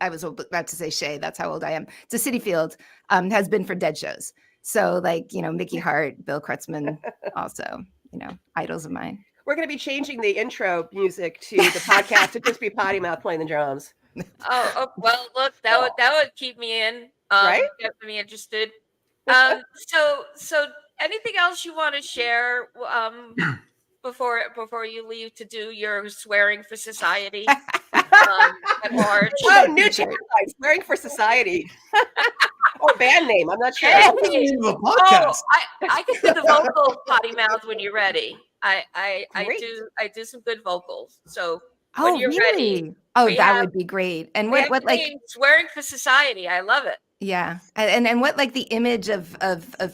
I was about to say Shea, that's how old I am, to City Field, has been for Dead shows. So like, Mickey Hart, Bill Kreutzmann, also, idols of mine. We're going to be changing the intro music to the podcast to just be Potty Mouth playing the drums. Oh, well, look, that would keep me in, Right? Get me interested. So anything else you want to share, before you leave to do your swearing for society, at large? Oh, new tagline, swearing for society. Or band name, I'm not sure. Hey, The podcast. I can do the vocal Potty Mouth when you're ready. I Great. do some good vocals. So Oh, when you're really? ready, Oh, we that have- would be great. And we have what like, named swearing for society. I love it. yeah. And what like the image of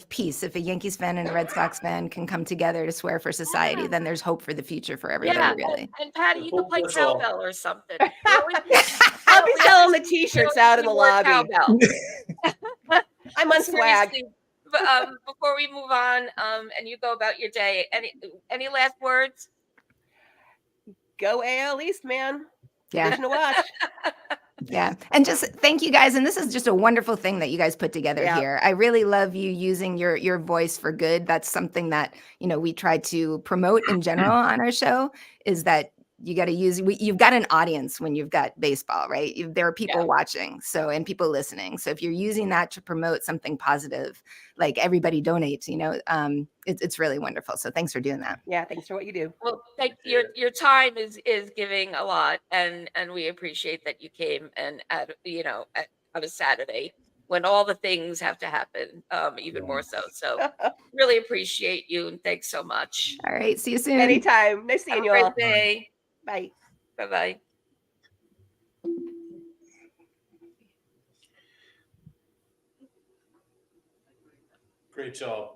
peace, if a Yankees fan and a Red Sox fan can come together to swear for society, then there's hope for the future for everybody, Yeah, really. and Patty, you can play That's all. cowbell or something. I'll be selling the t-shirts out in the lobby. Cowbell. I'm on swag. Seriously, but, before we move on, and you go about your day, any last words? Go AL East, man. Yeah. Division to watch. Yeah. And just thank you guys. And this is just a wonderful thing that you guys put together Yeah. here. I really love you using your voice for good. That's something that, we try to promote in general on our show, is that you got to you've got an audience when you've got baseball, right? There are people watching, and people listening. So if you're using that to promote something positive, like everybody donates, it's really wonderful. So thanks for doing that. Yeah, thanks for what you do. Well, your time is giving a lot, and we appreciate that you came and on a Saturday when all the things have to happen, even more so. So really appreciate you, and thanks so much. All right. See you soon. Anytime. Nice Have seeing a you great all. day. Bye. Bye-bye. Great job.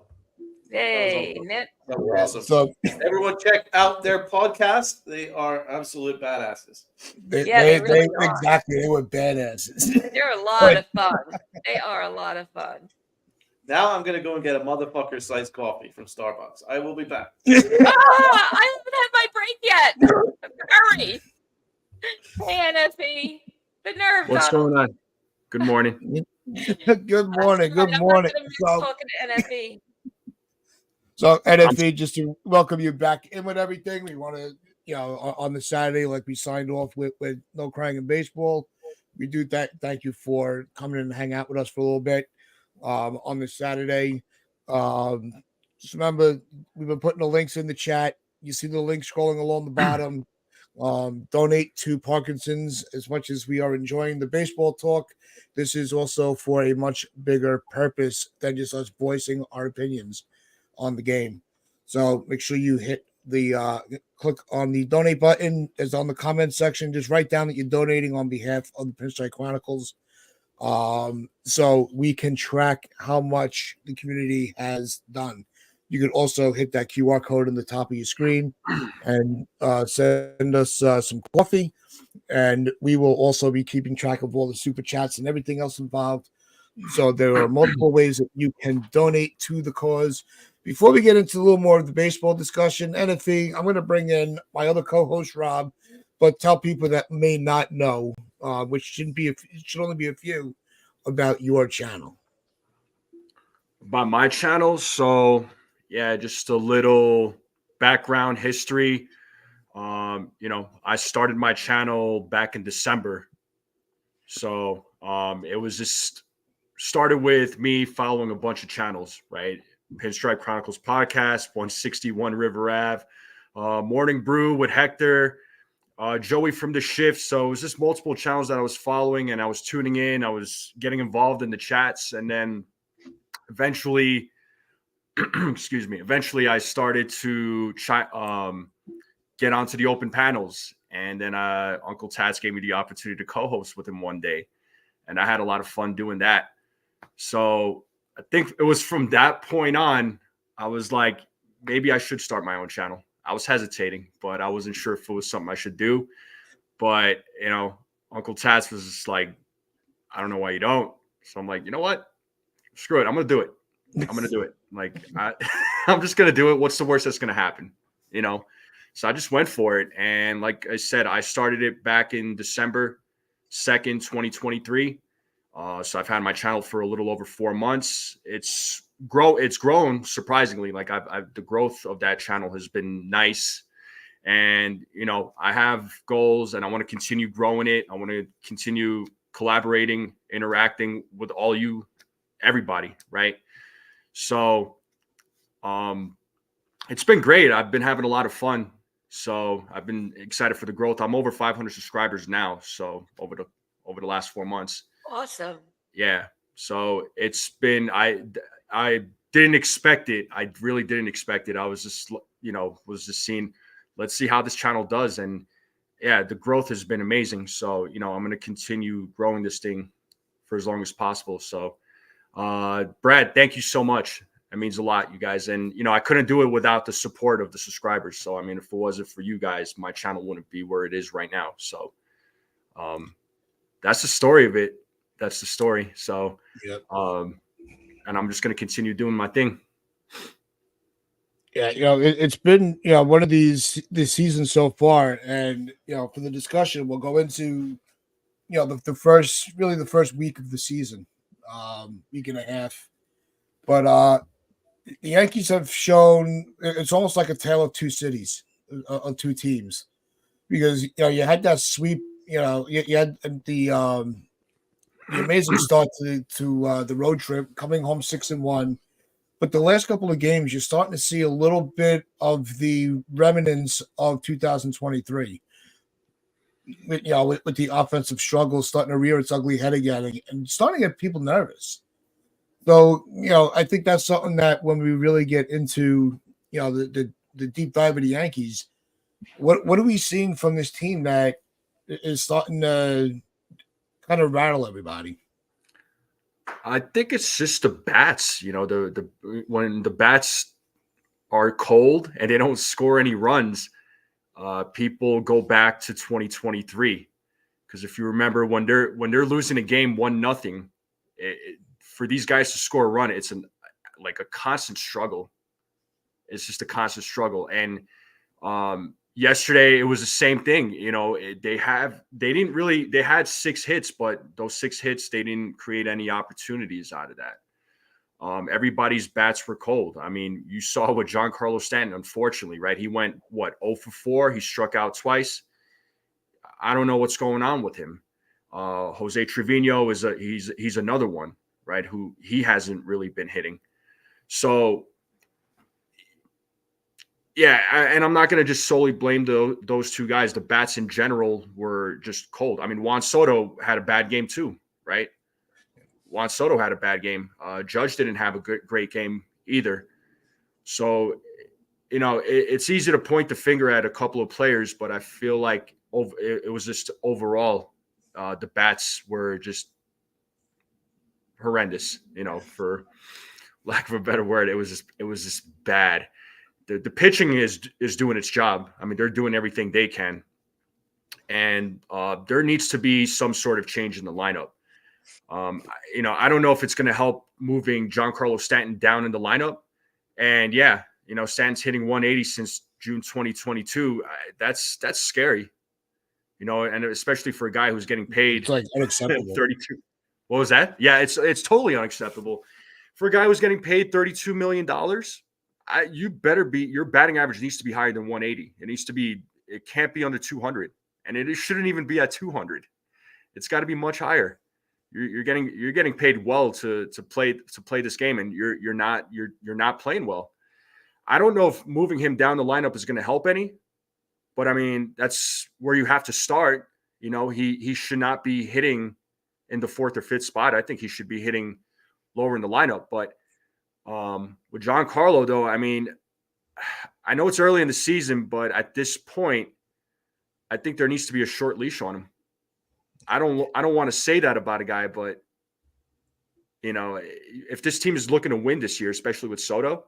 Hey, awesome. Nit. That was awesome. So Everyone, check out their podcast. They are absolute badasses. they really are. exactly, they were badasses. They're a lot of fun. They are a lot of fun. Now I'm gonna go and get a motherfucker sized coffee from Starbucks. I will be back. I haven't had my break yet. Hurry. Hey, NFE. The nerve. What's Donald. going on? Good morning. Good morning. Good I'm morning. not gonna miss talking to NFE. So NFE, just to welcome you back in with everything. We want to, on the Saturday, like we signed off with No Crying in Baseball. We do thank you for coming in and hang out with us for a little bit on the Saturday. Just remember, we've been putting the links in the chat. You see the link scrolling along the bottom. Donate to Parkinson's. As much as we are enjoying the baseball talk, this is also for a much bigger purpose than just us voicing our opinions on the game. So make sure you hit the click on the donate button. It's on the comment section. Just write down that you're donating on behalf of the Pinstripe Chronicles, so we can track how much the community has done. You could also hit that QR code on the top of your screen and send us some coffee. And we will also be keeping track of all the super chats and everything else involved. So there are multiple ways that you can donate to the cause. Before we get into a little more of the baseball discussion, NFE, I'm going to bring in my other co-host, Rob, but tell people that may not know, which should only be a few, about your channel. About my channel, so yeah, just a little background history. I started my channel back in December. So it was just started with me following a bunch of channels, right? Pinstripe Chronicles podcast, 161 River Ave, Morning Brew with Hector, Joey from The Shift. So it was just multiple channels that I was following, and I was tuning in. I was getting involved in the chats, and then eventually, eventually I started to get onto the open panels. And then Uncle Tats gave me the opportunity to co-host with him one day. and I had a lot of fun doing that. So I think it was from that point on, I was like, maybe I should start my own channel. I was hesitating, but I wasn't sure if it was something I should do. But, you know, Uncle Tats was just like, I don't know why you don't. So I'm like, you know what? Screw it. I'm going to do it. I'm going to do it. Like, I'm just going to do it. What's the worst that's going to happen? You know? So I just went for it. And like I said, I started it back in December 2nd, 2023. So I've had my channel for a little over 4 months. It's grown surprisingly. Like the growth of that channel has been nice. And, you know, I have goals and I want to continue growing it. I want to continue collaborating, interacting with all you, everybody. Right. So, it's been great. I've been having a lot of fun. So I've been excited for the growth. I'm over 500 subscribers now. So over the last 4 months. Awesome. Yeah. So it's been, I didn't expect it. I really didn't expect it. I was just, you know, seeing, let's see how this channel does. And yeah, the growth has been amazing. So, you know, I'm going to continue growing this thing for as long as possible. So, Brad, thank you so much. It means a lot, you guys. And, you know, I couldn't do it without the support of the subscribers. So, I mean, if it wasn't for you guys, my channel wouldn't be where it is right now. So, that's the story of it. That's the story. So, Yep. And I'm just going to continue doing my thing. Yeah, you know, it's been, you know, one of this season so far, and you know, for the discussion, we'll go into, you know, the first week of the season, week and a half. But the Yankees have shown it's almost like a tale of two cities, of two teams, because you know you had that sweep, you know, you had the amazing start to the road trip, coming home 6-1. But the last couple of games, you're starting to see a little bit of the remnants of 2023. You know, with the offensive struggles starting to rear its ugly head again, and starting to get people nervous. So, you know, I think that's something that when we really get into, you know, the deep dive of the Yankees, what are we seeing from this team that is starting to kind of rattle everybody? I think it's just the bats. You know, the when the bats are cold and they don't score any runs, people go back to 2023. Because if you remember, when they're losing a game 1-0, for these guys to score a run, it's like a constant struggle. It's just a constant struggle. And yesterday it was the same thing. You know, they had 6 hits, but those 6 hits, they didn't create any opportunities out of that. Everybody's bats were cold. I mean, you saw with Giancarlo Stanton, unfortunately, right? He went 0 for 4. He struck out twice. I don't know what's going on with him. Jose Trevino he's another one, right? Who he hasn't really been hitting. So yeah, and I'm not going to just solely blame those two guys. The bats in general were just cold. I mean, Juan Soto had a bad game too, right? Juan Soto had a bad game. Judge didn't have a great game either. So, you know, it's easy to point the finger at a couple of players, but I feel like it was just overall, the bats were just horrendous, you know, for lack of a better word. It was just bad. The pitching is doing its job. I mean, they're doing everything they can. And there needs to be some sort of change in the lineup. You know, I don't know if it's going to help moving Giancarlo Stanton down in the lineup. And yeah, you know, Stanton's hitting 180 since June 2022. That's scary, you know, and especially for a guy who's getting paid It's like unacceptable. 32. What was that? Yeah, it's totally unacceptable for a guy who's getting paid $32 million. Your batting average needs to be higher than 180. It can't be under 200, and it shouldn't even be at 200. It's got to be much higher. You're getting paid well to play this game, and you're not playing well. I don't know if moving him down the lineup is going to help any, but I mean, that's where you have to start. You know, he should not be hitting in the 4th or 5th spot. I think he should be hitting lower in the lineup. But with Giancarlo, though, I mean, I know it's early in the season, but at this point, I think there needs to be a short leash on him. I don't want to say that about a guy, but you know, if this team is looking to win this year, especially with Soto,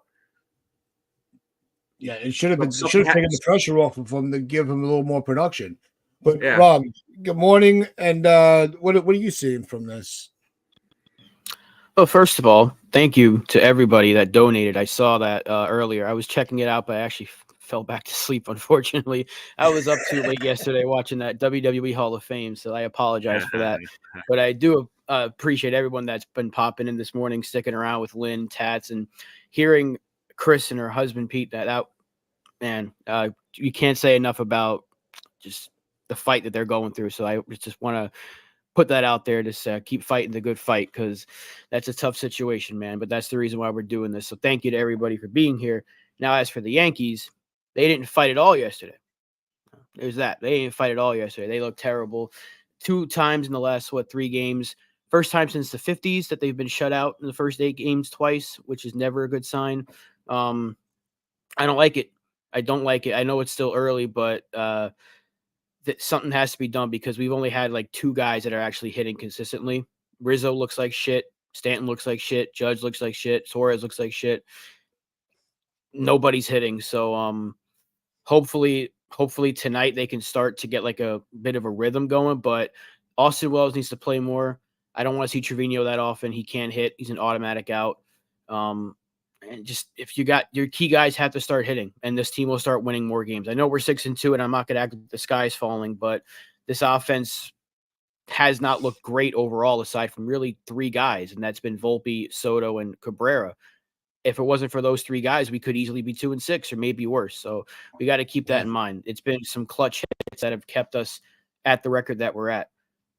Yeah, it should have something taken the happens. pressure off of him to give him a little more production. But Yeah. Rob, good morning, and what are you seeing from this? Well, first of all, thank you to everybody that donated. I saw that earlier. I was checking it out, but I actually fell back to sleep, unfortunately. I was up too late yesterday watching that WWE Hall of Fame, so I apologize for that. But I do appreciate everyone that's been popping in this morning, sticking around with Lynn, Tats, and hearing Chris and her husband, Pete, man, you can't say enough about just the fight that they're going through. So I just want to put that out there to keep fighting the good fight, because that's a tough situation, man. But that's the reason why we're doing this. So thank you to everybody for being here. Now, as for the Yankees, they didn't fight at all yesterday. There's that. They didn't fight at all yesterday. They looked terrible. 2 times in the last, 3 games. First time since the 50s that they've been shut out in the first 8 games twice, which is never a good sign. I don't like it. I don't like it. I know it's still early, but that something has to be done, because we've only had like 2 guys that are actually hitting consistently. Rizzo looks like shit. Stanton looks like shit. Judge looks like shit. Suarez looks like shit. Nobody's hitting. So hopefully tonight they can start to get like a bit of a rhythm going. But Austin Wells needs to play more. I don't want to see Trevino that often. He can't hit. He's an automatic out. And just, if you got your key guys, have to start hitting, and this team will start winning more games. I know we're 6-2, and I'm not going to act like the sky's falling, but this offense has not looked great overall, aside from really 3 guys, and that's been Volpe, Soto, and Cabrera. If it wasn't for those 3 guys, we could easily be 2-6 or maybe worse. So we got to keep that in mind. It's been some clutch hits that have kept us at the record that we're at.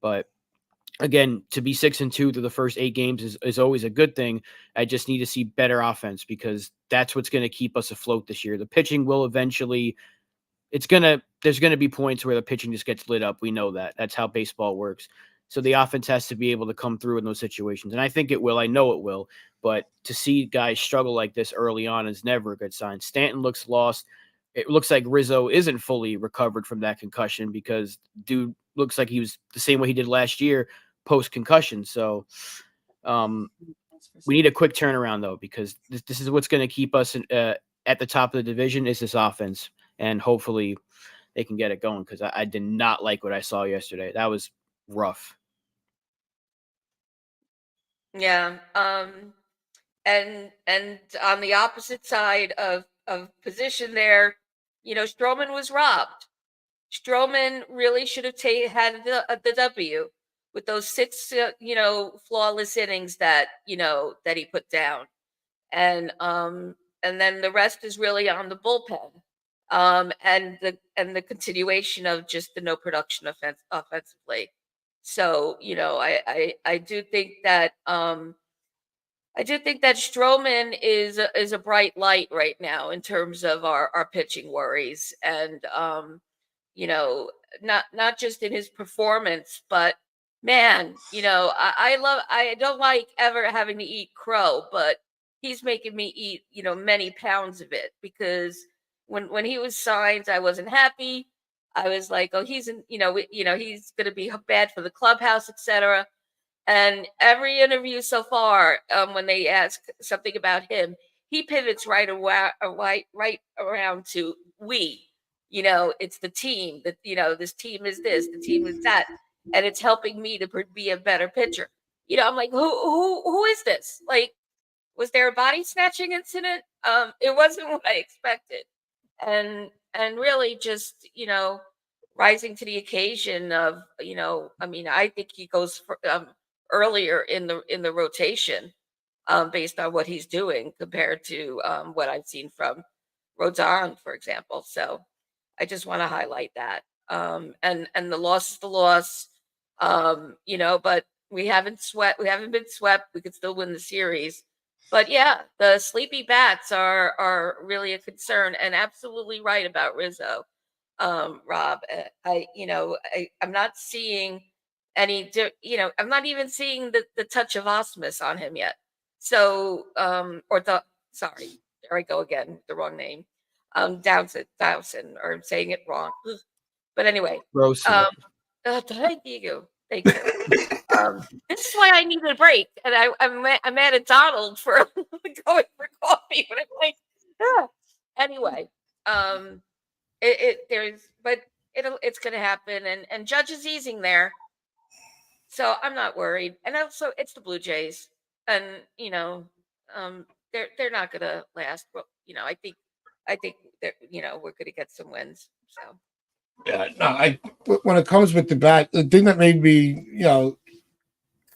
But again, to be 6-2 through the first 8 games is always a good thing. I just need to see better offense, because that's what's going to keep us afloat this year. The pitching will eventually, there's going to be points where the pitching just gets lit up. We know that. That's how baseball works. So the offense has to be able to come through in those situations. And I think it will. I know it will. But to see guys struggle like this early on is never a good sign. Stanton looks lost. It looks like Rizzo isn't fully recovered from that concussion, because dude looks like he was the same way he did last year post-concussion. So we need a quick turnaround, though, because this is what's going to keep us at the top of the division, is this offense. And hopefully they can get it going, because I did not like what I saw yesterday. That was rough. Yeah. And on the opposite side of position there, Stroman was robbed. Stroman really should have had the W with those 6, flawless innings that he put down, and then the rest is really on the bullpen, and the continuation of just the no production offensively. So I do think that Stroman is a bright light right now in terms of our pitching worries, and not just in his performance, but man, I don't like ever having to eat crow, but he's making me eat, many pounds of it, because when he was signed, I wasn't happy. I was like, oh, he's he's going to be bad for the clubhouse, etc. And every interview so far, when they ask something about him, he pivots right around to we. It's the team that, this team is this, the team is that, and it's helping me to be a better pitcher. I'm like, who is this? Like, was there a body snatching incident? It wasn't what I expected, and really just rising to the occasion of I think he goes for, earlier in the rotation, based on what he's doing compared to what I've seen from Rodon, for example. So I just want to highlight that. And the loss is the loss, but we haven't been swept. We could still win the series. But yeah, the sleepy bats are really a concern, and absolutely right about Rizzo, Rob. I'm not seeing any, I'm not even seeing the touch of osmus on him yet. So, sorry, there I go again, the wrong name. Dowson, or I'm saying it wrong. But anyway, Gross. thank you. Thank you. This is why I needed a break, and I'm mad at Donald for going for coffee. But I'm like, ah. Anyway, it's going to happen, and Judge is easing there, so I'm not worried. And also, it's the Blue Jays, and they're not going to last. But I think that we're going to get some wins. So Yeah, no, when it comes with the bat, the thing that made me,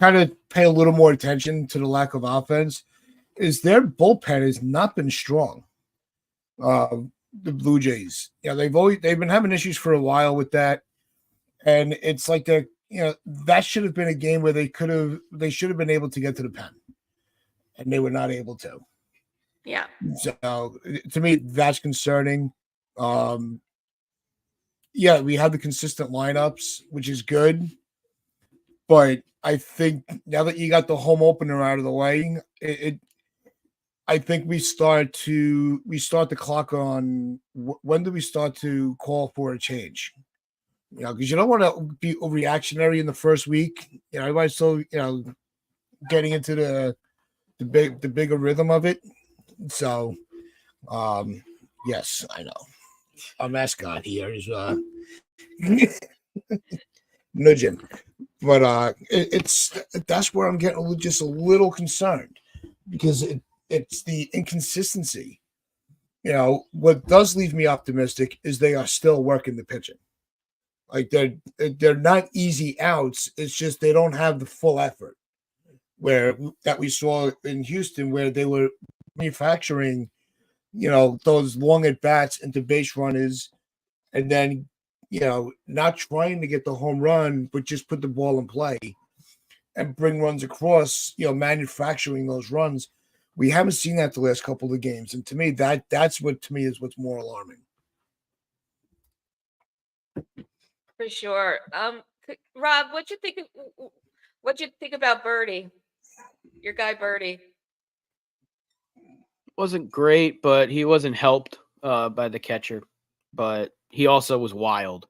kind of pay a little more attention to the lack of offense is their bullpen has not been strong. The Blue Jays, they've been having issues for a while with that, and it's like that should have been a game where they should have been able to get to the pen, and they were not able to. Yeah. So to me, that's concerning. Yeah, we have the consistent lineups, which is good. But I think now that you got the home opener out of the way, I think we start the clock on when do we start to call for a change? Because you don't want to be reactionary in the first week. Everybody's still getting into the bigger rhythm of it. So, yes, I know. Our mascot here is nudging, but that's where I'm getting just a little concerned because it's the inconsistency. What does leave me optimistic is they are still working the pitching. Like they're not easy outs. It's just they don't have the full effort that we saw in Houston, where they were manufacturing those long at bats into base runners, and then not trying to get the home run, but just put the ball in play and bring runs across. Manufacturing those runs. We haven't seen that the last couple of games, and to me, that's what's more alarming. For sure. Rob, what'd you think about Birdie? Your guy Birdie. Wasn't great, but he wasn't helped by the catcher. But he also was wild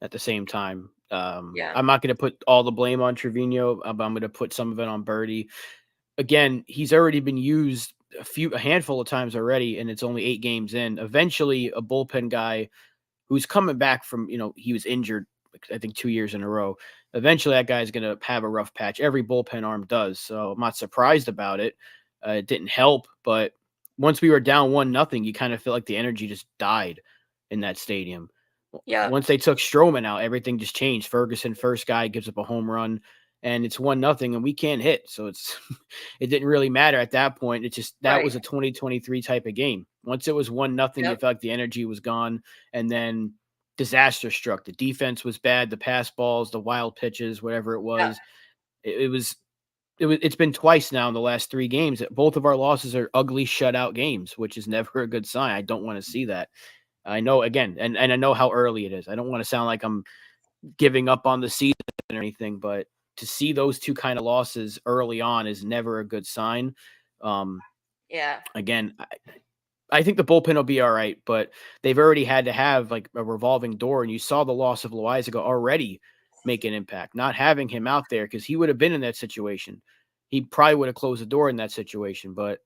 at the same time. Yeah. I'm not going to put all the blame on Trevino, but I'm going to put some of it on Birdie. Again, he's already been used a handful of times already, and it's only 8 games in. Eventually, a bullpen guy who's coming back from, he was injured, I think 2 years in a row. Eventually, that guy's going to have a rough patch. Every bullpen arm does, so I'm not surprised about it. It didn't help, but once we were down 1-0, you kind of feel like the energy just died in that stadium. Yeah. Once they took Stroman out, everything just changed. Ferguson, first guy, gives up a home run, and it's 1-0, and we can't hit. So it didn't really matter at that point. It just that was a 2023 type of game. Once it was 1-0, you felt like the energy was gone, and then disaster struck. The defense was bad. The pass balls, the wild pitches, whatever it was, it's been twice now in the last 3 games. Both of our losses are ugly shutout games, which is never a good sign. I don't want to see that. I know, again, and I know how early it is. I don't want to sound like I'm giving up on the season or anything, but to see those 2 kind of losses early on is never a good sign. Again, I think the bullpen will be all right, but they've already had to have like a revolving door, and you saw the loss of Loizaga already make an impact. Not having him out there, because he would have been in that situation. He probably would have closed the door in that situation, but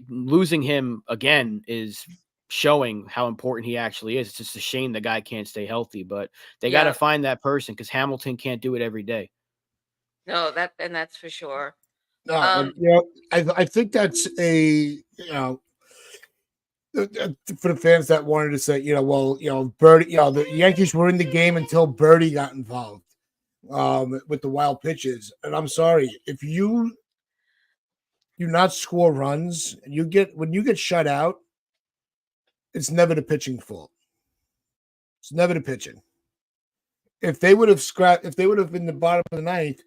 losing him again is showing how important he actually is. It's just a shame the guy can't stay healthy, but they got to find that person, because Hamilton can't do it every day. No, that's for sure. I think that's for the fans that wanted to say, Birdie, the Yankees were in the game until Birdie got involved with the wild pitches. And I'm sorry, if you do not score runs and when you get shut out, it's never the pitching fault. It's never the pitching. If they would have been the bottom of the 9th,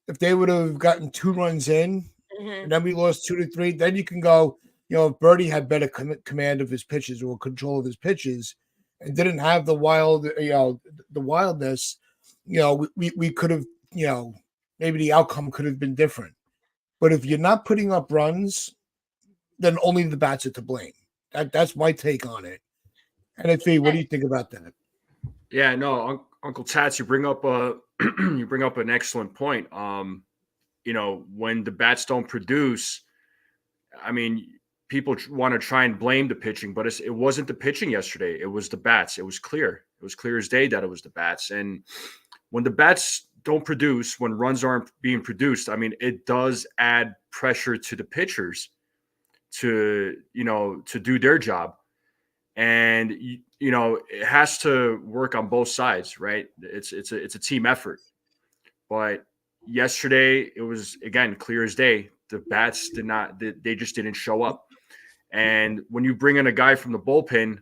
if they would have gotten 2 runs in, and then we lost 2-3, then you can go, if Birdie had better command of his pitches or control of his pitches and didn't have the wildness, we could have, maybe the outcome could have been different. But if you're not putting up runs, then only the bats are to blame. That's my take on it. And what do you think about that? Yeah, no, Uncle Tats, you bring up a you bring up an excellent point. When the bats don't produce, I mean, people want to try and blame the pitching, but it wasn't the pitching yesterday. It was the bats. It was clear. It was clear as day that it was the bats. And when the bats don't produce, when runs aren't being produced, I mean, it does add pressure to the pitchers to do their job. And, it has to work on both sides, right? It's a team effort. But yesterday, it was, again, clear as day. The bats they just didn't show up. And when you bring in a guy from the bullpen,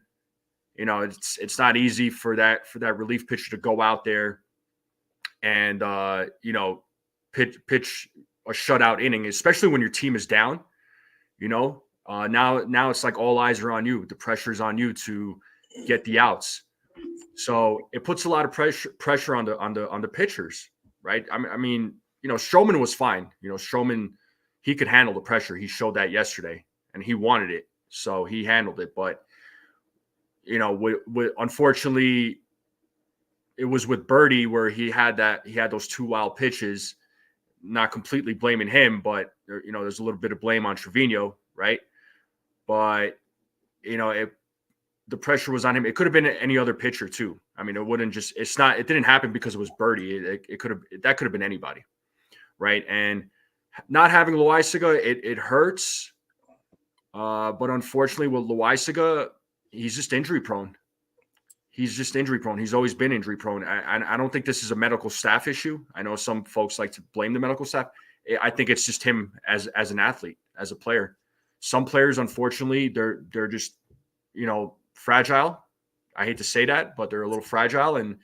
it's not easy for that relief pitcher to go out there and pitch a shutout inning, especially when your team is down. Now it's like all eyes are on you. The pressure's on you to get the outs. So it puts a lot of pressure on the pitchers, right? I mean, Stroman was fine. Stroman, he could handle the pressure. He showed that yesterday, and he wanted it, so he handled it. But unfortunately, it was with Birdie where he had those 2 wild pitches. Not completely blaming him, but there's a little bit of blame on Trevino, right? But the pressure was on him. It could have been any other pitcher too. I mean, it didn't happen because it was Birdie. That could have been anybody, right? And not having Loaisaga, it hurts. But unfortunately with Loaisaga, he's just injury prone. He's always been injury prone. I don't think this is a medical staff issue. I know some folks like to blame the medical staff. I think it's just him as an athlete, as a player. Some players, unfortunately, they're just, fragile. I hate to say that, but they're a little fragile, and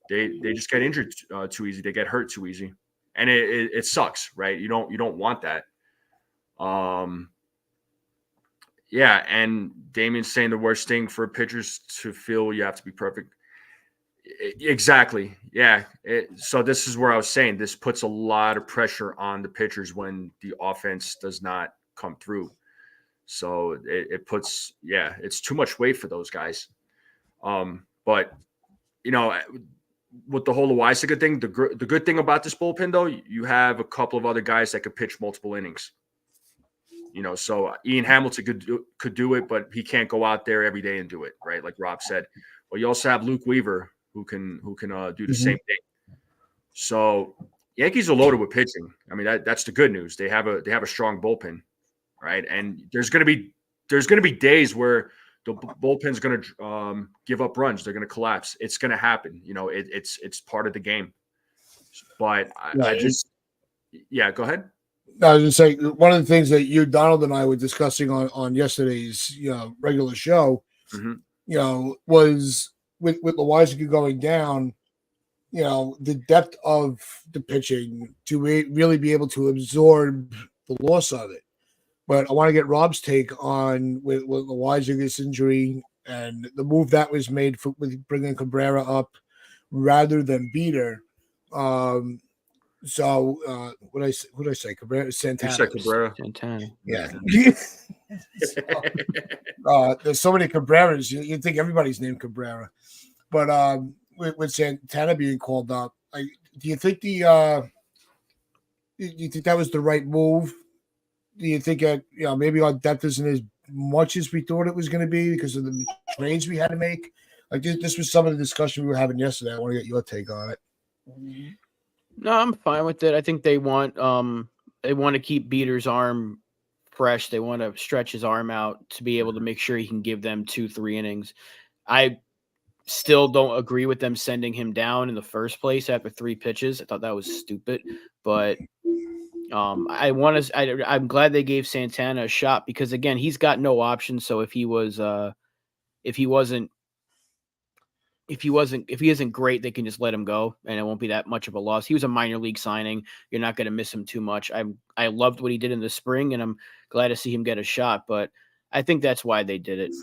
they just get injured too easy. They get hurt too easy, and it sucks, right? You don't want that. Yeah, and Damien's saying the worst thing for pitchers to feel you have to be perfect. Exactly. Yeah. So this is where I was saying this puts a lot of pressure on the pitchers when the offense does not come through. So it puts, it's too much weight for those guys. But with the whole Loaisaga thing, the good thing about this bullpen, though, you have a couple of other guys that could pitch multiple innings. So Ian Hamilton could do it, but he can't go out there every day and do it, right? Like Rob said. Well, you also have Luke Weaver who can do the same thing. So Yankees are loaded with pitching. I mean, that's the good news. They have a strong bullpen, right? And there's going to be days where the bullpen's going to give up runs. They're going to collapse. It's going to happen. It's part of the game. But I just go ahead. I was going to say, one of the things that you, Donald, and I were discussing on yesterday's regular show, was with Loaisaga going down, the depth of the pitching to really be able to absorb the loss of it. But I want to get Rob's take on with Loaisaga's injury and the move that was made with bringing Cabrera up rather than Beater. So what did I say? Cabrera, Santana. You said Cabrera. Santana. Yeah. There's so many Cabreras. You think everybody's named Cabrera, but with Santana being called up, do you think do you think that was the right move? Do you think that maybe our depth isn't as much as we thought it was going to be because of the trades we had to make? Like this was some of the discussion we were having yesterday. I want to get your take on it. No, I'm fine with it. I think they want to keep Beater's arm fresh. They want to stretch his arm out to be able to make sure he can give them 2-3 innings. I still don't agree with them sending him down in the first place after 3 pitches. I thought that was stupid, but I'm glad they gave Santana a shot because again, he's got no options. So if he isn't great, they can just let him go and it won't be that much of a loss. He was a minor league signing. You're not going to miss him too much. I loved what he did in the spring and I'm glad to see him get a shot, but I think that's why they did it.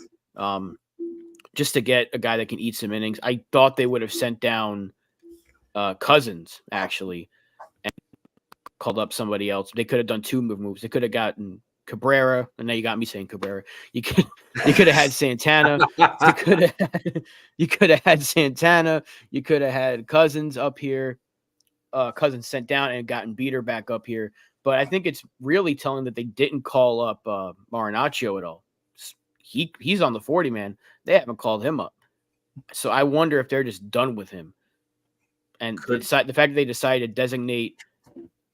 Just to get a guy that can eat some innings. I thought they would have sent down Cousins actually and called up somebody else. They could have done 2 moves. They could have gotten Cabrera, and now you got me saying Cabrera. You could have had Santana. You could have had Santana. You could have had Cousins up here. Cousins sent down and gotten Beater back up here. But I think it's really telling that they didn't call up Marinaccio at all. He's on the 40 man. They haven't called him up. So I wonder if they're just done with him. And the fact that they decided to designate,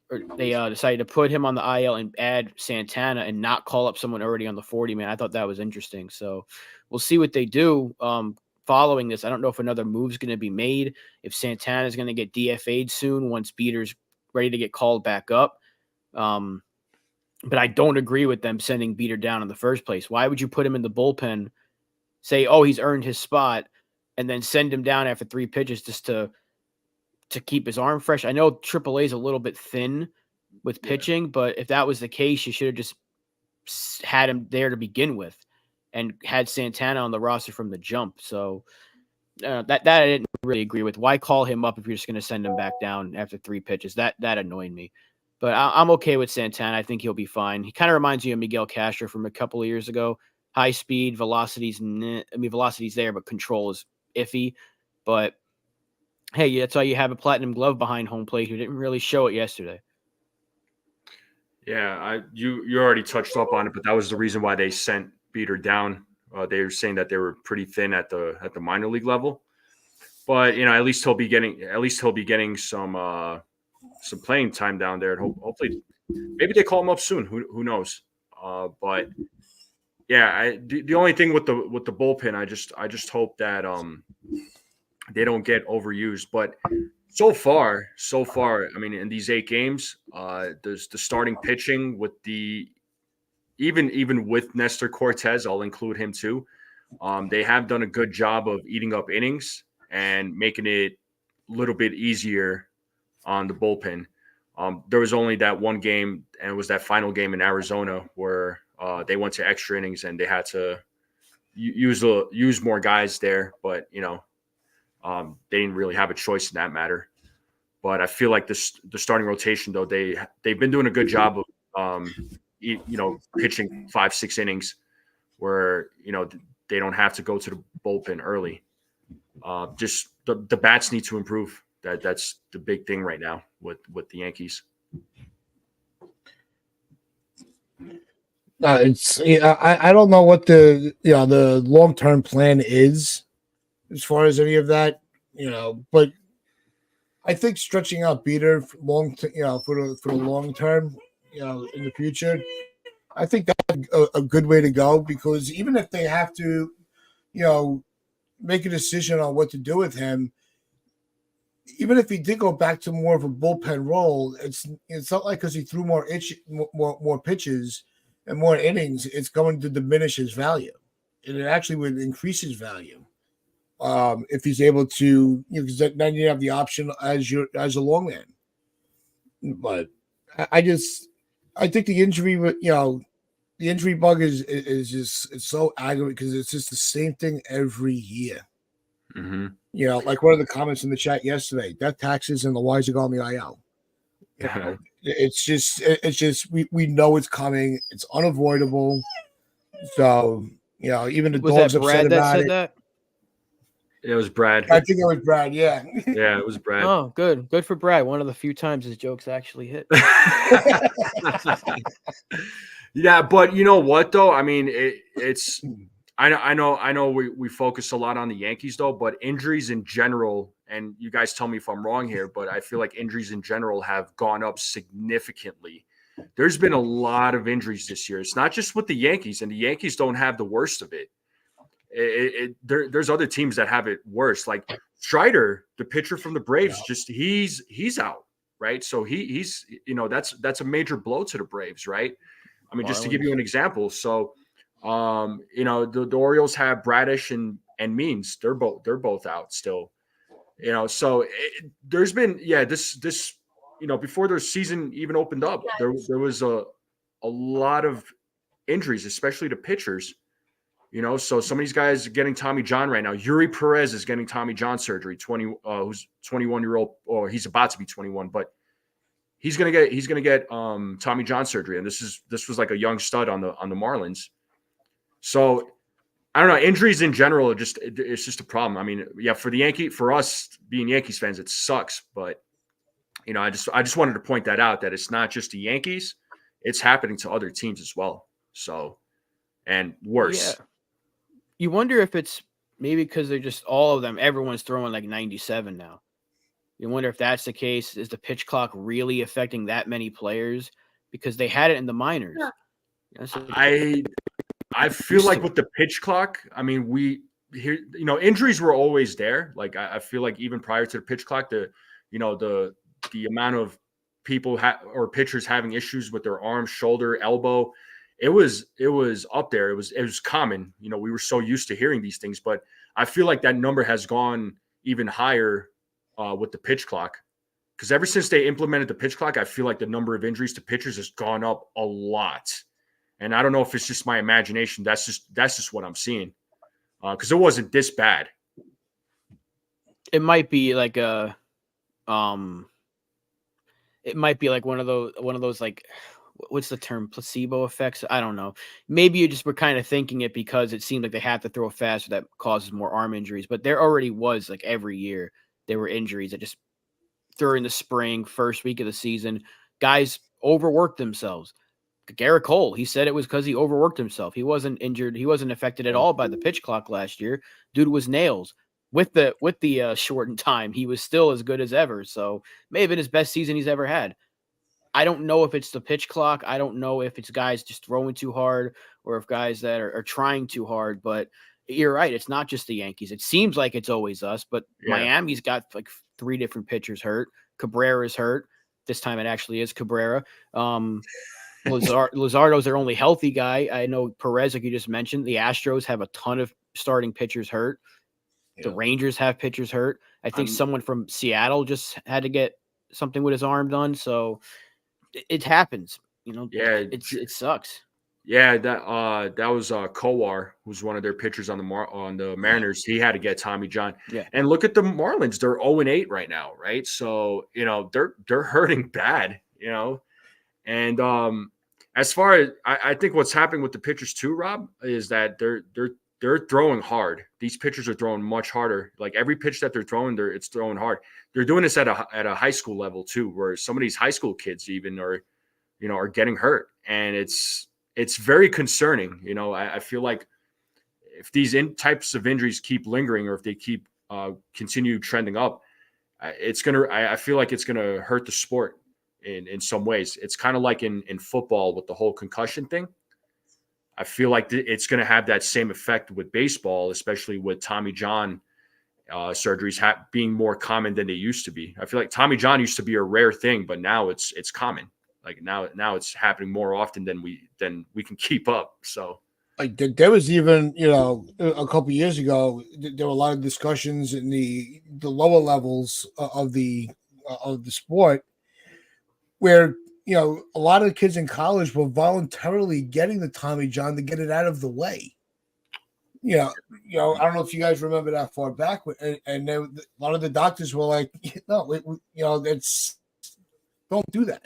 or they decided to put him on the IL and add Santana and not call up someone already on the 40 man. I thought that was interesting. So we'll see what they do following this. I don't know if another move's going to be made, if Santana is going to get DFA'd soon once Beater's ready to get called back up. But I don't agree with them sending Beater down in the first place. Why would you put him in the bullpen, say, oh, he's earned his spot, and then send him down after 3 pitches just to keep his arm fresh? I know AAA is a little bit thin with pitching, but if that was the case, you should have just had him there to begin with and had Santana on the roster from the jump. So that I didn't really agree with. Why call him up if you're just going to send him back down after 3 pitches? That annoyed me. But I'm okay with Santana. I think he'll be fine. He kind of reminds me of Miguel Castro from a couple of years ago. High speed, velocity's there, but control is iffy. But hey, that's why you have a platinum glove behind home plate who didn't really show it yesterday. Yeah, you already touched up on it, but that was the reason why they sent Beater down. They were saying that they were pretty thin at the minor league level. But at least he'll be getting some playing time down there. And hopefully, maybe they call him up soon. Who knows? But yeah, the only thing with the bullpen, I just hope that they don't get overused. But so far, I mean, in these 8 games, there's the starting pitching with even with Nestor Cortez, I'll include him too. They have done a good job of eating up innings and making it a little bit easier on the bullpen. There was only that one game, and it was that final game in Arizona where they went to extra innings and they had to use more guys there. But they didn't really have a choice in that matter. But I feel like the starting rotation, though, they've been doing a good job of pitching 5-6 innings where they don't have to go to the bullpen early. Just the bats need to improve. That's the big thing right now with the Yankees. I don't know what the long-term plan is as far as any of that, but I think stretching out Beater for the long term, in the future, I think that's a good way to go, because even if they have to, make a decision on what to do with him, even if he did go back to more of a bullpen role, it's not like because he threw more pitches and more innings, it's going to diminish his value, and it actually would increase his value if he's able to. Because then you have the option as a long man. But I think the injury, the injury bug is just, it's so aggravating because it's just the same thing every year. Mm-hmm. Like one of the comments in the chat yesterday, death taxes and the wise are on the IL. It's just we know it's coming. It's unavoidable. So even the Was dog's that upset Brad that about said it. that? It was Brad. I think it was Brad. Yeah. Yeah, it was Brad. Oh, good for Brad. One of the few times his jokes actually hit. Yeah, but you know what though? I mean, it's. I know we focus a lot on the Yankees though, but injuries in general, and you guys tell me if I'm wrong here, but I feel like injuries in general have gone up significantly. There's been a lot of injuries this year. It's not just with the Yankees, and the Yankees don't have the worst of it. There's other teams that have it worse. Like Strider, the pitcher from the Braves, he's out, right? So he's that's a major blow to the Braves, right? I mean, just to give you an example. So the Orioles have Bradish and Means. They're both out still. So there's been this before the season even opened up, there was a lot of injuries, especially to pitchers. So some of these guys are getting Tommy John right now. Yuri Perez is getting Tommy John surgery. Who's 21-year-old, or he's about to be 21, but he's gonna get Tommy John surgery. And this was like a young stud on the Marlins. So I don't know. Injuries in general it's just a problem. I mean, yeah, for us being Yankees fans, it sucks. But I just wanted to point that out, that it's not just the Yankees, it's happening to other teams as well. So, and worse. Yeah. You wonder if it's maybe because they're just all of them. Everyone's throwing like 97 now. You wonder if that's the case. Is the pitch clock really affecting that many players? Because they had it in the minors. Yeah. So I feel like with the pitch clock, I mean, we here, injuries were always there. Like I feel like even prior to the pitch clock, the amount of people or pitchers having issues with their arm, shoulder, elbow, it was up there. It was common. We were so used to hearing these things, but I feel like that number has gone even higher with the pitch clock. Because ever since they implemented the pitch clock, I feel like the number of injuries to pitchers has gone up a lot. And I don't know if it's just my imagination. That's just what I'm seeing. Because it wasn't this bad. it might be like one of those like, what's the term, placebo effects? I don't know. Maybe you just were kind of thinking it because it seemed like they had to throw faster, that causes more arm injuries. But there already was, like, every year there were injuries that just during the spring, first week of the season, guys overworked themselves. Garrett Cole, he said it was because he overworked himself. He wasn't injured. He wasn't affected at all by the pitch clock last year. Dude was nails. With the shortened time, he was still as good as ever. So may have been his best season he's ever had. I don't know if it's the pitch clock. I don't know if it's guys just throwing too hard or if guys that are trying too hard. But you're right. It's not just the Yankees. It seems like it's always us. But Yeah. Miami's got like 3 different pitchers hurt. Cabrera's hurt. This time it actually is Cabrera. Luzardo's their only healthy guy. I know Perez, like you just mentioned. The Astros have a ton of starting pitchers hurt. The Rangers have pitchers hurt. I think someone from Seattle just had to get something with his arm done. So it happens, Yeah, it sucks. Yeah, that was Kowar, who's one of their pitchers on the Mariners. He had to get Tommy John. Yeah. And look at the Marlins; they're 0-8 right now, right? So they're hurting bad, And as far as I think what's happening with the pitchers too, Rob, is that they're throwing hard. These pitchers are throwing much harder. Like every pitch that they're throwing, it's throwing hard. They're doing this at a high school level too, where some of these high school kids even are getting hurt, and it's very concerning. I feel like if these types of injuries keep lingering, or if they keep continue trending up, I feel like it's gonna hurt the sport in some ways. It's kind of like in football with the whole concussion thing. I feel like it's going to have that same effect with baseball, especially with Tommy John surgeries being more common than they used to be. I feel like Tommy John used to be a rare thing, but now it's common. Like now it's happening more often than we can keep up. So like there was even a couple years ago, there were a lot of discussions in the lower levels of the sport where a lot of the kids in college were voluntarily getting the Tommy John to get it out of the way. I don't know if you guys remember that far back, and a lot of the doctors were like, no, that's don't do that.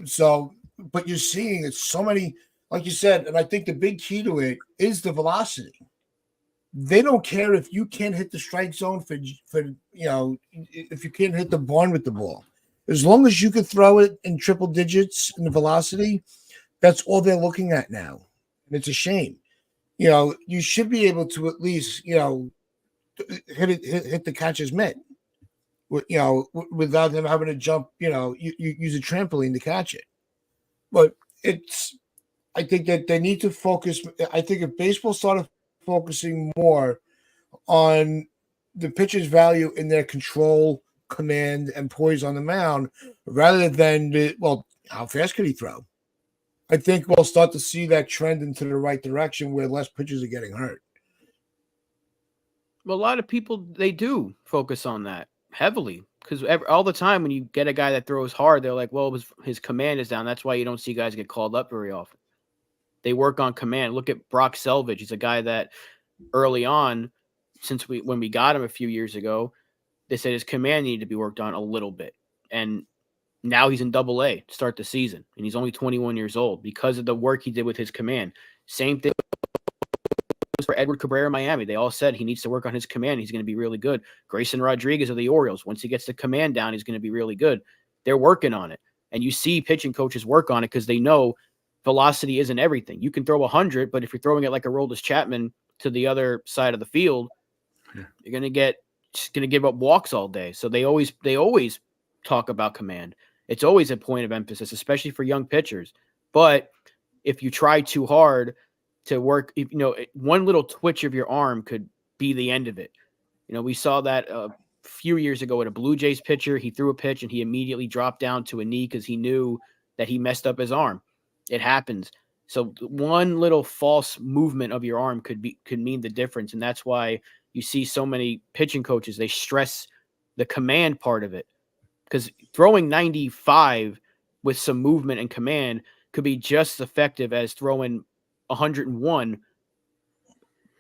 So, but you're seeing it's so many, like you said, and I think the big key to it is the velocity. They don't care if you can't hit the strike zone for if you can't hit the barn with the ball. As long as you can throw it in triple digits in the velocity, that's all they're looking at now. And it's a shame. You should be able to at least, hit the catcher's mitt, without them having to jump, you use a trampoline to catch it. But I think that they need to focus. I think if baseball started focusing more on the pitcher's value in their control, command, and poise on the mound, rather than how fast could he throw? I think we'll start to see that trend into the right direction where less pitchers are getting hurt. Well, a lot of people, they do focus on that heavily because all the time when you get a guy that throws hard, they're like, well, his command is down. That's why you don't see guys get called up very often. They work on command. Look at Brock Selvage. He's a guy that early on, when we got him a few years ago, they said his command needed to be worked on a little bit. And now he's in Double-A to start the season. And he's only 21 years old because of the work he did with his command. Same thing for Edward Cabrera in Miami. They all said he needs to work on his command. He's going to be really good. Grayson Rodriguez of the Orioles, once he gets the command down, he's going to be really good. They're working on it. And you see pitching coaches work on it because they know velocity isn't everything. You can throw 100, but if you're throwing it like a Aroldis Chapman to the other side of the field, you're going to give up walks all day. So they always talk about command. It's always a point of emphasis, especially for young pitchers. But if you try too hard to work, one little twitch of your arm could be the end of it. We saw that a few years ago at a Blue Jays pitcher. He threw a pitch and he immediately dropped down to a knee because he knew that he messed up his arm. It happens. So one little false movement of your arm could mean the difference. And that's why you see so many pitching coaches, they stress the command part of it, because throwing 95 with some movement and command could be just as effective as throwing 101.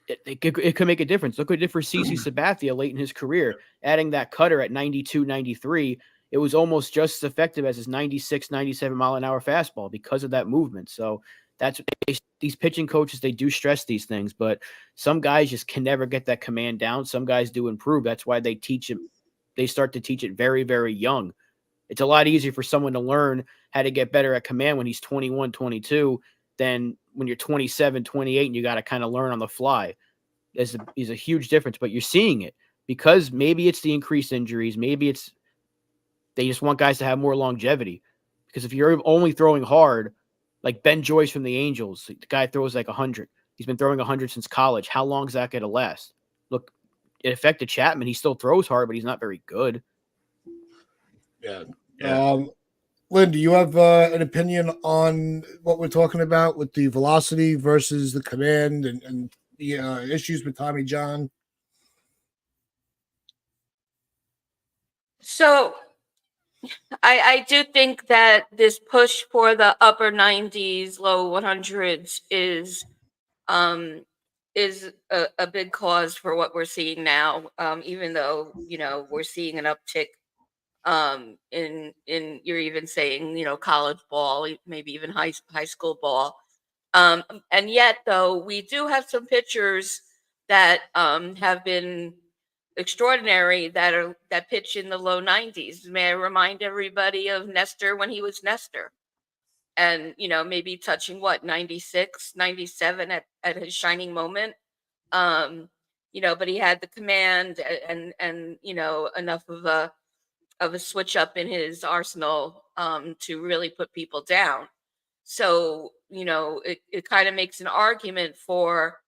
It could make a difference. Look what it did for CC Sabathia late in his career, adding that cutter at 92, 93. It was almost just as effective as his 96, 97 mile an hour fastball because of that movement. So that's these pitching coaches, they do stress these things, but some guys just can never get that command down. Some guys do improve. That's why they teach it. They start to teach it very, very young. It's a lot easier for someone to learn how to get better at command when he's 21, 22 than when you're 27, 28, and you got to kind of learn on the fly. There's a huge difference, but you're seeing it because maybe it's the increased injuries. Maybe it's they just want guys to have more longevity, because if you're only throwing hard, like Ben Joyce from the Angels, the guy throws like 100. He's been throwing 100 since college. How long is that going to last? Look, it affected Chapman. He still throws hard, but he's not very good. Yeah. Lynn, do you have an opinion on what we're talking about with the velocity versus the command and the issues with Tommy John? So I do think that this push for the upper 90s, low 100s is a big cause for what we're seeing now. Even though we're seeing an uptick in you're even saying college ball, maybe even high school ball, and yet though we do have some pitchers that have been extraordinary that pitch in the low 90s. May I remind everybody of Nestor when he was Nestor, and maybe touching 96, 97 at his shining moment. But he had the command and enough of a switch up in his arsenal to really put people down. So it kind of makes an argument for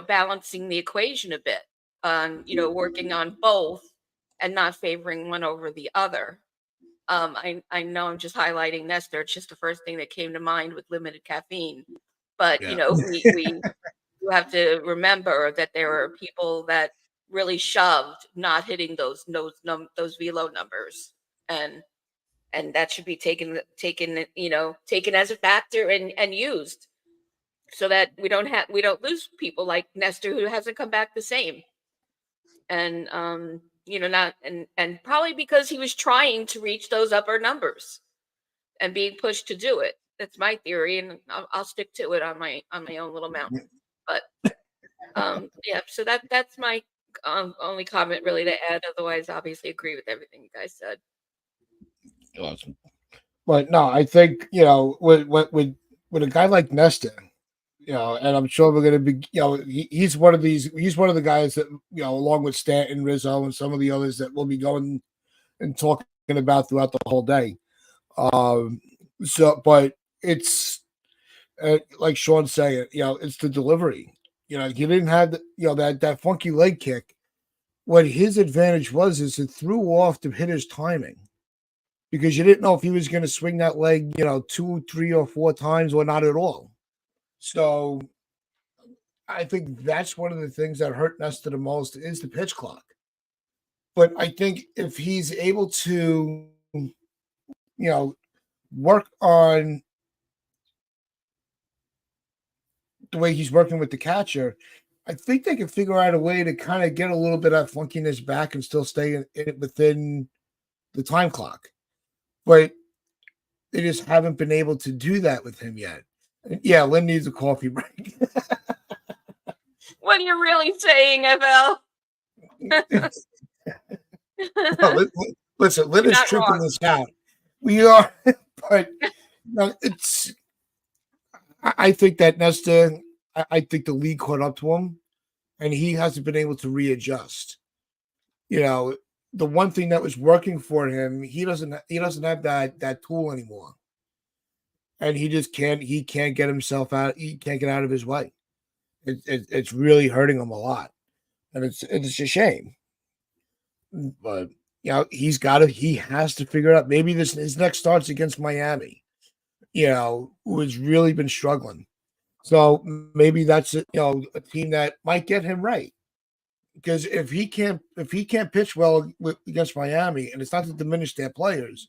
balancing the equation a bit, working on both and not favoring one over the other. I know I'm just highlighting Nestor. It's just the first thing that came to mind with limited caffeine. But we you have to remember that there are people that really shoved not hitting those velo numbers, and that should be taken as a factor and used, so that we don't lose people like Nestor who hasn't come back the same. And not and probably because he was trying to reach those upper numbers and being pushed to do it. That's my theory, and I'll stick to it on my own little mountain. But yeah, so that's my only comment really to add. Otherwise, obviously agree with everything you guys said. Awesome. But no, I think with a guy like Nestor, and I'm sure we're going to be, he's one of the guys that, along with Stanton, Rizzo, and some of the others that we'll be going and talking about throughout the whole day. But it's like Sean saying, it's the delivery. He didn't have that funky leg kick. What his advantage is it threw off the hitter's timing, because you didn't know if he was going to swing that leg, 2, 3, or 4 times or not at all. So I think that's one of the things that hurt Nestor the most is the pitch clock. But I think if he's able to, work on the way he's working with the catcher, I think they can figure out a way to kind of get a little bit of funkiness back and still stay within the time clock. But they just haven't been able to do that with him yet. Yeah, Lynn needs a coffee break. What are you really saying, FL? No, listen, Lynn You're is not tripping wrong. this out. We are, but no, it's. I think that Nesta. I think the league caught up to him, and he hasn't been able to readjust. You know, the one thing that was working for him, he doesn't have that tool anymore, and he just can't. He can't get himself out. He can't get out of his way. It's really hurting him a lot, and it's a shame. But he has to figure it out. Maybe his next start's against Miami, who has really been struggling. So maybe that's a team that might get him right. Because if he can't pitch well against Miami, and it's not to diminish their players,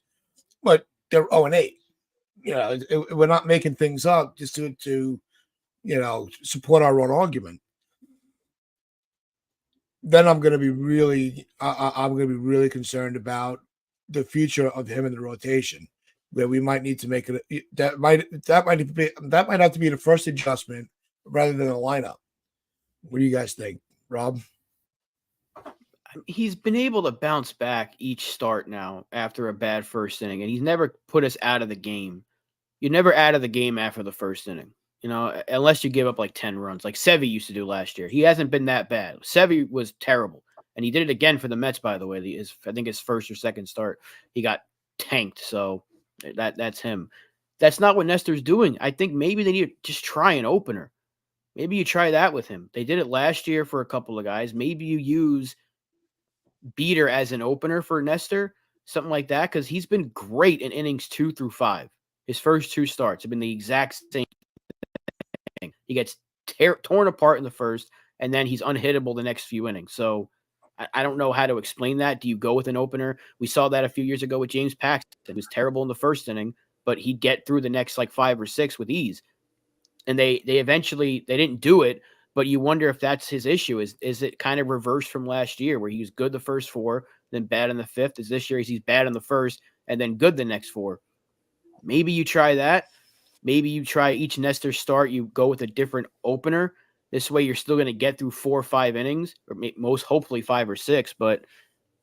but they're 0-8. We're not making things up just to support our own argument. Then I'm going to be really concerned about the future of him in the rotation, where we might need to make it. That might have to be the first adjustment rather than a lineup. What do you guys think, Rob? He's been able to bounce back each start now after a bad first inning, and he's never put us out of the game. You're never out of the game after the first inning, unless you give up like 10 runs, like Sevy used to do last year. He hasn't been that bad. Sevy was terrible, and he did it again for the Mets, by the way. I think his first or second start, he got tanked, so that's him. That's not what Nestor's doing. I think maybe they need to just try an opener. Maybe you try that with him. They did it last year for a couple of guys. Maybe you use Beater as an opener for Nestor, something like that, because he's been great in innings 2 through 5. His first 2 starts have been the exact same thing. He gets torn apart in the first, and then he's unhittable the next few innings. So I don't know how to explain that. Do you go with an opener? We saw that a few years ago with James Paxton. He was terrible in the first inning, but he'd get through the next like 5 or 6 with ease. And they eventually didn't do it. But you wonder if that's his issue. Is it kind of reversed from last year where he was good the first 4, then bad in the 5th? Is this year he's bad in the first and then good the next 4? Maybe you try that. Maybe you try each Nestor start. You go with a different opener. This way you're still going to get through 4 or 5 innings, or most hopefully 5 or 6. But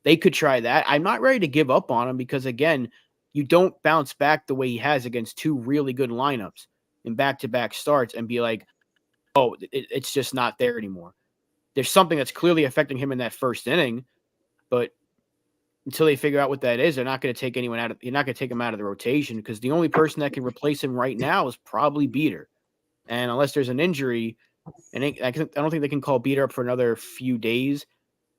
they could try that. I'm not ready to give up on him because, again, you don't bounce back the way he has against 2 really good lineups in back-to-back starts and be like, oh, it's just not there anymore. There's something that's clearly affecting him in that first inning, but until they figure out what that is, they're not going to take anyone out of. You're not going to take him out of the rotation because the only person that can replace him right now is probably Beater, and unless there's an injury, and I don't think they can call Beater up for another few days.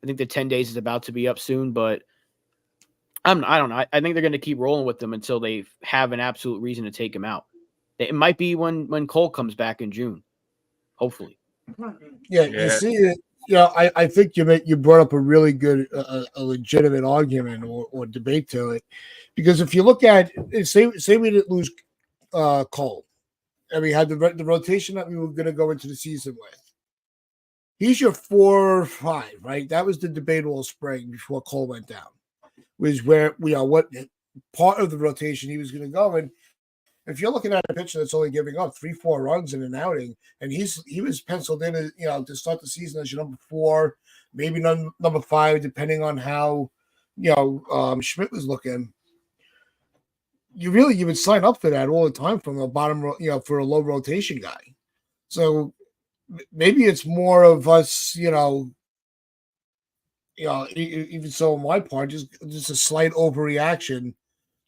I think the 10 days is about to be up soon, but I don't know. I think they're going to keep rolling with them until they have an absolute reason to take him out. It might be when Cole comes back in June. Hopefully. Yeah. You see it. I think you brought up a really good, a legitimate argument or debate to it, because if you look at say we didn't lose Cole, and we had the rotation that we were going to go into the season with. He's your 4 or 5, right? That was the debate all spring before Cole went down. Was where what part of the rotation he was going to go, and if you're looking at a pitcher that's only giving up 3-4 runs in an outing, and he was penciled in as, to start the season as your number 4, maybe number 5, depending on how Schmidt was looking. You would sign up for that all the time from the bottom, for a low rotation guy. So maybe it's more of us, even so on my part, just a slight overreaction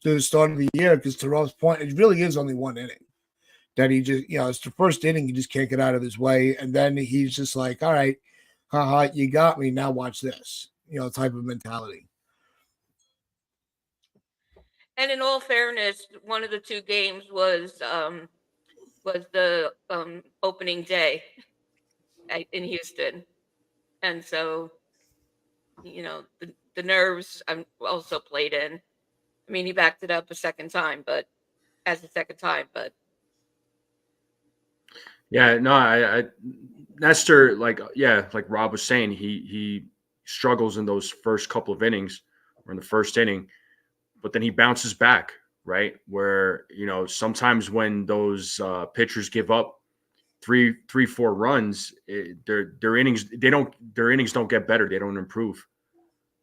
to the start of the year, because to Rob's point, it really is only 1 inning that he just, it's the first inning, he just can't get out of his way. And then he's just like, all right, haha, you got me. Now watch this, type of mentality. And in all fairness, one of the 2 games was the opening day in Houston. And so, the nerves also played in. I mean, he backed it up a second time, but yeah, no, I Nestor, like Rob was saying, he struggles in those first couple of innings or in the first inning, but then he bounces back, right? Where, sometimes when those pitchers give up 4 runs, their innings don't get better. They don't improve.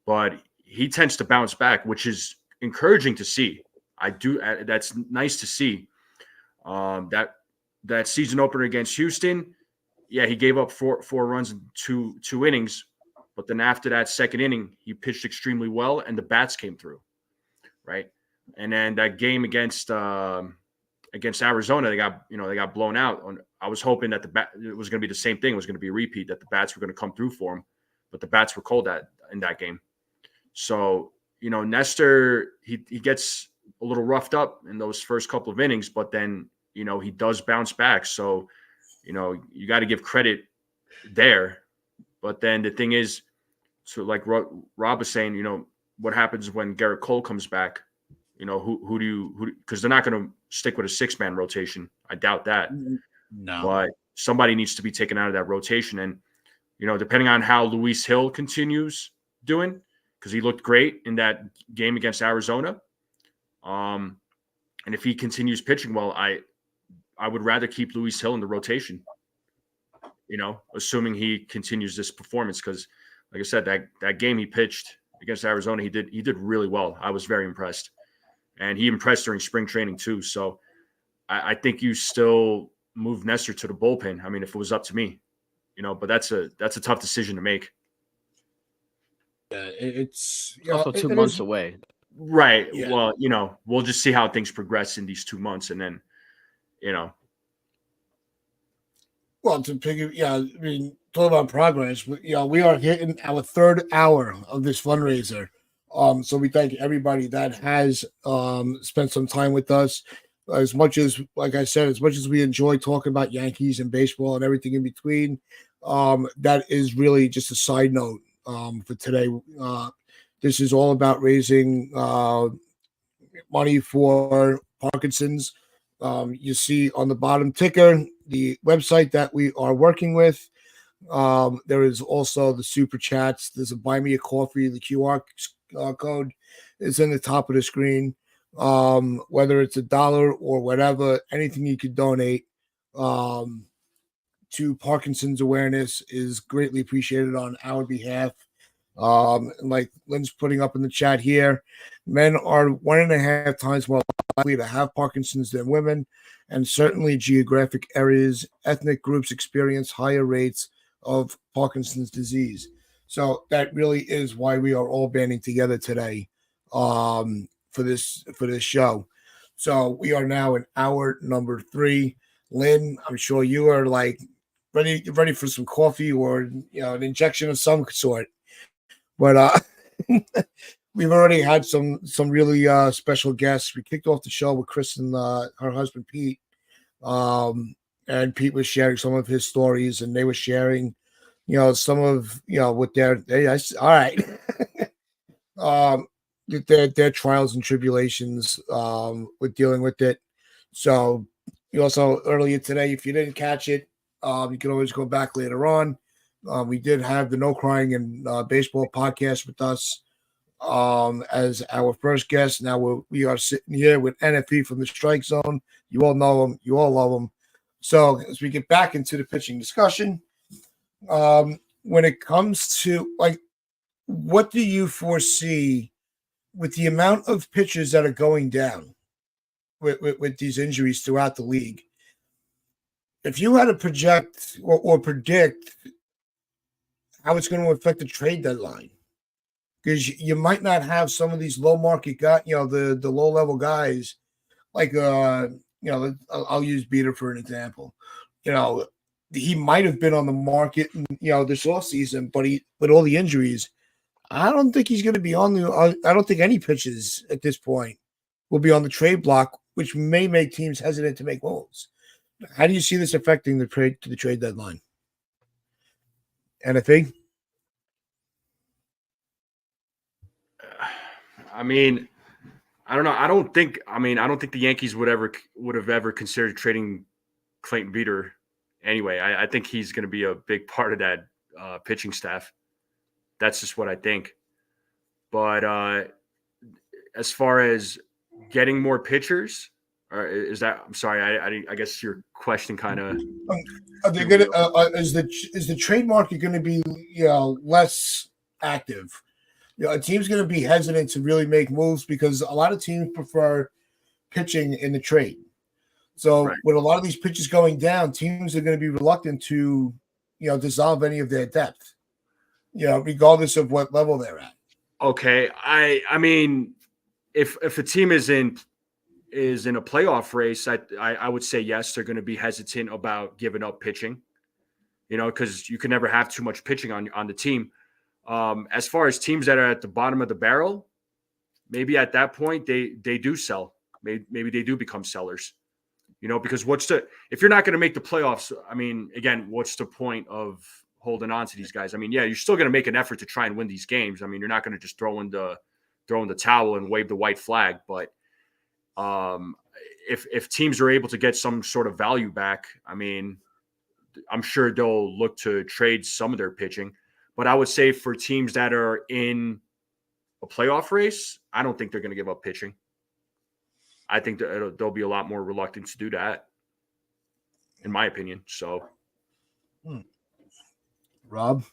But he tends to bounce back, which is encouraging to see. That's nice to see. That season opener against Houston, yeah, he gave up four runs in two innings, but then after that second inning, he pitched extremely well, and the bats came through, right? And then that game against Arizona, they got blown out. I was hoping that it was going to be the same thing. It was going to be a repeat, that the bats were going to come through for him, but the bats were cold in that game. So, Nestor, he gets a little roughed up in those first couple of innings, but then, he does bounce back. So, you got to give credit there. But then the thing is, so like Rob was saying, what happens when Garrett Cole comes back? Who do you because they're not going to stick with a 6-man rotation. I doubt that. No. But somebody needs to be taken out of that rotation. And, depending on how Luis Hill continues doing, because he looked great in that game against Arizona. And if he continues pitching well, I would rather keep Luis Hill in the rotation, assuming he continues this performance. Because, like I said, that game he pitched against Arizona, he did really well. I was very impressed. And he impressed during spring training too. So I think you still move Nestor to the bullpen. I mean, if it was up to me, but that's a tough decision to make. Yeah, it's Also 2 months away. Right. Yeah. Well, we'll just see how things progress in these 2 months. And then, Well, talk about progress. We are hitting our 3rd hour of this fundraiser. So we thank everybody that has spent some time with us. As much as, like I said, as much as we enjoy talking about Yankees and baseball and everything in between, that is really just a side note for today. This is all about raising money for Parkinson's. You see on the bottom ticker the website that we are working with. There is also the super chats. There's a buy me a coffee. The QR code is in the top of the screen. Whether it's $1 or whatever, anything you could donate to Parkinson's Awareness is greatly appreciated on our behalf. Like Lynn's putting up in the chat here, men are 1.5 times more likely to have Parkinson's than women, and certainly geographic areas, ethnic groups experience higher rates of Parkinson's disease. So that really is why we are all banding together today for this show. So we are now in hour number 3. Lynn, I'm sure you are like ready for some coffee or an injection of some sort. But we've already had some really special guests. We kicked off the show with Chris and her husband Pete, and Pete was sharing some of his stories, and they were sharing, some of what their all right, their trials and tribulations with dealing with it. So you also earlier today, if you didn't catch it, you can always go back later on. We did have the No Crying in Baseball podcast with us as our first guest. Now we are sitting here with NFE from the Strike Zone. You all know him. You all love him. So as we get back into the pitching discussion, when it comes to what do you foresee with the amount of pitchers that are going down with these injuries throughout the league? If you had to project or predict how it's going to affect the trade deadline, because you might not have some of these low market guys, the low level guys, like I'll use Beater for an example. He might have been on the market, this off season, but with all the injuries, I don't think he's going to be on the. I don't think any pitches at this point will be on the trade block, which may make teams hesitant to make moves. How do you see this affecting the trade deadline? NFA? I mean, I don't know. I don't think the Yankees would have ever considered trading Clayton Beater anyway. I think he's going to be a big part of that pitching staff. That's just what I think. But as far as getting more pitchers, Or is that? I'm sorry. I guess your question kind of. Are they gonna? Is the trade market going to be less active? A team's going to be hesitant to really make moves because a lot of teams prefer pitching in the trade. So Right. with a lot of these pitches going down, teams are going to be reluctant to dissolve any of their depth. Regardless of what level they're at. Okay, I mean, if a team is in a playoff race, I would say yes, they're going to be hesitant about giving up pitching, because you can never have too much pitching on the team. As far as teams that are at the bottom of the barrel, maybe at that point they do sell. Maybe they do become sellers, because if you're not going to make the playoffs, I mean, again, what's the point of holding on to these guys? I mean, yeah, you're still going to make an effort to try and win these games. I mean, you're not going to just throw in the towel and wave the white flag. But if teams are able to get some sort of value back, I mean, I'm sure they'll look to trade some of their pitching. But I would say for teams that are in a playoff race, I don't think they're going to give up pitching. I think that they'll be a lot more reluctant to do that, in my opinion. So, Rob,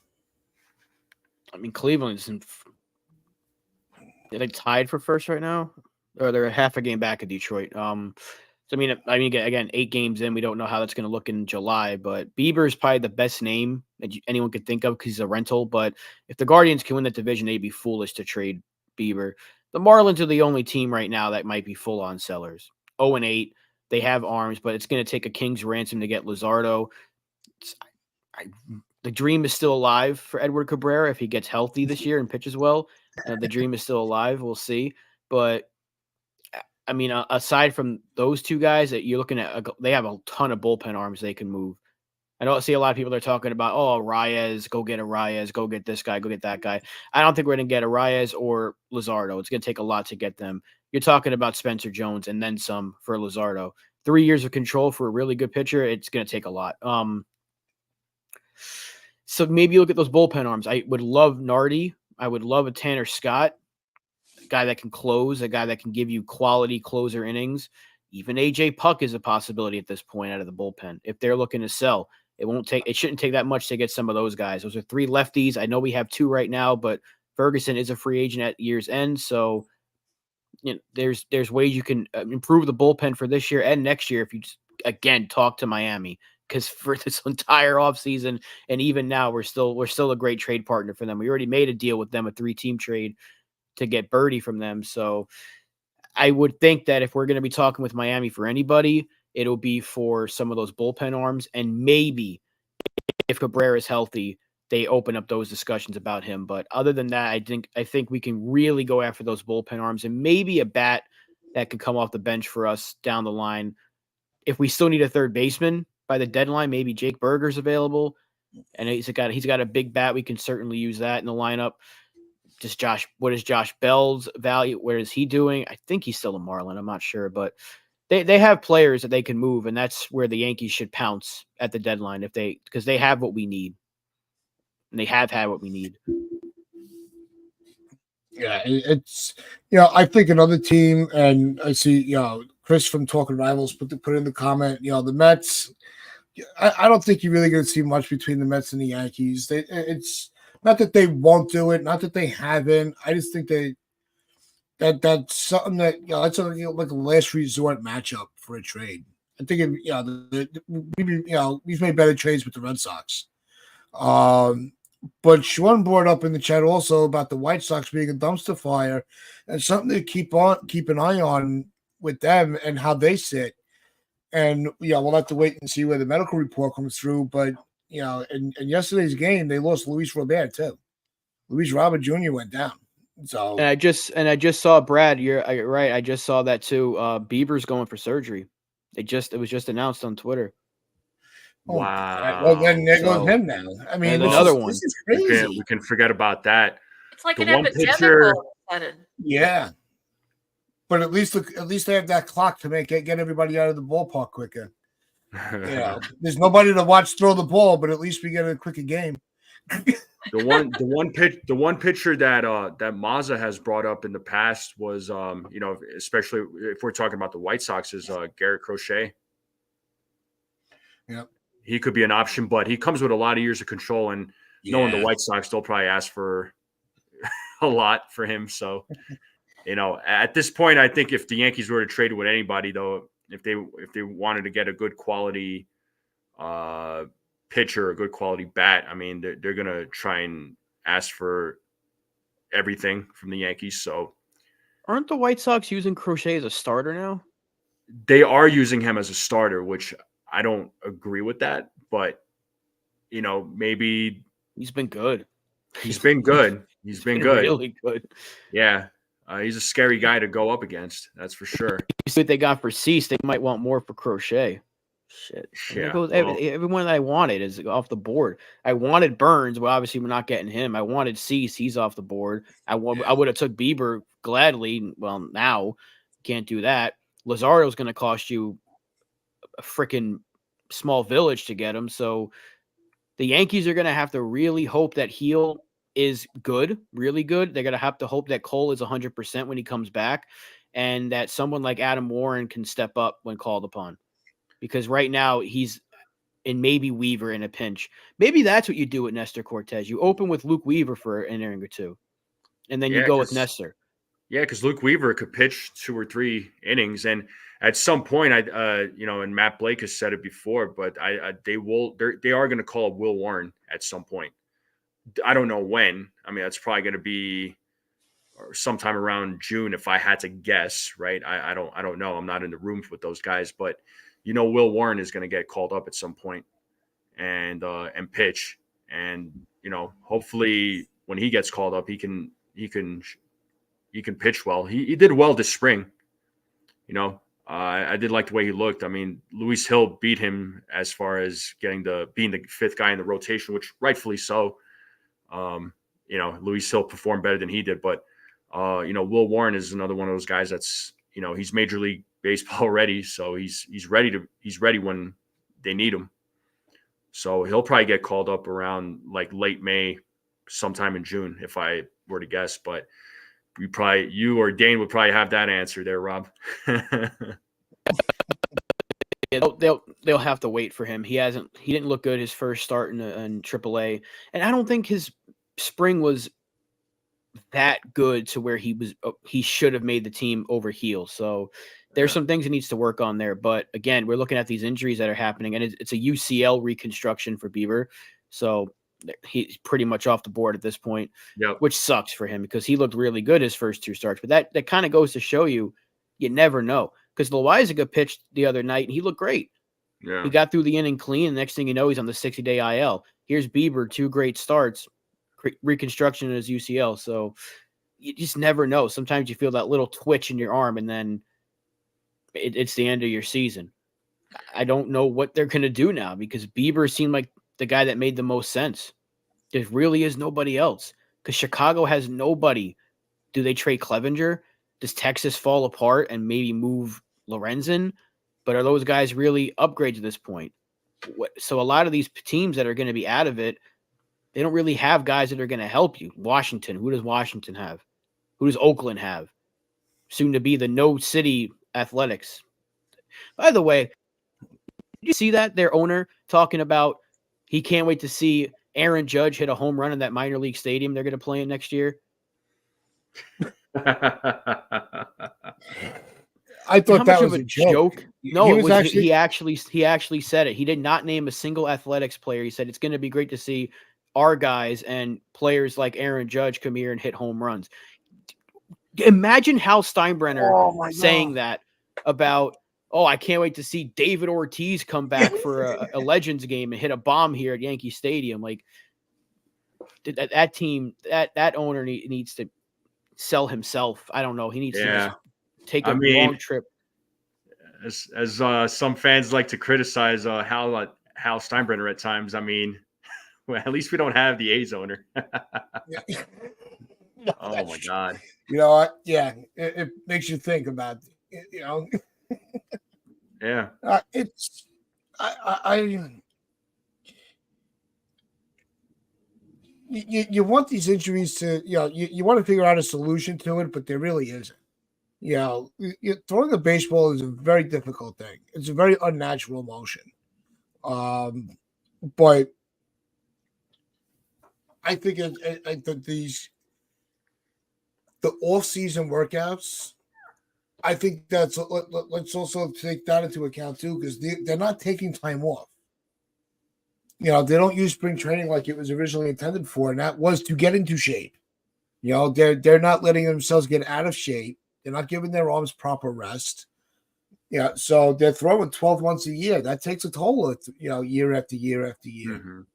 I mean, Cleveland's are they tied for first right now, or they're half a game back of Detroit? So I mean, again, 8 games in, we don't know how that's going to look in July. But Bieber is probably the best name that anyone could think of because he's a rental. But if the Guardians can win that division, they'd be foolish to trade Bieber. The Marlins are the only team right now that might be full-on sellers. 0-8, they have arms, but it's going to take a king's ransom to get Luzardo. The dream is still alive for Edward Cabrera if he gets healthy this year and pitches well. The dream is still alive. We'll see. But I mean, aside from those two guys that you're looking at, they have a ton of bullpen arms they can move. I don't see a lot of people that are talking about, Reyes, go get a Reyes, go get this guy, go get that guy. I don't think we're going to get a Reyes or Luzardo. It's going to take a lot to get them. You're talking about Spencer Jones and then some for Luzardo. 3 years of control for a really good pitcher, it's going to take a lot. So maybe look at those bullpen arms. I would love Nardi. I would love a Tanner Scott, a guy that can close, a guy that can give you quality closer innings. Even AJ Puck is a possibility at this point out of the bullpen. If they're looking to sell, it shouldn't take that much to get some of those guys. Those are 3 lefties. I know we have 2 right now, but Ferguson is a free agent at year's end. So there's ways you can improve the bullpen for this year and next year if you just, again, talk to Miami. Because for this entire offseason and even now, we're still a great trade partner for them. We already made a deal with them, a 3-team trade to get Birdie from them. So I would think that if we're going to be talking with Miami for anybody, it'll be for some of those bullpen arms. And maybe if Cabrera is healthy, they open up those discussions about him. But other than that, I think we can really go after those bullpen arms and maybe a bat that could come off the bench for us down the line. If we still need a third baseman by the deadline, maybe Jake Berger's available. And he's got a big bat. We can certainly use that in the lineup. What is Josh Bell's value? Where is he doing? I think he's still a Marlin. I'm not sure, but they have players that they can move, and that's where the Yankees should pounce at the deadline because they have what we need, and they have had what we need. Yeah, it's I think another team, and I see Chris from Talking Rivals put in the comment. The Mets. I don't think you're really going to see much between the Mets and the Yankees. It's not that they won't do it, not that they haven't. I just think that's something that that's like a last resort matchup for a trade. I think we've made better trades with the Red Sox. But Sean brought up in the chat also about the White Sox being a dumpster fire and something to keep an eye on with them and how they sit. And we'll have to wait and see where the medical report comes through. But in yesterday's game, they lost Luis Robert too. Luis Robert Jr. went down. So and I just saw Brad. You're right. I just saw that too. Bieber's going for surgery. It was just announced on Twitter. Wow. Well, then there goes him now. I mean, another one. This is crazy. We can forget about that. It's like The an one epidemic pitcher- all of a sudden. Yeah. But at least they have that clock to get everybody out of the ballpark quicker. There's nobody to watch throw the ball, but at least we get a quicker game. The one pitcher that that Mazza has brought up in the past was especially if we're talking about the White Sox, is Garrett Crochet. Yep. He could be an option, but he comes with a lot of years of control, and knowing the White Sox, they'll probably ask for a lot for him. So, at this point, I think if the Yankees were to trade with anybody, though, if they wanted to get a good quality pitcher, a good quality bat, I mean, they're gonna try and ask for everything from the Yankees. So, Aren't the White Sox using Crochet as a starter now? they are using him as a starter, which I don't agree with that, but maybe He's been good. he's been good. He's been good. Really good. Yeah. He's a scary guy to go up against. That's for sure. You see what they got for Cease, they might want more for Crochet. Shit. Yeah, Everyone that I wanted is off the board. I wanted Burns. Well, obviously we're not getting him. I wanted Cease. He's off the board. I would have took Bieber gladly. Well, now can't do that. Lazardo's going to cost you a freaking small village to get him. So the Yankees are going to have to really hope that Heel is good, really good. They're going to have to hope that Cole is 100% when he comes back, and that someone like Adam Warren can step up when called upon. Because right now he's in maybe Weaver in a pinch. Maybe that's what you do with Nestor Cortez. You open with Luke Weaver for an inning or two, and then you go with Nestor. Yeah, because Luke Weaver could pitch 2 or 3 innings, and at some point, and Matt Blake has said it before, but they are going to call up Will Warren at some point. I don't know when. I mean, that's probably going to be sometime around June, if I had to guess. Right? I don't know. I'm not in the room with those guys, but Will Warren is going to get called up at some point and pitch, and hopefully when he gets called up, he can pitch well. He did well this spring. I did like the way he looked. I mean, Luis Hill beat him as far as being the 5th guy in the rotation, which rightfully so. Luis Hill performed better than he did, but Will Warren is another one of those guys that's he's Major League Baseball ready, so he's ready when they need him. So he'll probably get called up around like late May, sometime in June, if I were to guess. But you or Dane would probably have that answer there, Rob. Yeah, they'll have to wait for him. He didn't look good his first start in AAA, and I don't think his spring was that good to where he should have made the team over Heel. So there's some things he needs to work on there. But again, we're looking at these injuries that are happening, and it's a UCL reconstruction for Bieber. So he's pretty much off the board at this point, which sucks for him because he looked really good his first 2 starts. But that kind of goes to show you never know. Because Loaizaga pitched the other night, and he looked great. Yeah. He got through the inning clean, and next thing you know, he's on the 60-day IL. Here's Bieber, 2 great starts, reconstruction in his UCL. So you just never know. Sometimes you feel that little twitch in your arm, and then it's the end of your season. I don't know what they're going to do now because Bieber seemed like the guy that made the most sense. There really is nobody else because Chicago has nobody. Do they trade Clevenger? Does Texas fall apart and maybe move Lorenzen? But are those guys really upgrades at this point? So a lot of these teams that are going to be out of it, they don't really have guys that are going to help you. Washington, who does Washington have? Who does Oakland have? Soon to be the No City Athletics. By the way, did you see that? Their owner talking about he can't wait to see Aaron Judge hit a home run in that minor league stadium they're going to play in next year. I thought that was a joke. No, he actually said it. He did not name a single athletics player. He said it's going to be great to see our guys and players like Aaron Judge come here and hit home runs. Imagine Hal Steinbrenner saying that about, I can't wait to see David Ortiz come back for a Legends game and hit a bomb here at Yankee Stadium. Like that team, that owner needs to sell himself. I don't know. He needs to just take a long trip. As some fans like to criticize Hal Steinbrenner at times. I mean, well, at least we don't have the A's owner. Oh my God. It makes you think about Yeah. you want these injuries to, you want to figure out a solution to it, but there really isn't. Throwing a baseball is a very difficult thing. It's a very unnatural motion. But I think the off-season workouts, I think let's also take that into account too, because they're not taking time off. They don't use spring training like it was originally intended for, and that was to get into shape. They're not letting themselves get out of shape. They're not giving their arms proper rest. So they're throwing 12 months a year. That takes a toll of, year after year after year.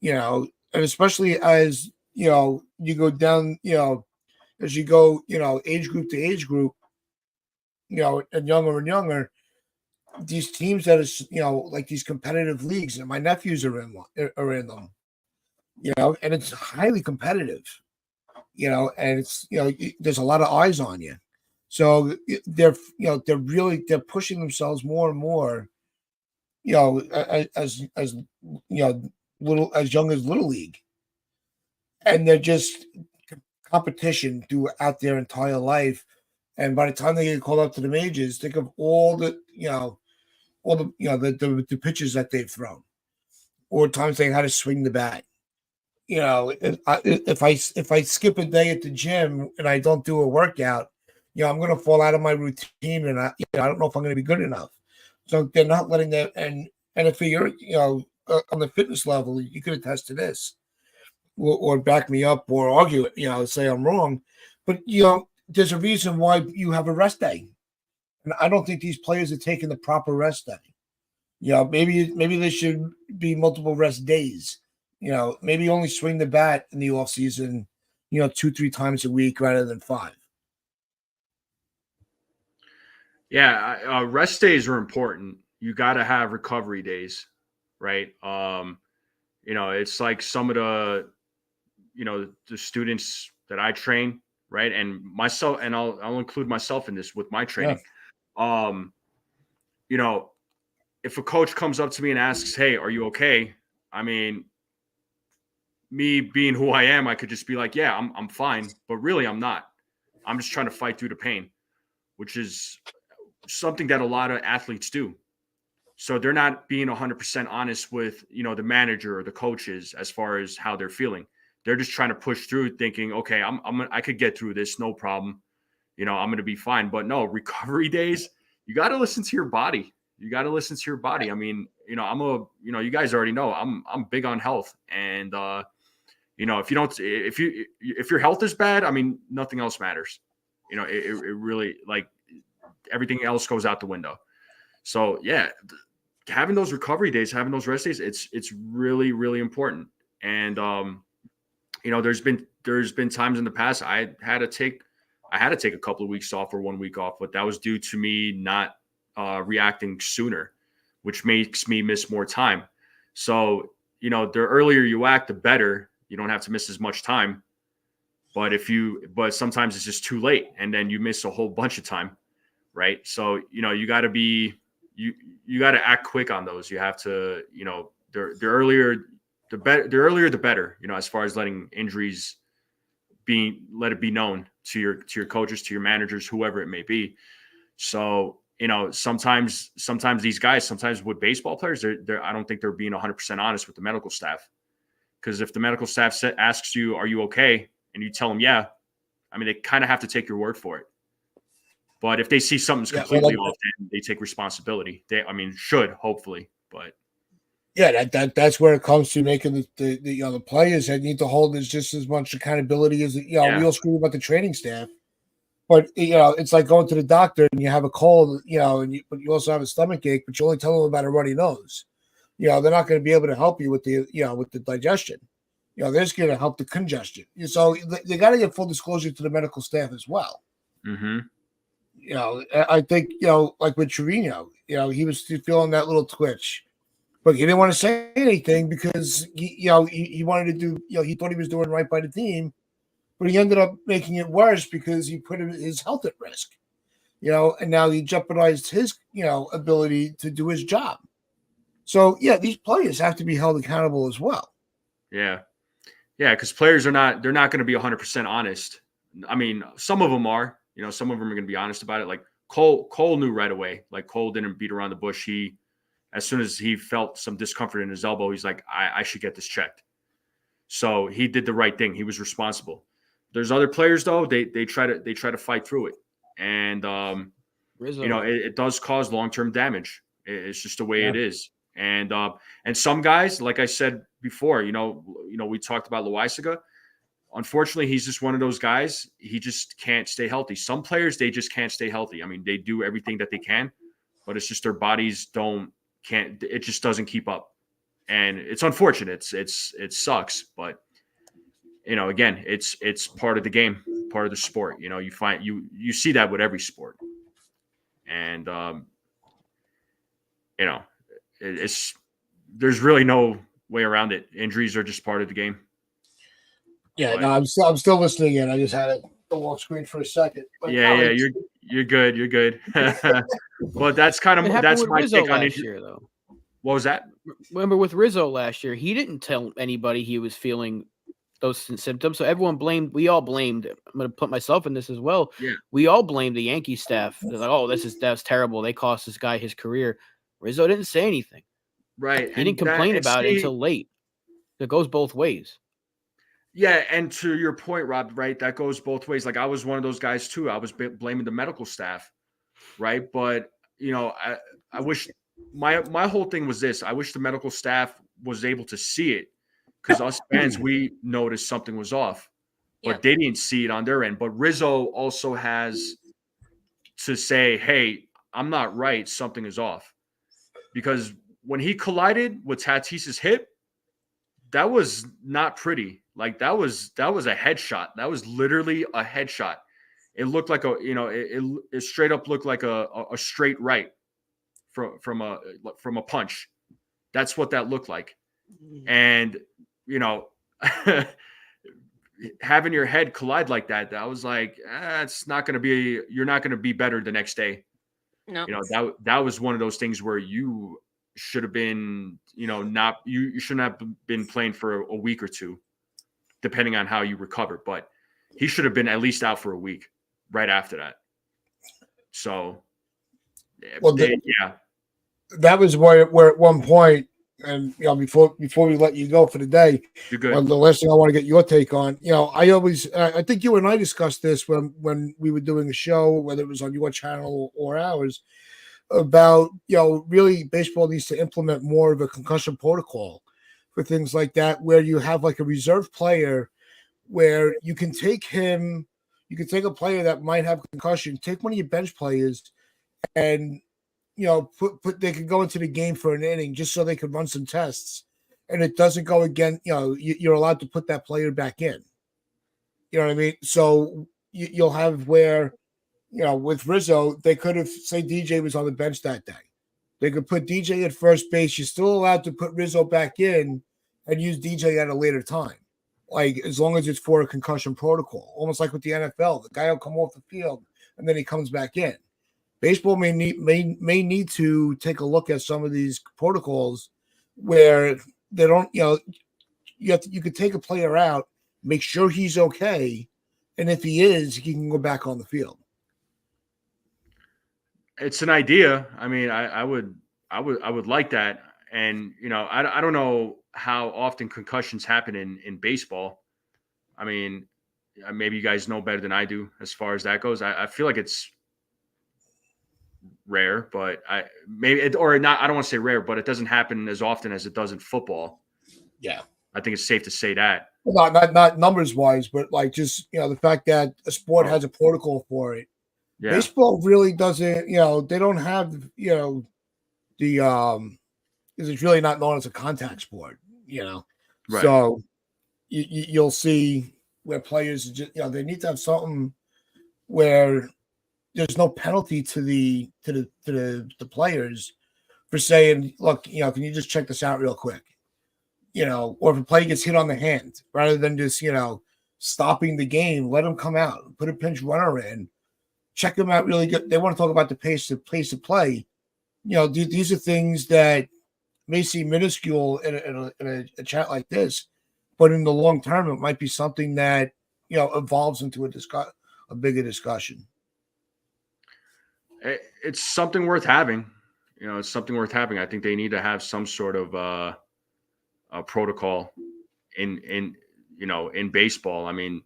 Mm-hmm. And especially as, you go down, as you go, age group to age group, and younger, these teams that are, like these competitive leagues, and my nephews are in them, and it's highly competitive, and it's, there's a lot of eyes on you. So they're pushing themselves more and more, as little as young as little league, and they're just competition throughout their entire life. And by the time they get called up to the majors, think of all the the pitches that they've thrown, or times they had to swing the bat. If I skip a day at the gym and I don't do a workout, I'm going to fall out of my routine, and I don't know if I'm going to be good enough. So they're not letting that. And if you're on the fitness level, you could attest to this, or back me up, or argue it, say I'm wrong. But there's a reason why you have a rest day, and I don't think these players are taking the proper rest day. Maybe there should be multiple rest days. Maybe only swing the bat in the off season, 2-3 times a week rather than 5. Yeah, rest days are important. You got to have recovery days, right? It's like some of the, the students that I train, right, and myself, and I'll include myself in this with my training. Yeah. If a coach comes up to me and asks, "Hey, are you okay?" I mean, me being who I am, I could just be like, "Yeah, I'm fine," but really, I'm not. I'm just trying to fight through the pain, which is something that a lot of athletes do. So they're not being 100% honest with, the manager or the coaches as far as how they're feeling. They're just trying to push through, thinking, okay, I could get through this, no problem. I'm going to be fine. But no, recovery days, you got to listen to your body. I mean, you guys already know I'm big on health, and if your health is bad, I mean, nothing else matters. It really, like, everything else goes out the window. So yeah, having those recovery days, having those rest days, it's really, really important. And there's been times in the past I had to take a couple of weeks off or 1 week off, but that was due to me not reacting sooner, which makes me miss more time. So the earlier you act, the better. You don't have to miss as much time. But sometimes it's just too late, and then you miss a whole bunch of time. Right. So, you got to act quick on those. You have to, the earlier, the better, as far as letting injuries let it be known to your coaches, to your managers, whoever it may be. So, sometimes these guys, sometimes with baseball players, I don't think they're being 100% honest with the medical staff. Because if the medical staff asks you, "Are you okay?" and you tell them, "Yeah," I mean, they kind of have to take your word for it. But if they see something's completely off, then they take responsibility. Should, hopefully, but yeah, that's where it comes to making the players that need to hold just as much accountability as we all scream about the training staff. But it's like going to the doctor and you have a cold, but you also have a stomach ache, but you only tell them about a runny nose. They're not going to be able to help you with the digestion. They're just going to help the congestion. So they got to get full disclosure to the medical staff as well. Mm-hmm. I think, like with Trevino, he was feeling that little twitch, but he didn't want to say anything because he wanted to do, he thought he was doing right by the team, but he ended up making it worse because he put his health at risk, and now he jeopardized his, ability to do his job. So yeah, these players have to be held accountable as well. Yeah. Yeah, because players they're not going to be 100% honest. I mean, some of them are. Some of them are going to be honest about it. Like Cole knew right away. Like Cole didn't beat around the bush. As soon as he felt some discomfort in his elbow, he's like, I should get this checked. So he did the right thing. He was responsible. There's other players though. They try to fight through it, and it does cause long-term damage. It's just the way it is. And some guys, like I said before, we talked about Loaisaga. Unfortunately, he's just one of those guys. He just can't stay healthy. Some players, they just can't stay healthy. I mean, they do everything that they can, but it's just their bodies can't. It just doesn't keep up, and it's unfortunate. It sucks, but again, it's part of the game, part of the sport. You see that with every sport, and there's really no way around it. Injuries are just part of the game. Yeah, no, I'm still listening in. I just had it go off screen for a second. But You're good. But that's kind of that's my Rizzo take on last it. year, though. What was that? Remember with Rizzo last year, he didn't tell anybody he was feeling those symptoms. So we all blamed. I'm going to put myself in this as well. Yeah. We all blamed the Yankee staff. They're like, oh, that's terrible. They cost this guy his career. Rizzo didn't say anything. Right. He didn't complain about it until late. It goes both ways. Yeah, and to your point, Rob, right, that goes both ways. Like I was one of those guys too. I was blaming the medical staff, right? But I wish my whole thing was this. I wish the medical staff was able to see it, because us fans, we noticed something was off, but they didn't see it on their end. But Rizzo also has to say, hey, I'm not right. Something is off. Because when he collided with Tatis's hip, that was not pretty. Like that was a headshot. That was literally a headshot. It looked like it straight up looked like a straight right from a punch. That's what that looked like. And having your head collide like that, I was like, it's not going to be. You're not going to be better the next day. No. That was one of those things where you should have been, you shouldn't have been playing for a week or two, depending on how you recover. But he should have been at least out for a week right after that. So, that was where at one point, and before we let you go for the day, you're good. The last thing I want to get your take on, I think you and I discussed this when we were doing a show, whether it was on your channel or ours, about really baseball needs to implement more of a concussion protocol for things like that, where you have like a reserve player where you can take a player that might have concussion, take one of your bench players, and they could go into the game for an inning just so they could run some tests, and it doesn't go again. You're allowed to put that player back in. You know what I mean? So you'll have where, with Rizzo, they could have, say DJ was on the bench that day. They could put DJ at first base. You're still allowed to put Rizzo back in and use DJ at a later time, like as long as it's for a concussion protocol, almost like with the NFL. The guy will come off the field and then he comes back in. Baseball may need to take a look at some of these protocols where they don't, you could take a player out, make sure he's okay, and if he is, he can go back on the field. It's an idea. I mean, I would like that. And I don't know how often concussions happen in baseball. I mean, maybe you guys know better than I do as far as that goes. I feel like it's rare, but I don't want to say rare, but it doesn't happen as often as it does in football. Yeah, I think it's safe to say that. Well, not numbers wise, but like just the fact that a sport has a protocol for it. Yeah. Baseball really doesn't. They don't have the because it's really not known as a contact sport. Right. So you'll see where players just they need to have something where there's no penalty to the players for saying, look, can you just check this out real quick? Or if a player gets hit on the hand, rather than just, stopping the game, let them come out, put a pinch runner in, check them out really good. They want to talk about the pace of play. These are things that may seem minuscule in a chat like this, but in the long term, it might be something that, you know, evolves into a bigger discussion. It's something worth having. You know, it's something worth having. I think they need to have some sort of a protocol in you know, in baseball. I mean,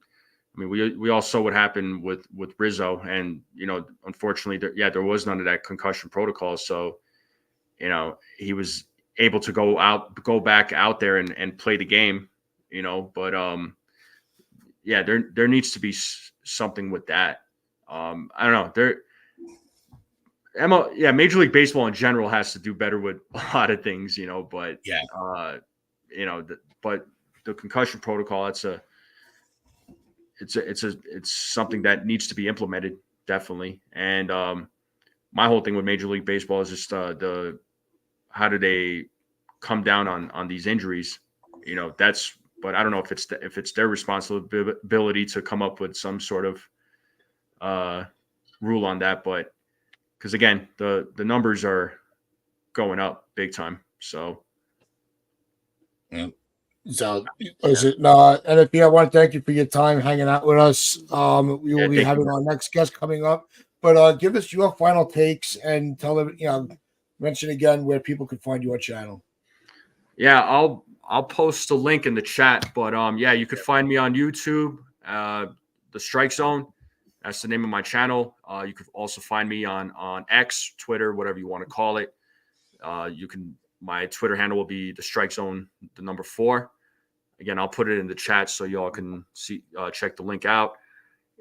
we all saw what happened with Rizzo, and you know, unfortunately, there was none of that concussion protocol. So, you know, he was able to go back out there and play the game. You know, but yeah, there needs to be something with that. I don't know. Major League Baseball in general has to do better with a lot of things, you know. But Yeah. You know, but the concussion protocol, it's something that needs to be implemented, definitely. And my whole thing with Major League Baseball is just how do they come down on these injuries? You know, but I don't know if it's their responsibility to come up with some sort of rule on that, but because again, the numbers are going up big time. So Yeah. So, listen, NFP, I want to thank you for your time hanging out with us. We will be having our next guest coming up, but give us your final takes and tell them, you know, mention again where people can find your channel. Yeah, I'll post a link in the chat, but yeah, you could find me on YouTube, The Strike Zone. That's the name of my channel. You could also find me on X, Twitter, whatever you want to call it. My Twitter handle will be The Strike Zone, the number 4. Again, I'll put it in the chat so y'all can see, check the link out.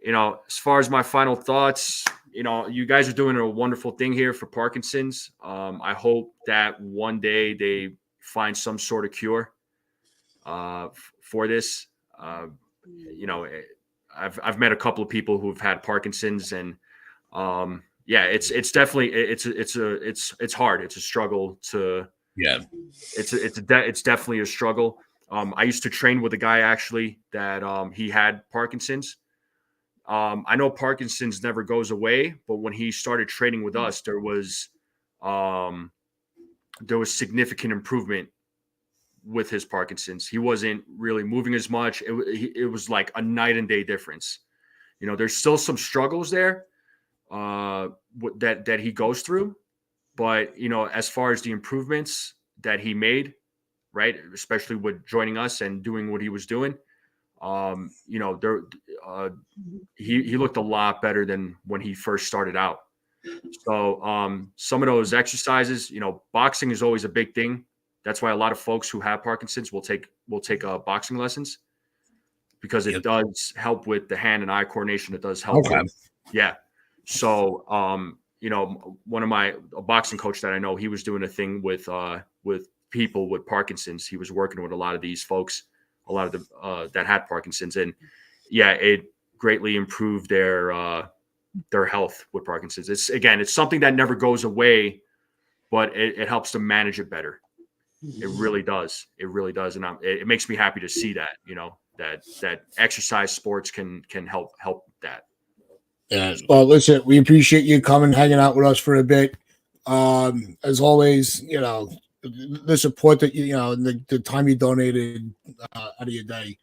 You know, as far as my final thoughts, you know, you guys are doing a wonderful thing here for Parkinson's. I hope that one day they find some sort of cure for this. You know, I've met a couple of people who've had Parkinson's, and yeah, it's definitely it's hard. It's a struggle to it's definitely a struggle. I used to train with a guy actually that he had Parkinson's. I know Parkinson's never goes away, but when he started training with us, there was significant improvement with his Parkinson's. He wasn't really moving as much. It was like a night and day difference. You know, there's still some struggles there that he goes through, but you know, as far as the improvements that he made, right, especially with joining us and doing what he was doing, you know, he looked a lot better than when he first started out. So some of those exercises, you know, boxing is always a big thing. That's why a lot of folks who have Parkinson's will take boxing lessons, because it does help with the hand and eye coordination. It does help. Okay. Yeah. So, you know, a boxing coach that I know, he was doing a thing with people with Parkinson's. He was working with a lot of these folks, a lot of the that had Parkinson's, and yeah, it greatly improved their health with Parkinson's. It's something that never goes away, but it helps to manage it better. It really does. It really does, and it makes me happy to see that. You know, that exercise sports can help that. Yeah. Well, listen, we appreciate you coming, hanging out with us for a bit. As always, you know, the support that you know, the time you donated out of your day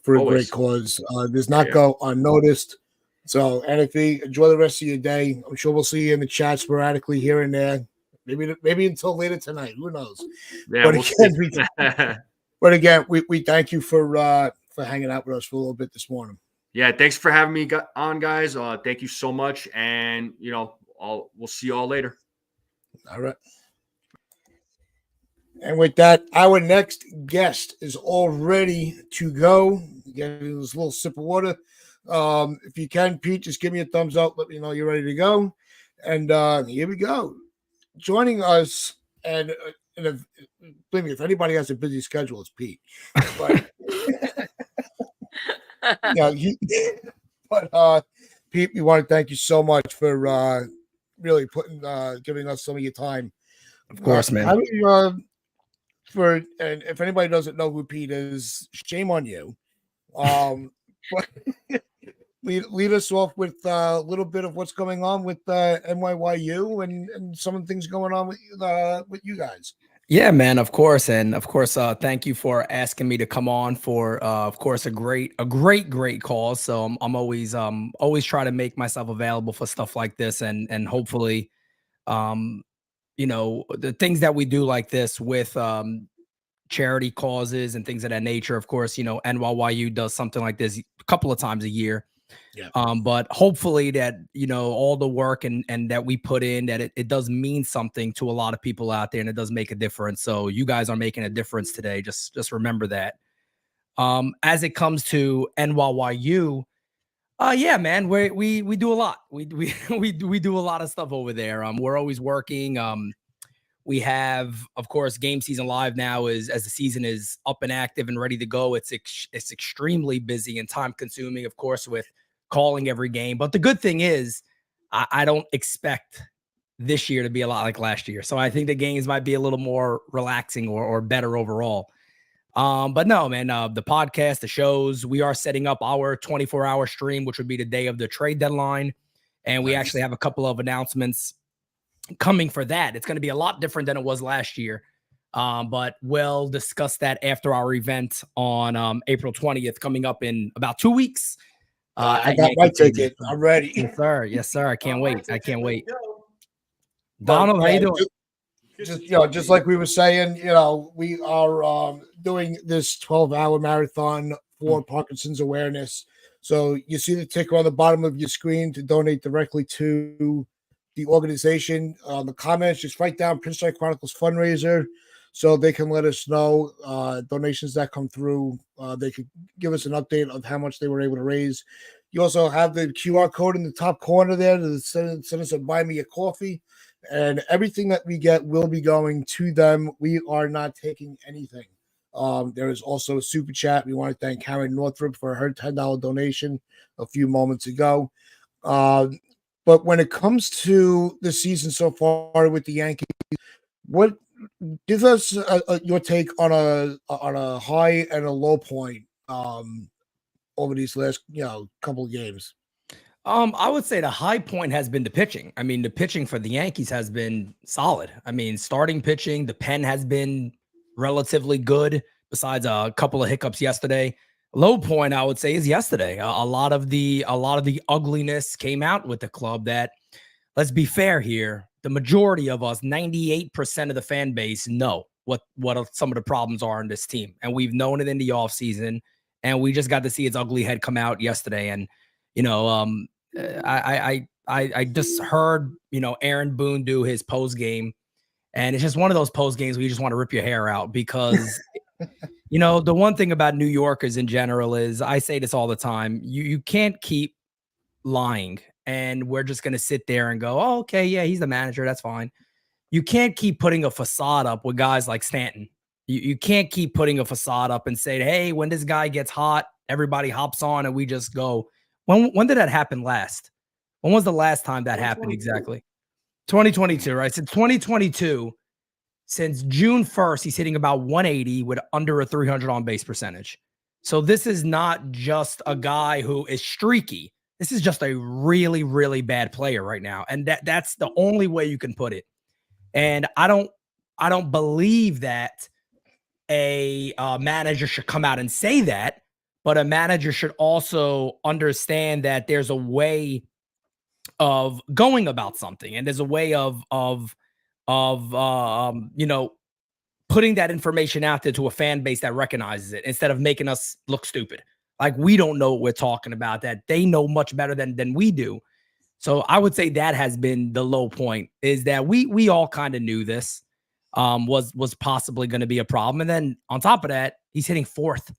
for a great cause does not go unnoticed. So, NFE, enjoy the rest of your day. I'm sure we'll see you in the chat sporadically here and there. Maybe until later tonight. Who knows? Yeah, but again, we thank you for hanging out with us for a little bit this morning. Yeah, thanks for having me on, guys. Thank you so much, and you know, we'll see you all later. All right. And with that, our next guest is all ready to go. Getting this little sip of water. If you can, Pete, just give me a thumbs up. Let me know you're ready to go. And here we go. Joining us, and believe me, if anybody has a busy schedule, it's Pete. But yeah, Pete, we want to thank you so much for really giving us some of your time. Of course, man. And if anybody doesn't know who Pete is, shame on you. But lead us off with a little bit of what's going on with NYYU and some of the things going on with you guys. Yeah, man, of course. And of course, thank you for asking me to come on for of course a great cause. So I'm always try to make myself available for stuff like this and hopefully um the things that we do like this with charity causes and things of that nature. Of course, NYYU does something like this a couple of times a year. Yeah. But hopefully that, all the work and that we put in, that it does mean something to a lot of people out there and it does make a difference. So you guys are making a difference today. Just remember that. As it comes to NYYU, yeah, man, we do a lot. We do a lot of stuff over there. We're always working. We have, of course, Game Season Live now is as the season is up and active and ready to go. It's extremely busy and time consuming, of course, with calling every game. But the good thing is, I don't expect this year to be a lot like last year. So I think the games might be a little more relaxing or better overall. But no, man, the podcast, the shows, we are setting up our 24-hour stream, which would be the day of the trade deadline. And we actually have a couple of announcements coming for that. It's going to be a lot different than it was last year. But we'll discuss that after our event on April 20th, coming up in about 2 weeks. I got my ticket. I'm ready. Yes, sir. Yes, sir. I can't wait. I can't wait. But, Donald, how you doing? Just like we were saying, we are doing this 12-hour marathon for Parkinson's Awareness. So you see the ticker on the bottom of your screen to donate directly to the organization. The comments, just write down Pinstripe Chronicles fundraiser so they can let us know donations that come through. They could give us an update of how much they were able to raise. You also have the QR code in the top corner there to send us a buy me a coffee. And everything that we get will be going to them. We are not taking anything. There is also a super chat. We want to thank Karen Northrup for her $10 donation a few moments ago. But when it comes to the season so far with the Yankees, what give us your take on a high and a low point over these last couple of games? I would say the high point has been the pitching. I mean, the pitching for the Yankees has been solid. I mean, starting pitching, the pen has been relatively good, besides a couple of hiccups yesterday. Low point, I would say, is yesterday. A lot of the ugliness came out with the club. That, let's be fair here, the majority of us, 98% of the fan base, know what some of the problems are in this team, and we've known it in the offseason, and we just got to see its ugly head come out yesterday. And I just heard, Aaron Boone do his post game, and it's just one of those post games where you just want to rip your hair out because, the one thing about New Yorkers in general is, I say this all the time, you can't keep lying, and we're just going to sit there and go, oh, okay, yeah, he's the manager. That's fine. You can't keep putting a facade up with guys like Stanton. You can't keep putting a facade up and say, hey, when this guy gets hot, everybody hops on and we just go. When did that happen last? When was the last time that happened exactly? 2022, right? Since 2022, since June 1st, he's hitting about 180 with under a 300 on base percentage. So this is not just a guy who is streaky. This is just a really, really bad player right now. And that's the only way you can put it. And I don't believe that a manager should come out and say that. But a manager should also understand that there's a way of going about something, and there's a way of putting that information out there to a fan base that recognizes it, instead of making us look stupid. Like we don't know what we're talking about, that they know much better than we do. So I would say that has been the low point, is that we all kind of knew this was possibly going to be a problem. And then on top of that, he's hitting fourth.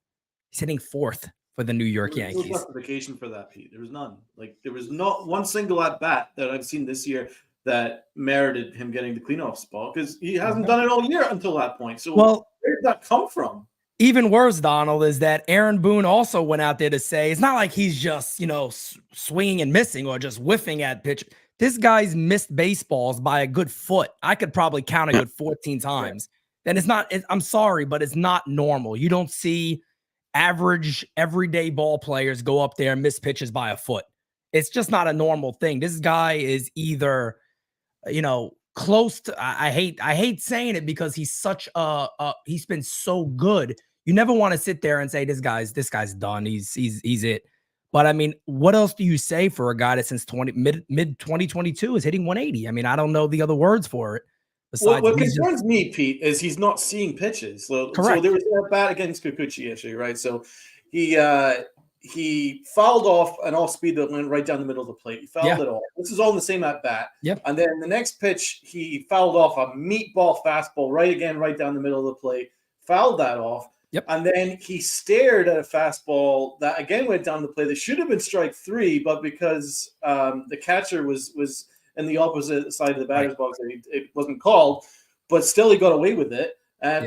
He's hitting fourth for the New York Yankees. There was no justification for that, Pete. There was none. Like, there was not one single at bat that I've seen this year that merited him getting the cleanup spot, because he hasn't done it all year until that point. So where did that come from? Even worse, Donald, is that Aaron Boone also went out there to say it's not like he's just, swinging and missing or just whiffing at pitch. This guy's missed baseballs by a good foot. I could probably count a good 14 times. Then it's not, I'm sorry, but it's not normal. You don't see average, everyday ball players go up there and miss pitches by a foot. It's just not a normal thing. This guy is either, close to. I hate saying it because he's such he's been so good. You never want to sit there and say this guy's done. He's it. But I mean, what else do you say for a guy that since mid 2022 is hitting 180? I mean, I don't know the other words for it. Besides, What concerns me, Pete, is he's not seeing pitches. So there was that bat against Kikuchi yesterday, right? So he fouled off an off speed that went right down the middle of the plate. He fouled it off. This is all in the same at bat. Yep. And then the next pitch, he fouled off a meatball fastball right down the middle of the plate. Fouled that off. Yep. And then he stared at a fastball that again went down the plate. That should have been strike 3, but because the catcher was in the opposite side of the batter's box, it wasn't called. But still, he got away with it.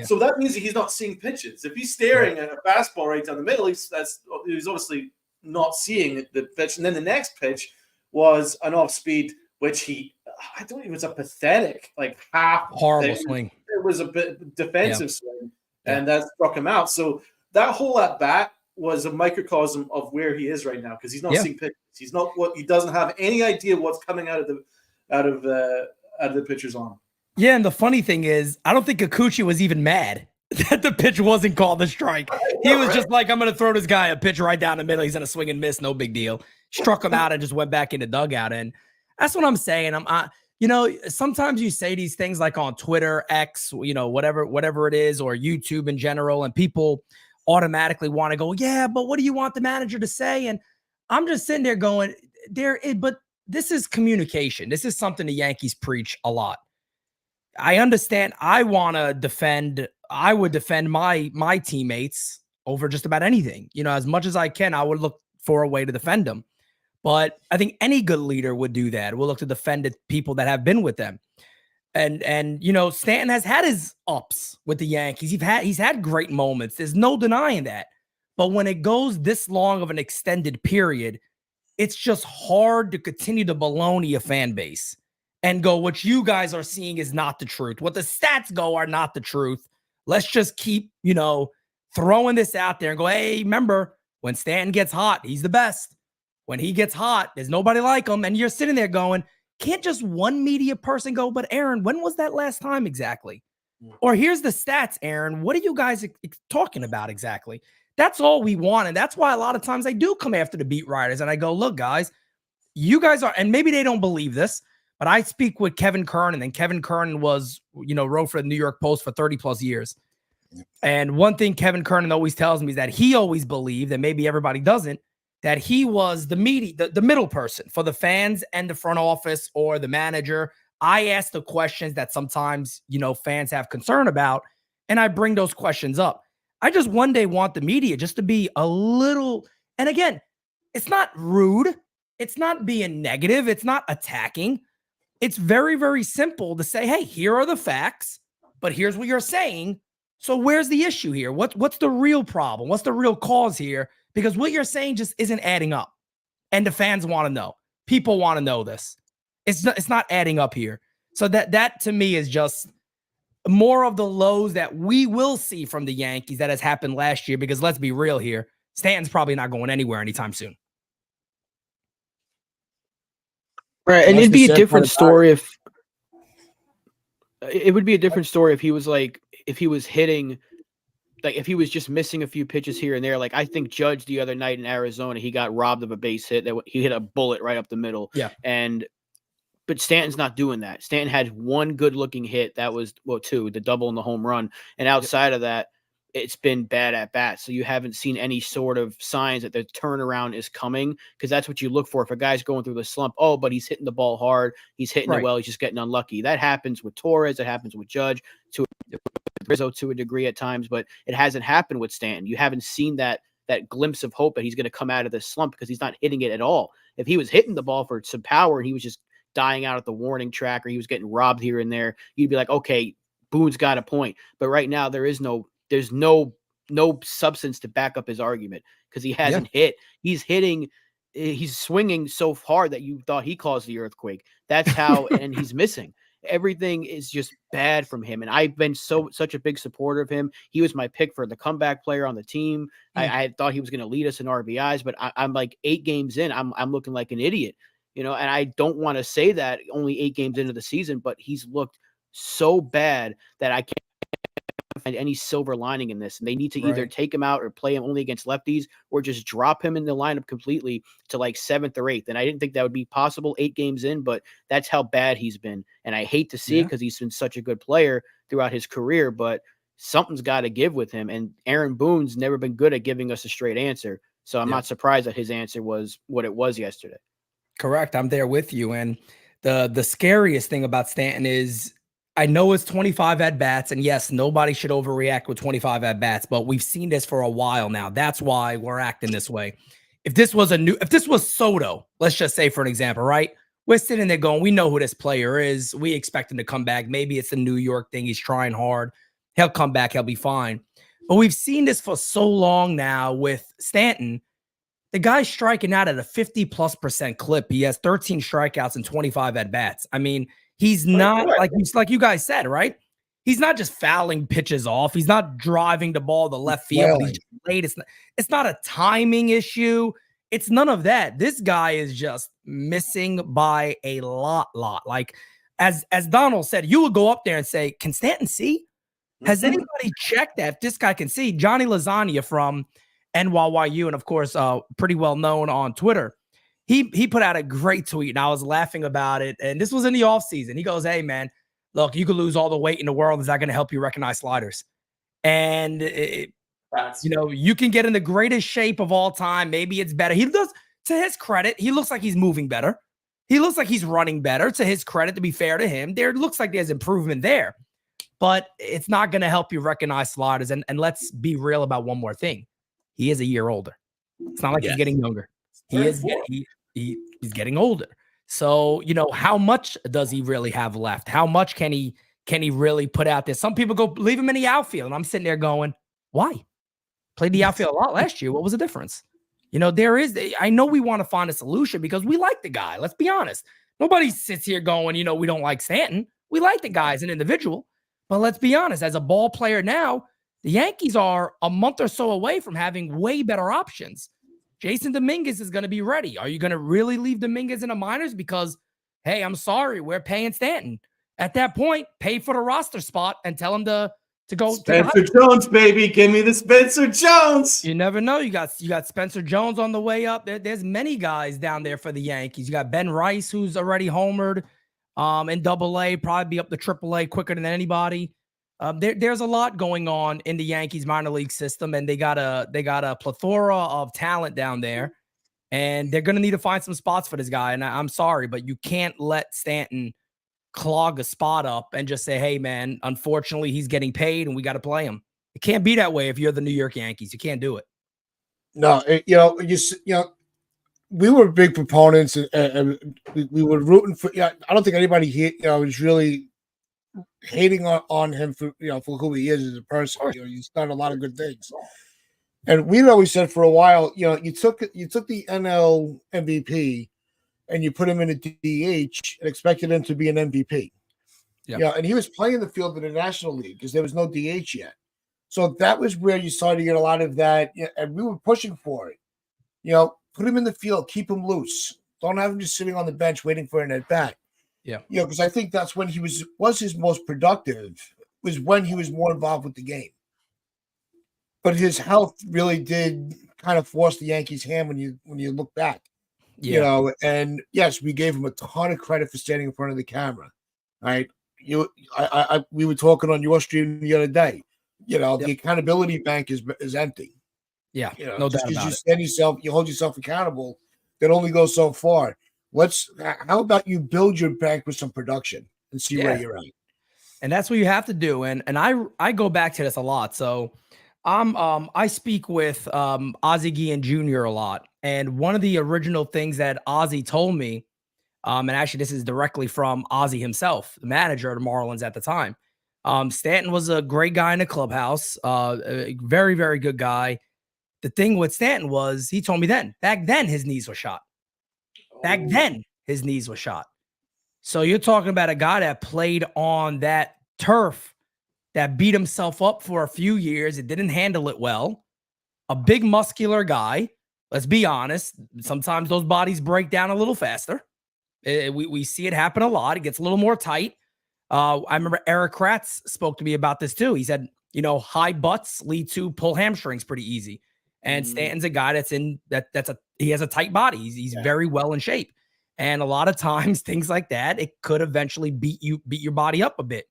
So that means he's not seeing pitches. If he's staring at a fastball right down the middle, he's obviously not seeing the pitch. And then the next pitch was an off speed, which it was a pathetic, like half horrible swing. It was a bit defensive swing, and that struck him out. So that whole at bat was a microcosm of where he is right now because he's not seeing pitches. He's not he doesn't have any idea what's coming out of the pitcher's arm. Yeah, and the funny thing is, I don't think Kikuchi was even mad that the pitch wasn't called a strike. He was just like, I'm going to throw this guy a pitch right down the middle. He's going to swing and miss. No big deal. Struck him out and just went back in the dugout. And that's what I'm saying. Sometimes you say these things like on Twitter, X, whatever it is, or YouTube in general, and people automatically want to go, yeah, but what do you want the manager to say? And I'm just sitting there going, but this is communication. This is something the Yankees preach a lot. I understand. I would defend my teammates over just about anything. As much as I can, I would look for a way to defend them. But I think any good leader would do that. Will look to defend the people that have been with them. And Stanton has had his ups with the Yankees. He's had great moments. There's no denying that. But when it goes this long of an extended period, it's just hard to continue to baloney a fan base and go, what you guys are seeing is not the truth. What the stats go are not the truth. Let's just keep, throwing this out there and go, hey, remember, when Stanton gets hot, he's the best. When he gets hot, there's nobody like him. And you're sitting there going, can't just one media person go, but Aaron, when was that last time exactly? Or here's the stats, Aaron. What are you guys talking about exactly? That's all we want. And that's why a lot of times I do come after the beat writers and I go, look, guys, you guys are, and maybe they don't believe this, but I speak with Kevin Kernan, and Kevin Kernan was, wrote for the New York Post for 30 plus years. And one thing Kevin Kernan always tells me is that he always believed, and maybe everybody doesn't, that he was the middle person for the fans and the front office or the manager. I ask the questions that sometimes, fans have concern about, and I bring those questions up. I just one day want the media just to be a little, and again, it's not rude. It's not being negative. It's not attacking. It's very, very simple to say, hey, here are the facts, but here's what you're saying. So where's the issue here? What's the real problem? What's the real cause here? Because what you're saying just isn't adding up. And the fans want to know. People want to know this. It's not adding up here. So that to me is just more of the lows that we will see from the Yankees that has happened last year, because let's be real here. Stanton's probably not going anywhere anytime soon. Right, and it'd be a different story if he was hitting, like if he was just missing a few pitches here and there. Like I think Judge the other night in Arizona, he got robbed of a base hit that he hit a bullet right up the middle. Yeah, but Stanton's not doing that. Stanton had one good looking hit. That was two, the double and the home run. And outside of that, it's been bad at bat. So you haven't seen any sort of signs that the turnaround is coming, because that's what you look for. If a guy's going through the slump, but he's hitting the ball hard, he's hitting it well, he's just getting unlucky. That happens with Torres, it happens with Judge, to Rizzo to a degree at times, but it hasn't happened with Stanton. You haven't seen that glimpse of hope that he's going to come out of this slump, because he's not hitting it at all. If he was hitting the ball for some power and he was just dying out at the warning track, or he was getting robbed here and there, you'd be like, okay, Boone's got a point. But right now there's no substance to back up his argument, because he hasn't hit. He's swinging so hard that you thought he caused the earthquake. That's how, and he's missing. Everything is just bad from him. And I've been such a big supporter of him. He was my pick for the comeback player on the team. I thought he was going to lead us in RBIs, but I'm like 8 games in. I'm looking like an idiot. And I don't want to say that only 8 games into the season, but he's looked so bad that I can't find any silver lining in this. And they need to either take him out or play him only against lefties, or just drop him in the lineup completely to like 7th or 8th. And I didn't think that would be possible 8 games in, but that's how bad he's been. And I hate to see it because he's been such a good player throughout his career, but something's got to give with him. And Aaron Boone's never been good at giving us a straight answer. So I'm not surprised that his answer was what it was yesterday. Correct. I'm there with you. And the scariest thing about Stanton is, I know it's 25 at bats, and yes, nobody should overreact with 25 at bats, but we've seen this for a while now. That's why we're acting this way. If this was Soto, let's just say for an example, right? We're sitting there going, we know who this player is. We expect him to come back. Maybe it's the New York thing. He's trying hard. He'll come back. He'll be fine. But we've seen this for so long now with Stanton. The guy's striking out at a 50+% clip. He has 13 strikeouts and 25 at bats. I mean, he's not like you guys said, right? He's not just fouling pitches off. He's not driving the ball to left field. He's just late. It's not a timing issue. It's none of that. This guy is just missing by a lot. Like as Donald said, you would go up there and say, "Can Stanton see? Has anybody checked that if this guy can see?" Johnny Lasagna from NYU, and of course, pretty well known on Twitter. He put out a great tweet, and I was laughing about it. And this was in the offseason. He goes, "Hey, man, look, you could lose all the weight in the world. Is that going to help you recognize sliders?" And, you can get in the greatest shape of all time. Maybe it's better. He does, to his credit, he looks like he's moving better. He looks like he's running better. To his credit, to be fair to him, there looks like there's improvement there. But it's not going to help you recognize sliders. And let's be real about one more thing. He is a year older. It's not like he's getting younger. He's getting older. So, how much does he really have left? How much can he really put out there? Some people go, leave him in the outfield. And I'm sitting there going, why? Played the outfield a lot last year. What was the difference? I know we want to find a solution because we like the guy. Let's be honest. Nobody sits here going, we don't like Stanton. We like the guy as an individual. But let's be honest, as a ball player now, the Yankees are a month or so away from having way better options. Jason Dominguez is going to be ready. Are you going to really leave Dominguez in the minors? Because, hey, I'm sorry, we're paying Stanton. At that point, pay for the roster spot and tell him to go. Spencer Jones, baby. Give me the Spencer Jones. You never know. You got Spencer Jones on the way up. There's many guys down there for the Yankees. You got Ben Rice, who's already homered in AA, probably be up to AAA quicker than anybody. There's a lot going on in the Yankees minor league system, and they got a plethora of talent down there, and they're going to need to find some spots for this guy. And I'm sorry, but you can't let Stanton clog a spot up and just say, "Hey, man, unfortunately, he's getting paid, and we got to play him." It can't be that way if you're the New York Yankees. You can't do it. No, we were big proponents, and we were rooting for. I don't think anybody here, is really hating on him for who he is as a person. He's done a lot of good things, and we'd always said for a while, you took the NL MVP and you put him in a DH and expected him to be an MVP. Yeah, and he was playing the field in the National League because there was no DH yet, so that was where you started to get a lot of that, and we were pushing for it. Put him in the field, keep him loose. Don't have him just sitting on the bench waiting for an at bat. Yeah. Because I think that's when he was his most productive, was when he was more involved with the game. But his health really did kind of force the Yankees' hand when you look back. Yeah. And yes, we gave him a ton of credit for standing in front of the camera. Right. We were talking on your stream the other day. The accountability bank is empty. Yeah, no doubt about it. You hold yourself accountable. That only goes so far. How about you build your bank with some production and see where you're at? And that's what you have to do. And I go back to this a lot. So I speak with Ozzie Guillen Jr. a lot. And one of the original things that Ozzie told me, and actually this is directly from Ozzie himself, the manager of the Marlins at the time. Stanton was a great guy in the clubhouse, a very, very good guy. The thing with Stanton was, he told me back then his knees were shot. Back then his knees were shot. So you're talking about a guy that played on that turf, that beat himself up for a few years. It didn't handle it well. A big muscular guy. Let's be honest. Sometimes those bodies break down a little faster. We see it happen a lot. It gets a little more tight. I remember Eric Kratz spoke to me about this too. He said, high butts lead to pull hamstrings pretty easy. And Stanton's a guy he has a tight body. He's very well in shape. And a lot of times things like that, it could eventually beat your body up a bit.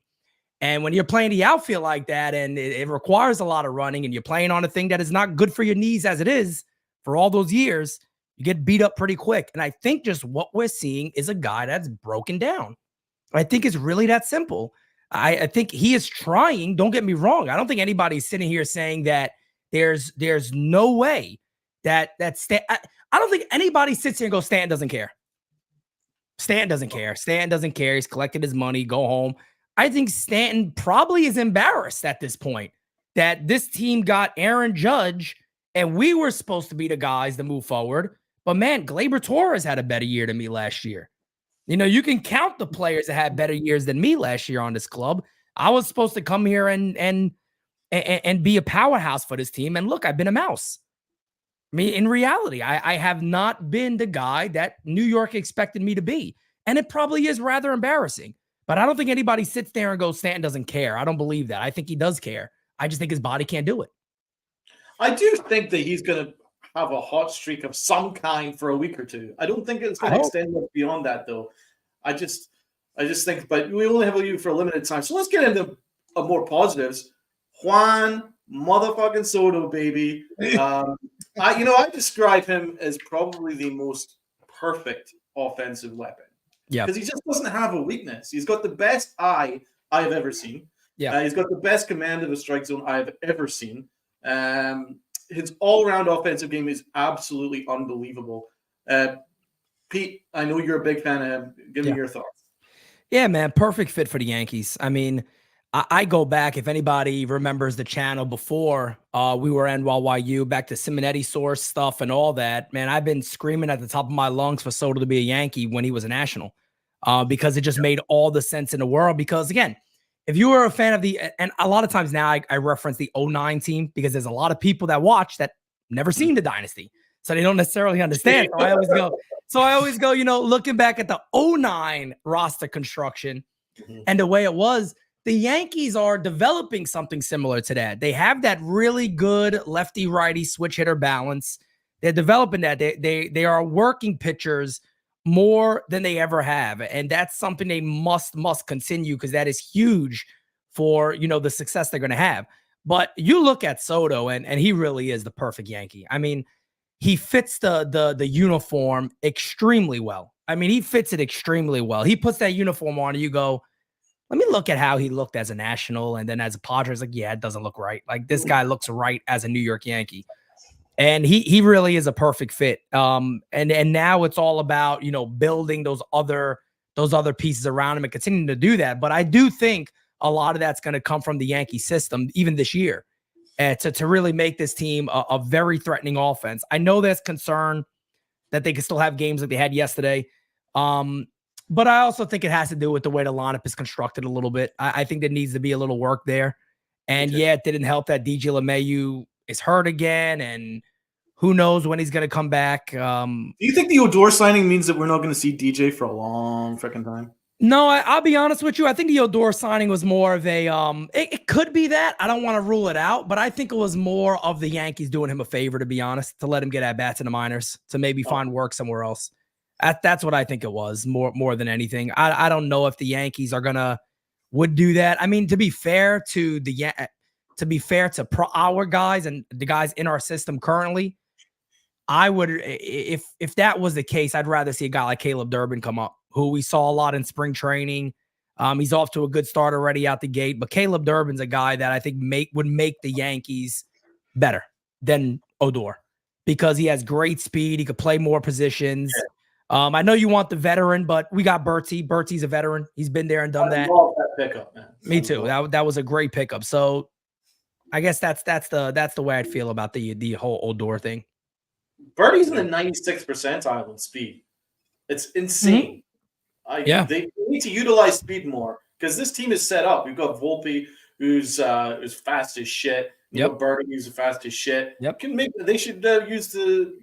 And when you're playing the outfield like that, and it requires a lot of running, and you're playing on a thing that is not good for your knees as it is for all those years, you get beat up pretty quick. And I think just what we're seeing is a guy that's broken down. I think it's really that simple. I think he is trying. Don't get me wrong. I don't think anybody's sitting here saying that there's no way that I don't think anybody sits here and goes, Stanton doesn't care. Stanton doesn't care. Stanton doesn't care. He's collected his money, go home. I think Stanton probably is embarrassed at this point that this team got Aaron Judge and we were supposed to be the guys to move forward. But man, Gleyber Torres had a better year than me last year. You can count the players that had better years than me last year on this club. I was supposed to come here and be a powerhouse for this team. And look, I've been a mouse. I mean, in reality, I have not been the guy that New York expected me to be. And it probably is rather embarrassing. But I don't think anybody sits there and goes, Stanton doesn't care. I don't believe that. I think he does care. I just think his body can't do it. I do think that he's going to have a hot streak of some kind for a week or two. I don't think it's going to extend beyond that, though. I just think, but we only have you for a limited time. So let's get into more positives. Juan motherfucking Soto, baby. I describe him as probably the most perfect offensive weapon. Yeah, because he just doesn't have a weakness. He's got the best eye I have ever seen. Yeah, he's got the best command of a strike zone I have ever seen. His all-around offensive game is absolutely unbelievable. Pete, I know you're a big fan of him. Give me your thoughts. Yeah, man, perfect fit for the Yankees. I mean, I go back, if anybody remembers the channel before we were NYU, back to Simonetti source stuff and all that, man, I've been screaming at the top of my lungs for Soto to be a Yankee when he was a National because it just made all the sense in the world. Because, again, if you were a fan of and a lot of times now I reference the 09 team because there's a lot of people that watch that never seen the dynasty. So they don't necessarily understand. So I always go, looking back at the 09 roster construction and the way it was, the Yankees are developing something similar to that. They have that really good lefty-righty switch hitter balance. They're developing that. They are working pitchers more than they ever have. And that's something they must continue because that is huge for, the success they're going to have. But you look at Soto and he really is the perfect Yankee. I mean, he fits the uniform extremely well. I mean, he fits it extremely well. He puts that uniform on and you go, let me look at how he looked as a National and then as a Padres. Like, yeah, it doesn't look right. Like this guy looks right as a New York Yankee. And he really is a perfect fit. And now it's all about, building those other pieces around him and continuing to do that. But I do think a lot of that's going to come from the Yankee system, even this year, to really make this team a very threatening offense. I know there's concern that they can still have games like they had yesterday. But I also think it has to do with the way the lineup is constructed a little bit. I think there needs to be a little work there. And yeah, it didn't help that DJ LeMahieu is hurt again, and who knows when he's going to come back. Do you think the Odor signing means that we're not going to see DJ for a long freaking time? No, I'll be honest with you. I think the Odor signing was more of a it could be that. I don't want to rule it out, but I think it was more of the Yankees doing him a favor, to be honest, to let him get at bats in the minors, to maybe find work somewhere else. That's what I think it was more than anything. I don't know if the Yankees would do that. I mean, to be fair to our guys and the guys in our system currently, I would, if that was the case, I'd rather see a guy like Caleb Durbin come up, who we saw a lot in spring training. He's off to a good start already out the gate, but Caleb Durbin's a guy that I think would make the Yankees better than Odor because he has great speed. He could play more positions. I know you want the veteran, but we got Bertie. Bertie's a veteran. He's been there and done that. I love that pickup, man. Me too. That was a great pickup. So I guess that's the way I'd feel about the whole Odor thing. Bertie's in the 96th percentile in speed. It's insane. They need to utilize speed more because this team is set up. We've got Volpe, who's fast as shit. You know, Birdie's fast as shit. Yep. They should use the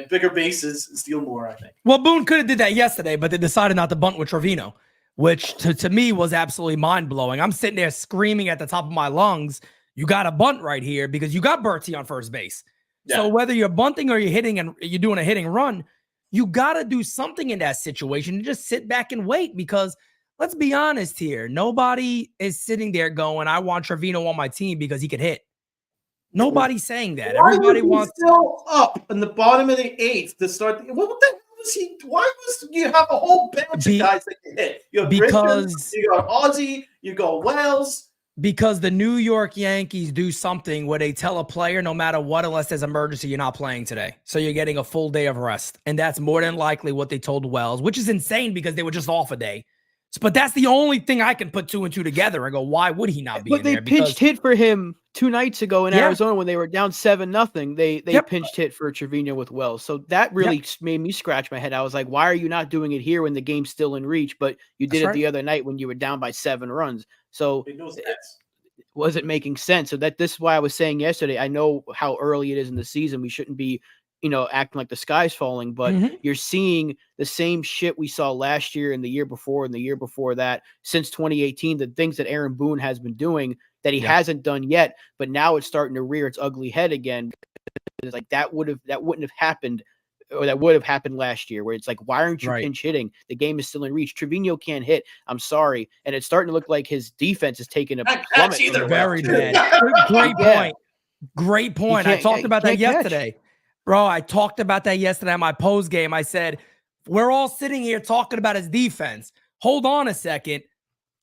bigger bases and steal more, I think. Well, Boone could have did that yesterday, but they decided not to bunt with Trevino, which to me was absolutely mind-blowing. I'm sitting there screaming at the top of my lungs, you got a bunt right here because you got Bertie on first base. Yeah. So whether you're bunting or you're hitting and you're doing a hitting run, you got to do something in that situation and just sit back and wait, because let's be honest here. Nobody is sitting there going, I want Trevino on my team because he could hit. Nobody's saying that. Everybody wants still up in the bottom of the eighth to start. What the hell was he? Why was you have a whole bench of guys that can hit? You have because you got Ozzie, you got Wells. Because the New York Yankees do something where they tell a player, no matter what, unless there's emergency, you're not playing today. So you're getting a full day of rest. And that's more than likely what they told Wells, which is insane because they were just off a day. But that's the only thing I can put 2 and 2 together and go, why would he not be in there? But they pinched hit for him 2 nights ago in Arizona when they were down 7-0. They pinched hit for Trevino with Wells. So that really made me scratch my head. I was like, why are you not doing it here when the game's still in reach? But you did it the other night when you were down by 7 runs. So wasn't making sense. So this is why I was saying yesterday, I know how early it is in the season. We shouldn't be, acting like the sky's falling, but you're seeing the same shit we saw last year and the year before and the year before that since 2018, the things that Aaron Boone has been doing that he hasn't done yet, but now it's starting to rear its ugly head again. It's like that wouldn't have happened, or that would have happened last year, where it's like, why aren't you pinch hitting? The game is still in reach. Trevino can't hit. I'm sorry. And it's starting to look like his defense is taking a plummet. Very bad. Great point. Great point. I talked about that yesterday. Bro, I talked about that yesterday on my post game. I said, we're all sitting here talking about his defense. Hold on a second.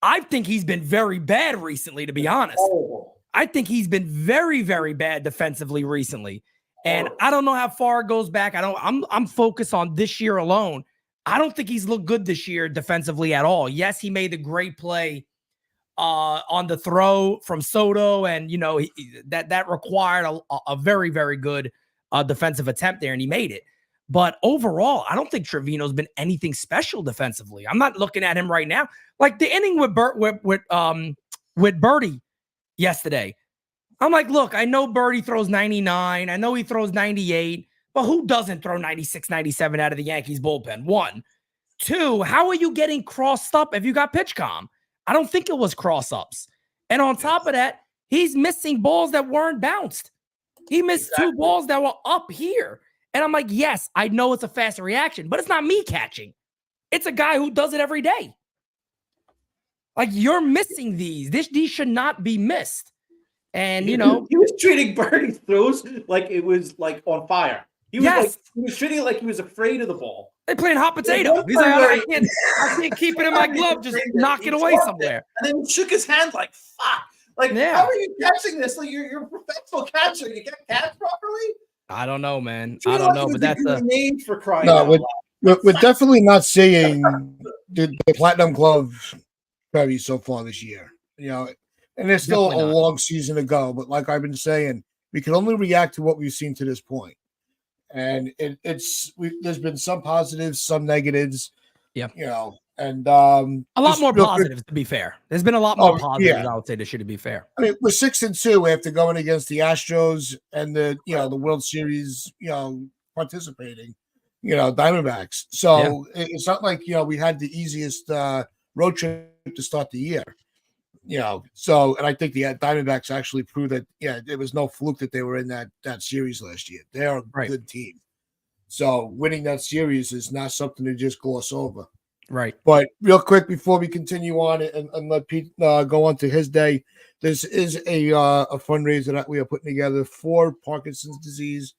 I think he's been very bad recently, to be honest. I think he's been very, very bad defensively recently. And I don't know how far it goes back. I'm focused on this year alone. I don't think he's looked good this year defensively at all. Yes, he made the great play on the throw from Soto, and that required a very, very good defensive attempt there, and he made it. But overall, I don't think Trevino's been anything special defensively. I'm not looking at him right now. Like the inning with Birdie yesterday. I'm like, look, I know Birdie throws 99. I know he throws 98, but who doesn't throw 96, 97 out of the Yankees bullpen? 1. 2, how are you getting crossed up if you got pitch comm? I don't think it was cross ups. And on top of that, he's missing balls that weren't bounced. He missed 2 balls that were up here. And I'm like, yes, I know it's a fast reaction, but it's not me catching. It's a guy who does it every day. Like, you're missing these. These should not be missed. And, he was treating Birdie throws like it was like on fire. He was treating it like he was afraid of the ball. They're playing hot potato. He's like, I can't keep it in my glove. Just knock it away somewhere. And then he shook his hand like, fuck. Like, how are you catching this? Like, you're a professional catcher. You can't catch properly? I don't know, man. I don't know, but that's a name for crying out loud. We're definitely not seeing the platinum glove Perry so far this year. And there's still a long season to go. But like I've been saying, we can only react to what we've seen to this point. And there's been some positives, some negatives. Yeah. And a lot more positives, to be fair. There's been a lot more positives, I would say, this year, to be fair. I mean, we're 6-2 after going against the Astros and the World Series, participating, Diamondbacks. So it's not like, we had the easiest road trip to start the year. And I think the Diamondbacks actually proved that, it was no fluke that they were in that series last year. They're a good team. So winning that series is not something to just gloss over. Right. But real quick, before we continue on and let Pete go on to his day, this is a fundraiser that we are putting together for Parkinson's disease,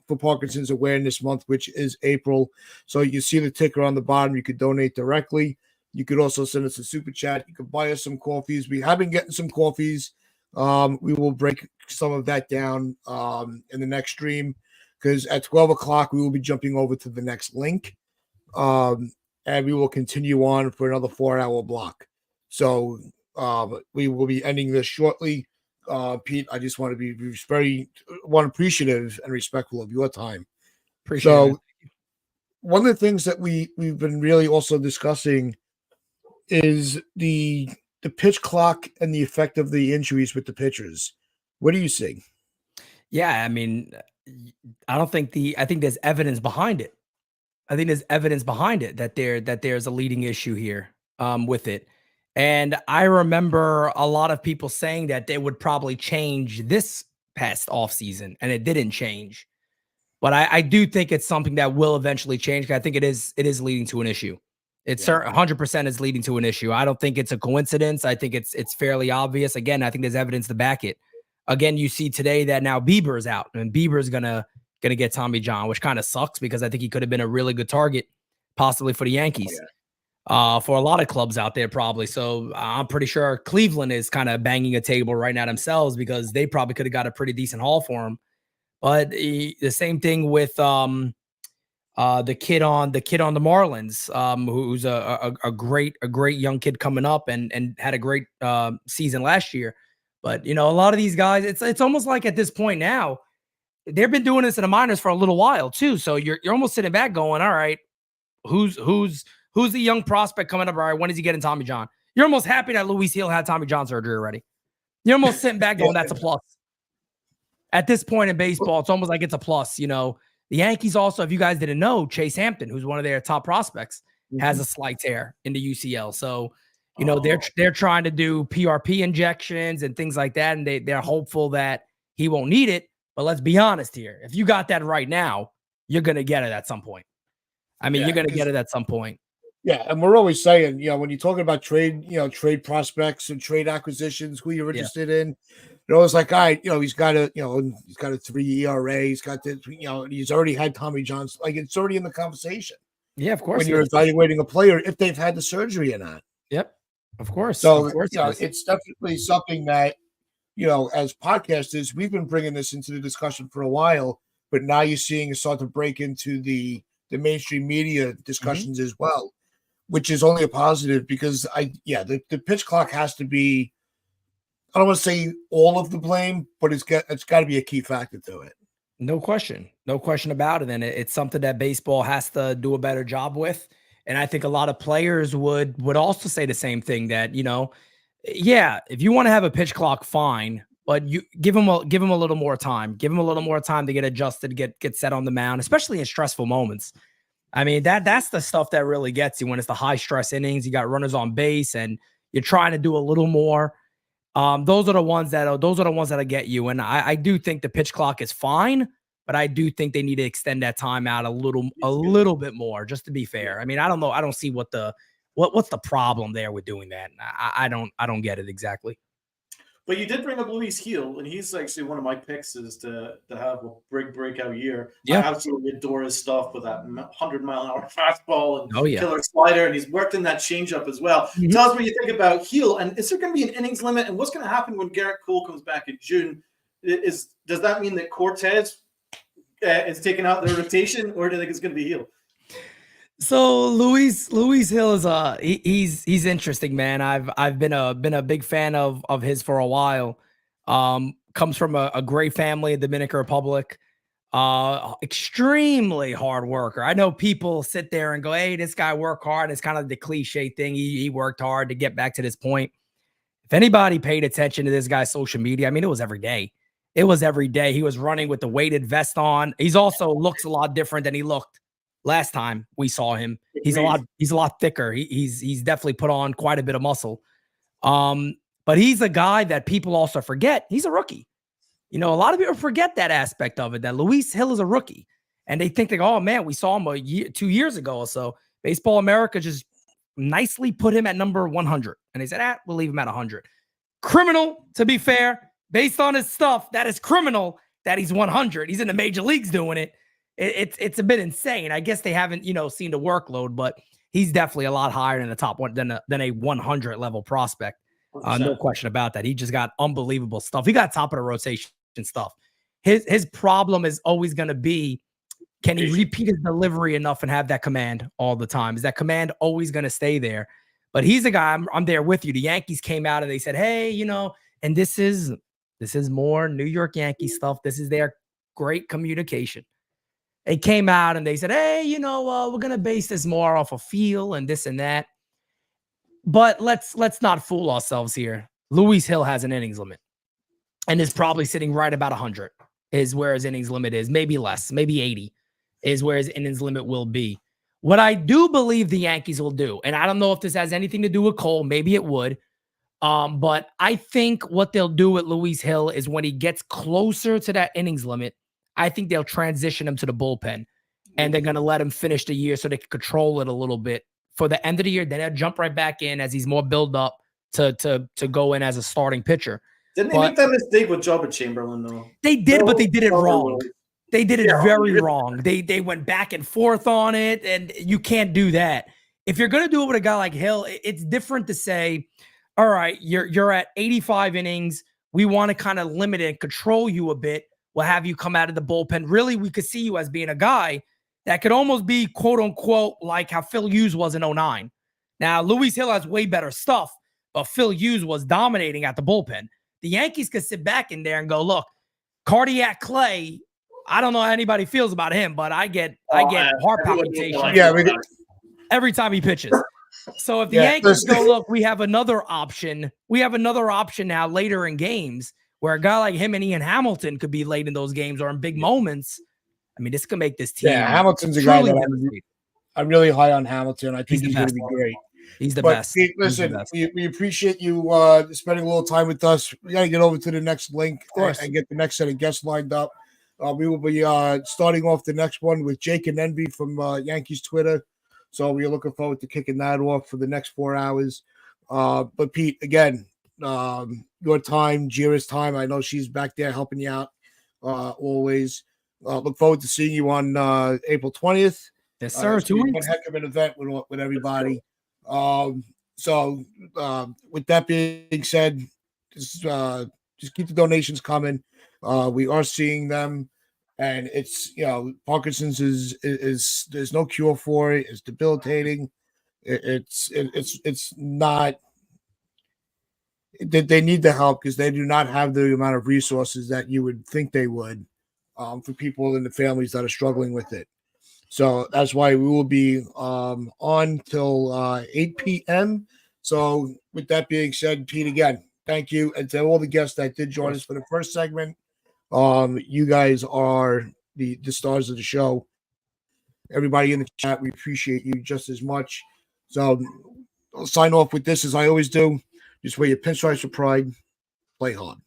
for Parkinson's Awareness Month, which is April. So you see the ticker on the bottom. You could donate directly. You could also send us a super chat. You could buy us some coffees. We have been getting some coffees. We will break some of that down in the next stream, because at 12 o'clock, we will be jumping over to the next link. And we will continue on for another 4-hour block. So we will be ending this shortly. Pete, I just want to be very appreciative and respectful of your time. Appreciate it. One of the things that we've been really also discussing is the pitch clock and the effect of the injuries with the pitchers. What do you see? Yeah, I mean, I think there's evidence behind it. I think there's evidence behind it that there's a leading issue here with it. And I remember a lot of people saying that they would probably change this past offseason, and it didn't change. But I do think it's something that will eventually change. I think it is leading to an issue. It's 100% is leading to an issue. I don't think it's a coincidence. I think it's fairly obvious. Again, I think there's evidence to back it. Again, you see today that now Bieber is out, and Bieber's gonna get Tommy John, which kind of sucks because I think he could have been a really good target, possibly for the Yankees, for a lot of clubs out there, probably. So I'm pretty sure Cleveland is kind of banging a table right now themselves because they probably could have got a pretty decent haul for him. But the same thing with the kid on the Marlins, who's a great young kid coming up and had a great season last year. But a lot of these guys, it's almost like at this point now, they've been doing this in the minors for a little while too. So you're almost sitting back going, all right, who's the young prospect coming up? All right, when is he getting Tommy John? You're almost happy that Luis Hill had Tommy John surgery already. You're almost sitting back going, that's a plus. At this point in baseball, it's almost like it's a plus. The Yankees also, if you guys didn't know, Chase Hampton, who's one of their top prospects, has a slight tear in the UCL. So, they're trying to do PRP injections and things like that, and they're hopeful that he won't need it. But let's be honest here. If you got that right now, you're going to get it at some point. I mean, you're going to get it at some point. Yeah, and we're always saying, when you're talking about trade prospects and trade acquisitions, who you're interested in, you're always like, all right, he's got a 3 ERA, he's got this, he's already had Tommy John, like it's already in the conversation. Yeah, of course. When you're evaluating a player, if they've had the surgery or not. Yep, of course. So of course it's definitely something that as podcasters, we've been bringing this into the discussion for a while, but now you're seeing it start to break into the mainstream media discussions as well, which is only a positive because the pitch clock has to be, I don't want to say all of the blame, but it's got to be a key factor to it. No question about it. And it's something that baseball has to do a better job with. And I think a lot of players would also say the same thing that, if you want to have a pitch clock, fine, but you give them a little more time, give them a little more time to get adjusted, get set on the mound, especially in stressful moments. I mean, that's the stuff that really gets you when it's the high stress innings, you got runners on base and you're trying to do a little more. Those are the ones that'll get you. And I do think the pitch clock is fine, but I do think they need to extend that time out a little bit more, just to be fair. I mean, I don't know. I don't see what's the problem there with doing that. I don't get it exactly. But you did bring up Luis Hill, and he's actually one of my picks is to have a breakout year. Yeah. I absolutely adore his stuff with that 100-mile-an-hour fastball and Oh, yeah. killer slider, and he's worked in that changeup as well. Mhm. Tell us what you think about Hill, and is there going to be an innings limit, and what's going to happen when Garrett Cole comes back in June? Does that mean that Cortez is taking out the rotation, or do you think it's going to be Hill? So Luis Hill is he's interesting, man. I've been a big fan of his for a while. Comes from a great family in Dominican Republic. Extremely hard worker. I know people sit there and go, "Hey, this guy worked hard." It's kind of the cliche thing. He worked hard to get back to this point. If anybody paid attention to this guy's social media, I mean, it was every day. It was every day. He was running with the weighted vest on. He's also looks a lot different than he looked last time we saw him. He's a lot thicker. He's definitely put on quite a bit of muscle. But he's a guy that people also forget. He's a rookie. A lot of people forget that aspect of it, that Luis Hill is a rookie. And they think oh man, we saw him 2 years ago or so. Baseball America just nicely put him at number 100. And they said, we'll leave him at 100. Criminal, to be fair, based on his stuff, that is criminal that he's 100. He's in the major leagues doing it. It's a bit insane. I guess they haven't, seen the workload, but he's definitely a lot higher than the top one than a 100 level prospect. No question about that. He just got unbelievable stuff. He got top of the rotation stuff. His problem is always going to be, can he repeat his delivery enough and have that command all the time? Is that command always going to stay there? But he's a guy. I'm there with you. The Yankees came out and they said, hey, and this is more New York Yankee stuff. This is their great communication. They came out and they said, hey, we're going to base this more off of feel and this and that. But let's not fool ourselves here. Luis Hill has an innings limit. and is probably sitting right about 100 is where his innings limit is. Maybe less, maybe 80 is where his innings limit will be. What I do believe the Yankees will do, and I don't know if this has anything to do with Cole, maybe it would, but I think what they'll do with Luis Hill is when he gets closer to that innings limit, I think they'll transition him to the bullpen, and they're going to let him finish the year so they can control it a little bit for the end of the year. Then they'll jump right back in as he's more built up to go in as a starting pitcher. Didn't they make that mistake with Jobber Chamberlain though? They did, but they did it wrong. Really. They did it Yeah, very really. wrong. They went back and forth on it, and you can't do that. If you're going to do it with a guy like Hill, it's different to say, all right, you're at 85 innings. We want to kind of limit and control you a bit. We'll have you come out of the bullpen. Really, we could see you as being a guy that could almost be, quote unquote, like how Phil Hughes was in 09. Now, Luis Hill has way better stuff, but Phil Hughes was dominating at the bullpen. The Yankees could sit back in there and go, look, Cardiac Clay, I don't know how anybody feels about him, but I get heart palpitations every time he pitches. So if the Yankees go, look, we have another option. We have another option now later in games where a guy like him and Ian Hamilton could be late in those games or in big moments. I mean, this could make this team. Yeah, Hamilton's a guy that I'm really high on Hamilton. I think he's going to be great. He's the best. Pete, listen, we appreciate you spending a little time with us. We got to get over to the next link and get the next set of guests lined up. We will be starting off the next one with Jake and Envy from Yankees Twitter. So we're looking forward to kicking that off for the next 4 hours. But Pete, again, your time, Jira's time. I know she's back there helping you out always. Look forward to seeing you on April 20th. Yes, sir. 2 weeks. One heck of an event with everybody. So with that being said, just keep the donations coming. We are seeing them, and it's, Parkinson's is there's no cure for it. It's debilitating. It's not. They need the help because they do not have the amount of resources that you would think they would for people in the families that are struggling with it. So that's why we will be on till 8 p.m. So with that being said, Pete, again, thank you. And to all the guests that did join us for the first segment, you guys are the stars of the show. Everybody in the chat, we appreciate you just as much. So I'll sign off with this as I always do. Just wear your pinstripes with pride. Play hard.